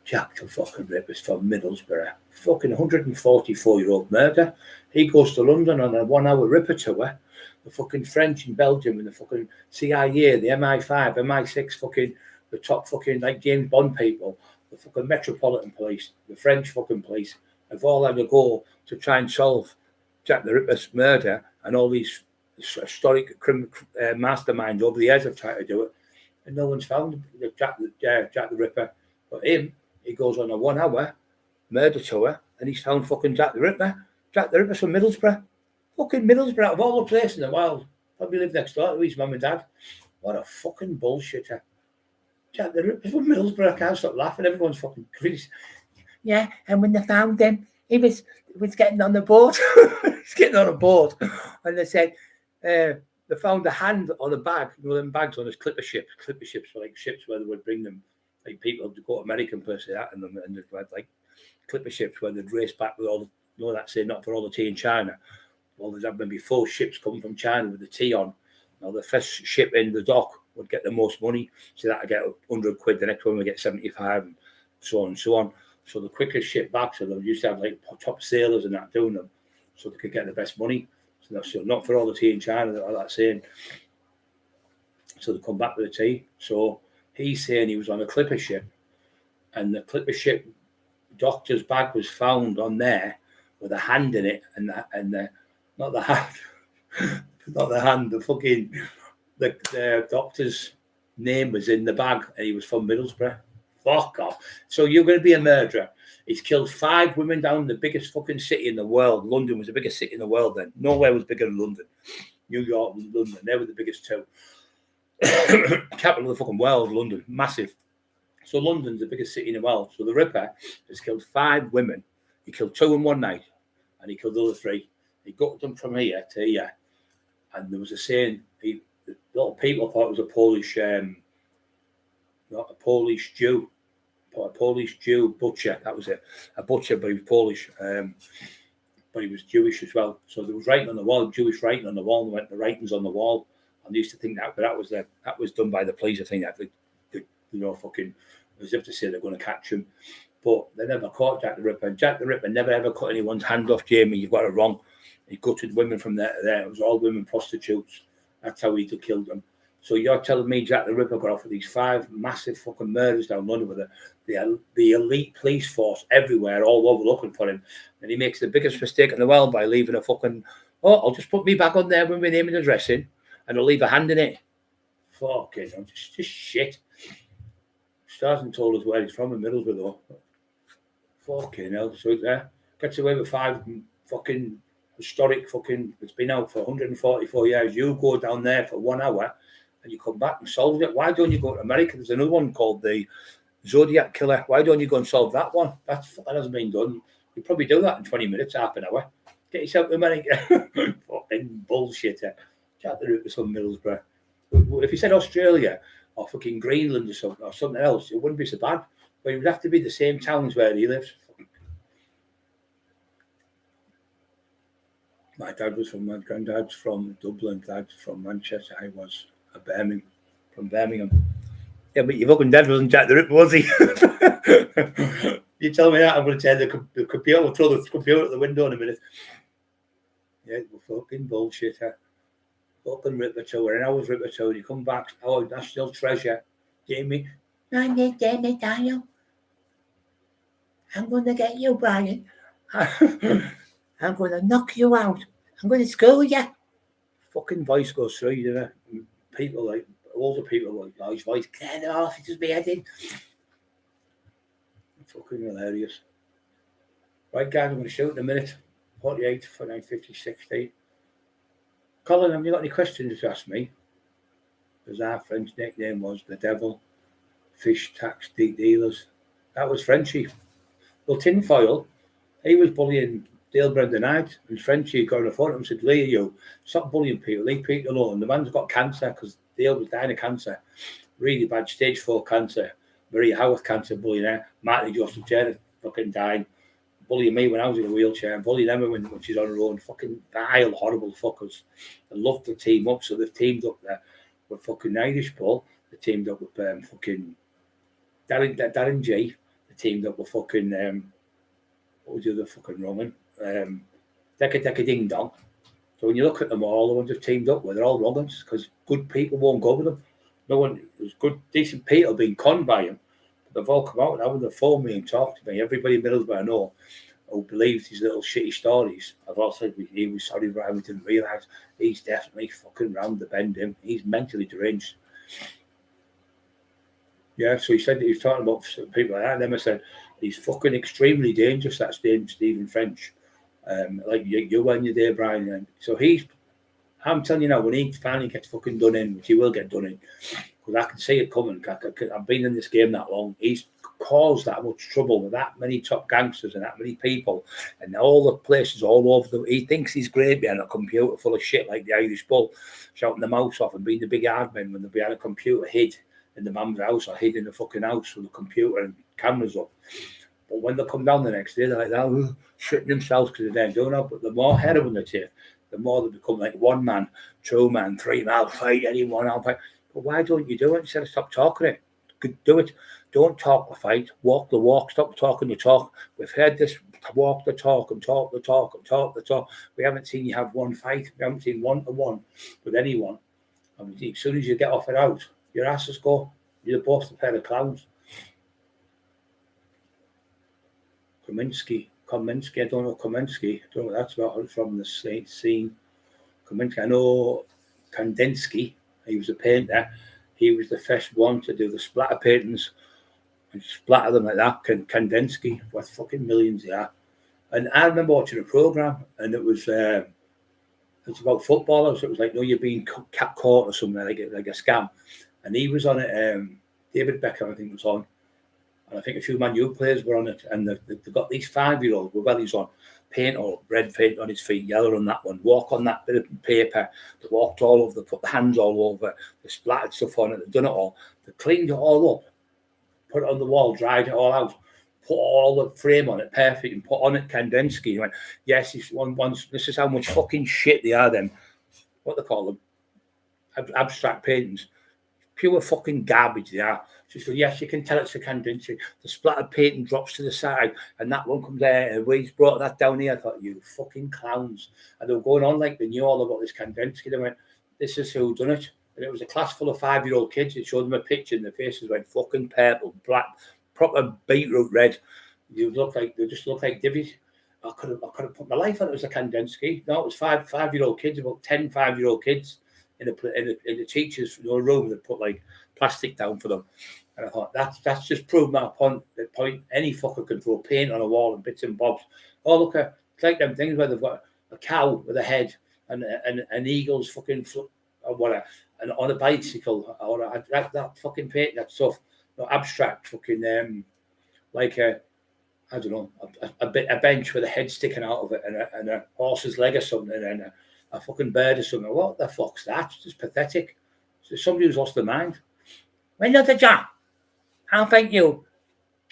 Jack the fucking rapist from Middlesbrough. fucking 144-year-old murder. He goes to London on a 1-hour Ripper tour. The fucking French and Belgium and the fucking CIA, the MI5, MI6, fucking the top fucking like James Bond people, the fucking Metropolitan Police, the French fucking police, have all had a go to try and solve Jack the Ripper's murder, and all these historic masterminds over the years have tried to do it, and no one's found Jack the Ripper. But him, he goes on a 1-hour murder tour, and he's found fucking Jack the Ripper. Jack the Ripper's from Middlesbrough. Fucking Middlesbrough, of all the places in the world. Probably lived next door to his mum and dad. What a fucking bullshitter. Jack the Ripper from Middlesbrough. I can't stop laughing. Everyone's fucking crazy. Yeah, and when they found him, he was getting on the boat. He's getting on a boat. And they said, they found a hand on a bag. You know them bags on his clipper ships. Clipper ships were like ships where they would bring them, like people to go to American person that, and they'd had like clipper ships where they'd race back with all the, you know that saying, not for all the tea in China. Well, there'd have maybe 4 ships coming from China with the tea on. Now, the first ship in the dock would get the most money. So that'd get 100 quid. The next one would get 75 and so on and so on. So the quickest ship back, so they used to have like top sailors and that doing them so they could get the best money. So that's not for all the tea in China, that saying. So they come back with the tea. So he's saying he was on a clipper ship, and the clipper ship doctor's bag was found on there with a hand in it, and the not the hand, not the hand, the doctor's name was in the bag, and he was from Middlesbrough. Fuck off. So you're going to be a murderer. He's killed 5 women down in the biggest fucking city in the world. London was the biggest city in the world then. Nowhere was bigger than London. New York and London, they were the biggest 2. Capital of the fucking world, London. Massive. So London's the biggest city in the world. So the Ripper has killed 5 women. He killed 2 in one night, and he killed the other 3. He got them from here to here. And there was a saying, a lot of people thought it was a Polish, not a Polish Jew. A Polish Jew butcher, that was it. A butcher, but he was Polish, but he was Jewish as well. So there was writing on the wall, Jewish writing on the wall, and went the writings on the wall. And they used to think that, but that was done by the police. I think that fucking as if to say they're going to catch him, but they never caught Jack the Ripper. And Jack the Ripper never ever cut anyone's hand off. Jamie, you've got it wrong. He gutted women from there to there. It was all women prostitutes. That's how he killed them. So you're telling me Jack the Ripper got off with these 5 massive fucking murders down London with the elite police force everywhere, all over looking for him, and he makes the biggest mistake in the world by leaving a fucking, I'll just put me back on there with my name and address in, and I'll leave a hand in it. Fucking, just shit. Still hasn't told us where he's from in Middlesbrough though. Fucking hell. So gets away with 5 fucking historic fucking, it's been out for 144 years. You go down there for 1 hour and you come back and solve it. Why don't you go to America? There's another one called the Zodiac Killer. Why don't you go and solve that one? That hasn't been done. You probably do that in 20 minutes, half an hour. Get yourself to America. Fucking bullshit. Jack the Ripper's from Middlesbrough. If you said Australia or fucking Greenland or something else, it wouldn't be so bad. But it would have to be the same towns where he lives. My granddad's from Dublin, dad's from Manchester. I was from Birmingham. Yeah, but your fucking dad wasn't Jack the Ripper, was he? You tell me that, I'm going to tell the computer, we'll throw the computer out the window in a minute. Yeah, we're fucking bullshit. Fucking Ripper tour, and I was Ripper tour. You come back, national treasure. Jamie, my name's Jamie Daniel. I'm going to get you, Brian. I'm going to knock you out. I'm going to school you. Fucking voice goes through, you know. People like, older people like, his voice, get it off, he's just beheaded. Fucking hilarious. Right, guys, I'm going to shoot in a minute. 48, 49, 50, 60. Colin, have you got any questions to ask me? Because our friend's nickname was the Devil, Fish Tax Dealers. That was Frenchie. Well, Tinfoil, he was bullying Dale Brendan Knight, and Frenchie got on the phone and said, Lee, you stop bullying people, leave people alone. The man's got cancer because Dale was dying of cancer, really bad stage 4 cancer, Maria Howarth cancer, bullying her. Marty Joseph Jenner fucking dying, bullying me when I was in a wheelchair, bullying Emma when she's on her own. Fucking vile, horrible fuckers. They love to team up, so they've teamed up there with fucking Irish Paul. They teamed up with fucking Darren G. They teamed up with fucking what was the other fucking wrong one? Decca Ding Dong. So when you look at them all, the ones who've teamed up with, they're all wrong ones because good people won't go with them. No one, there's good, decent people being conned by him. But they've all come out now and they've phoned me and talked to me. Everybody in Middlesbrough I know who believes these little shitty stories. I've all said he was sorry, Brian, we didn't realise he's definitely fucking round the bend, him. He's mentally deranged. Yeah, so he said that he was talking about people like that, and then I said, he's fucking extremely dangerous, that's Stephen French. Like you when you're there, Brian. And so I'm telling you now, when he finally gets fucking done in, which he will get done in, because I can see it coming. I've been in this game that long. He's caused that much trouble with that many top gangsters and that many people, and all the places all over them. He thinks he's great behind a computer full of shit like the Irish Bull, shouting the mouse off and being the big hard men when they're behind a computer hid in the mum's house or hid in the fucking house with the computer and cameras up. But when they come down the next day, they're like that, shitting themselves because they're doing it. But the more heroin they take, the more they become like 1 man, 2 man, 3 man, I'll fight anyone, I'll fight. But why don't you do it instead of stop talking it? Do it. Don't talk the fight, walk the walk, stop talking the talk. We've heard this, walk the talk and talk the talk and talk the talk. We haven't seen you have one fight. We haven't seen 1-to-1 with anyone. And as soon as you get off it out, your asses go. You're both a pair of clowns. Kaminsky, I don't know Kaminsky. I don't know what that's about from the scene. Kaminsky, I know Kandinsky. He was a painter. He was the first one to do the splatter paintings and splatter them like that. Kandinsky, worth fucking millions, yeah. And I remember watching a program, and it was about footballers. It was like, no, you're being caught or something like a scam. And he was on it. David Beckham, I think, was on. And I think a few Man U players were on it, and they've got these 5-year-olds with wellies on, paint or red paint on his feet, yellow on that one, walk on that bit of paper, they walked all over, they put the hands all over, they splattered stuff on it, they've done it all, they cleaned it all up, put it on the wall, dried it all out, put all the frame on it perfect, and put on it Kandinsky. He went, yes, this is how much fucking shit they are then, what they call them, abstract paintings. Pure fucking garbage they are. She said, yes, you can tell it's a Kandinsky. The splattered painting drops to the side, and that one comes there, and he's brought that down here. I thought, you fucking clowns. And they were going on like they knew all about this Kandinsky. They went, this is who done it. And it was a class full of 5-year-old kids. It showed them a picture, and their faces went fucking purple, black, proper beetroot red. They just looked like divvies. I could have put my life on it as a Kandinsky. No, it was five-year-old kids, about 10 5-year-old kids. In the teachers' room, they put like plastic down for them, and I thought that's just proved my point. Any fucker can throw paint on a wall and bits and bobs. Oh look, it's like them things where they've got a cow with a head and an eagle's fucking foot or whatever, and on a bicycle or that fucking paint, that stuff, abstract fucking like a I don't know a bench with a head sticking out of it and a horse's leg or something and a fucking bird or something. What the fuck's that? It's just pathetic. So somebody who's lost their mind. Win the job. I'll thank you.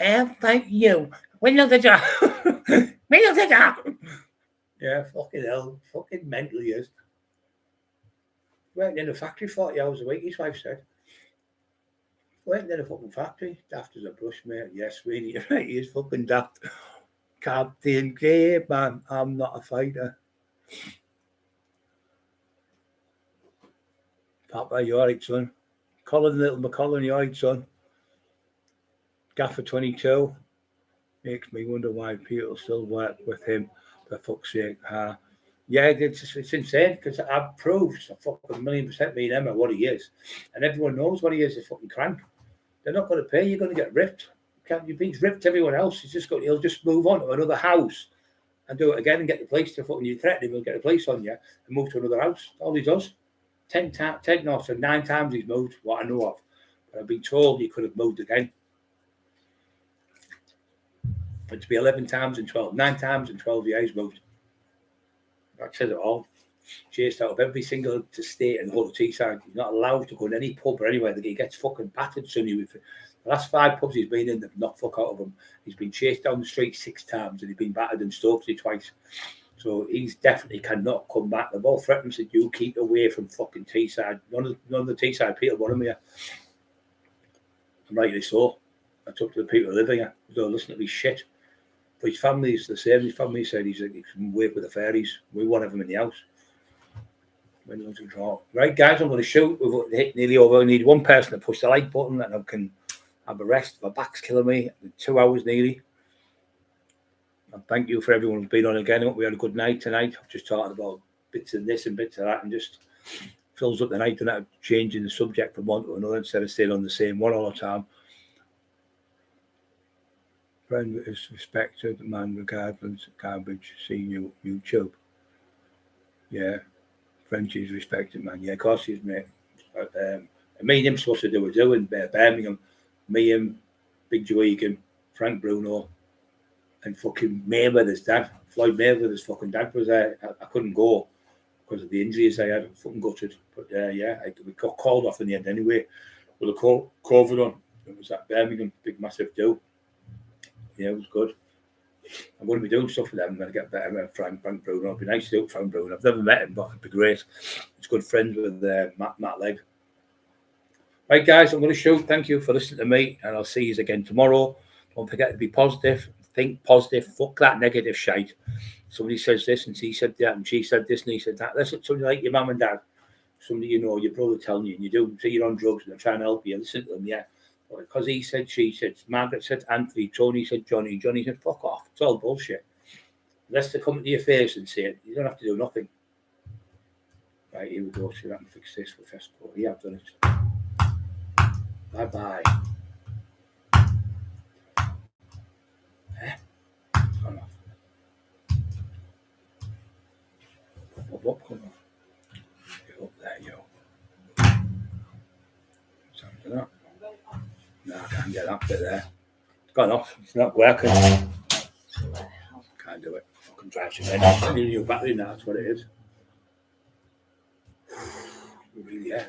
I'll thank you. Win the job. Win the job. Yeah, fucking hell. Fucking mental he is. Working in a factory 40 hours a week, his wife said. Working in a fucking factory. Daft as a brush, mate. Yes, really. Right, he is fucking daft. Captain K, man. I'm not a fighter. Papa, you alright, son? Little McCollum, you alright, son? Gaffer 22 makes me wonder why people still work with him. For fuck's sake, yeah, it's insane because I've proved a fucking 1,000,000% me and Emma what he is, and everyone knows what he is. A fucking crank. They're not going to pay. You're going to get ripped. You've been ripped. Everyone else he'll just move on to another house and do it again and get the police to fucking you threaten him. He'll get the police on you and move to another house. All he does. 9 times he's moved, what I know of. But I've been told he could have moved again. But to be 11 times and 12, 9 times in 12 years he's moved. That says it all. Chased out of every single state in the whole of Teesside. He's not allowed to go in any pub or anywhere. He gets fucking battered, Sonny. The last 5 pubs he's been in, they've knocked fuck out of him. He's been chased down the street 6 times and he's been battered in Stokesy twice. So he's definitely cannot come back. They both threatened him, said, you keep away from fucking Teesside. None of the Teesside people want him here. And rightly so. That's up to the people living here. They don't listen to me shit. But his family's the same. His family said he can work with the fairies. We won't have him in the house. Right, guys, I'm going to shoot. We've hit nearly over. I need one person to push the like button and I can have a rest. My back's killing me. 2 hours nearly. And thank you for everyone who's been on again. I hope we had a good night tonight. I've just talked about bits of this and bits of that and just fills up the night and that, changing the subject from one to another instead of staying on the same one all the time. Friend is respected, man, regardless, garbage, see you, YouTube. Yeah, Frenchie is respected, man. Yeah, of course he's, mate. Me and him supposed to do a do in Birmingham. Me, him, Big Joe Egan, Frank Bruno, and fucking Mayweather's dad. Floyd Mayweather's fucking dad was there. I couldn't go because of the injuries I had. Fucking gutted. But yeah, we got called off in the end anyway with a COVID on. It was at Birmingham, big massive do. Yeah, it was good. I'm going to be doing stuff for them. I'm going to get better with Frank Bruno. It'd be nice to do it with Frank Bruno. I've never met him, but it'd be great. He's good friends with Matt Legg. Right, guys, I'm going to shoot. Thank you for listening to me, and I'll see you again tomorrow. Don't forget to be positive. Think positive. Fuck that negative shite. Somebody says this, and he said that, and she said this, and he said that. Listen to somebody like your mum and dad, somebody you know, your brother telling you, and you do say you're on drugs, and they're trying to help you. Listen to them, yeah. Because he said, she said, Margaret said, Anthony, Tony said, Johnny said, fuck off. It's all bullshit. Unless they come to your face and say it, you don't have to do nothing. Right, here we go. See if I can fix this with Fesco. Yeah, I've done it. Bye-bye. It's gone off. What come off? Get up there, yo. Sound to that? No, I can't get that bit there. It's gone off. It's not working. Can't do it. Fucking drives you mad. You need a new battery now. That's what it is. Really, yeah.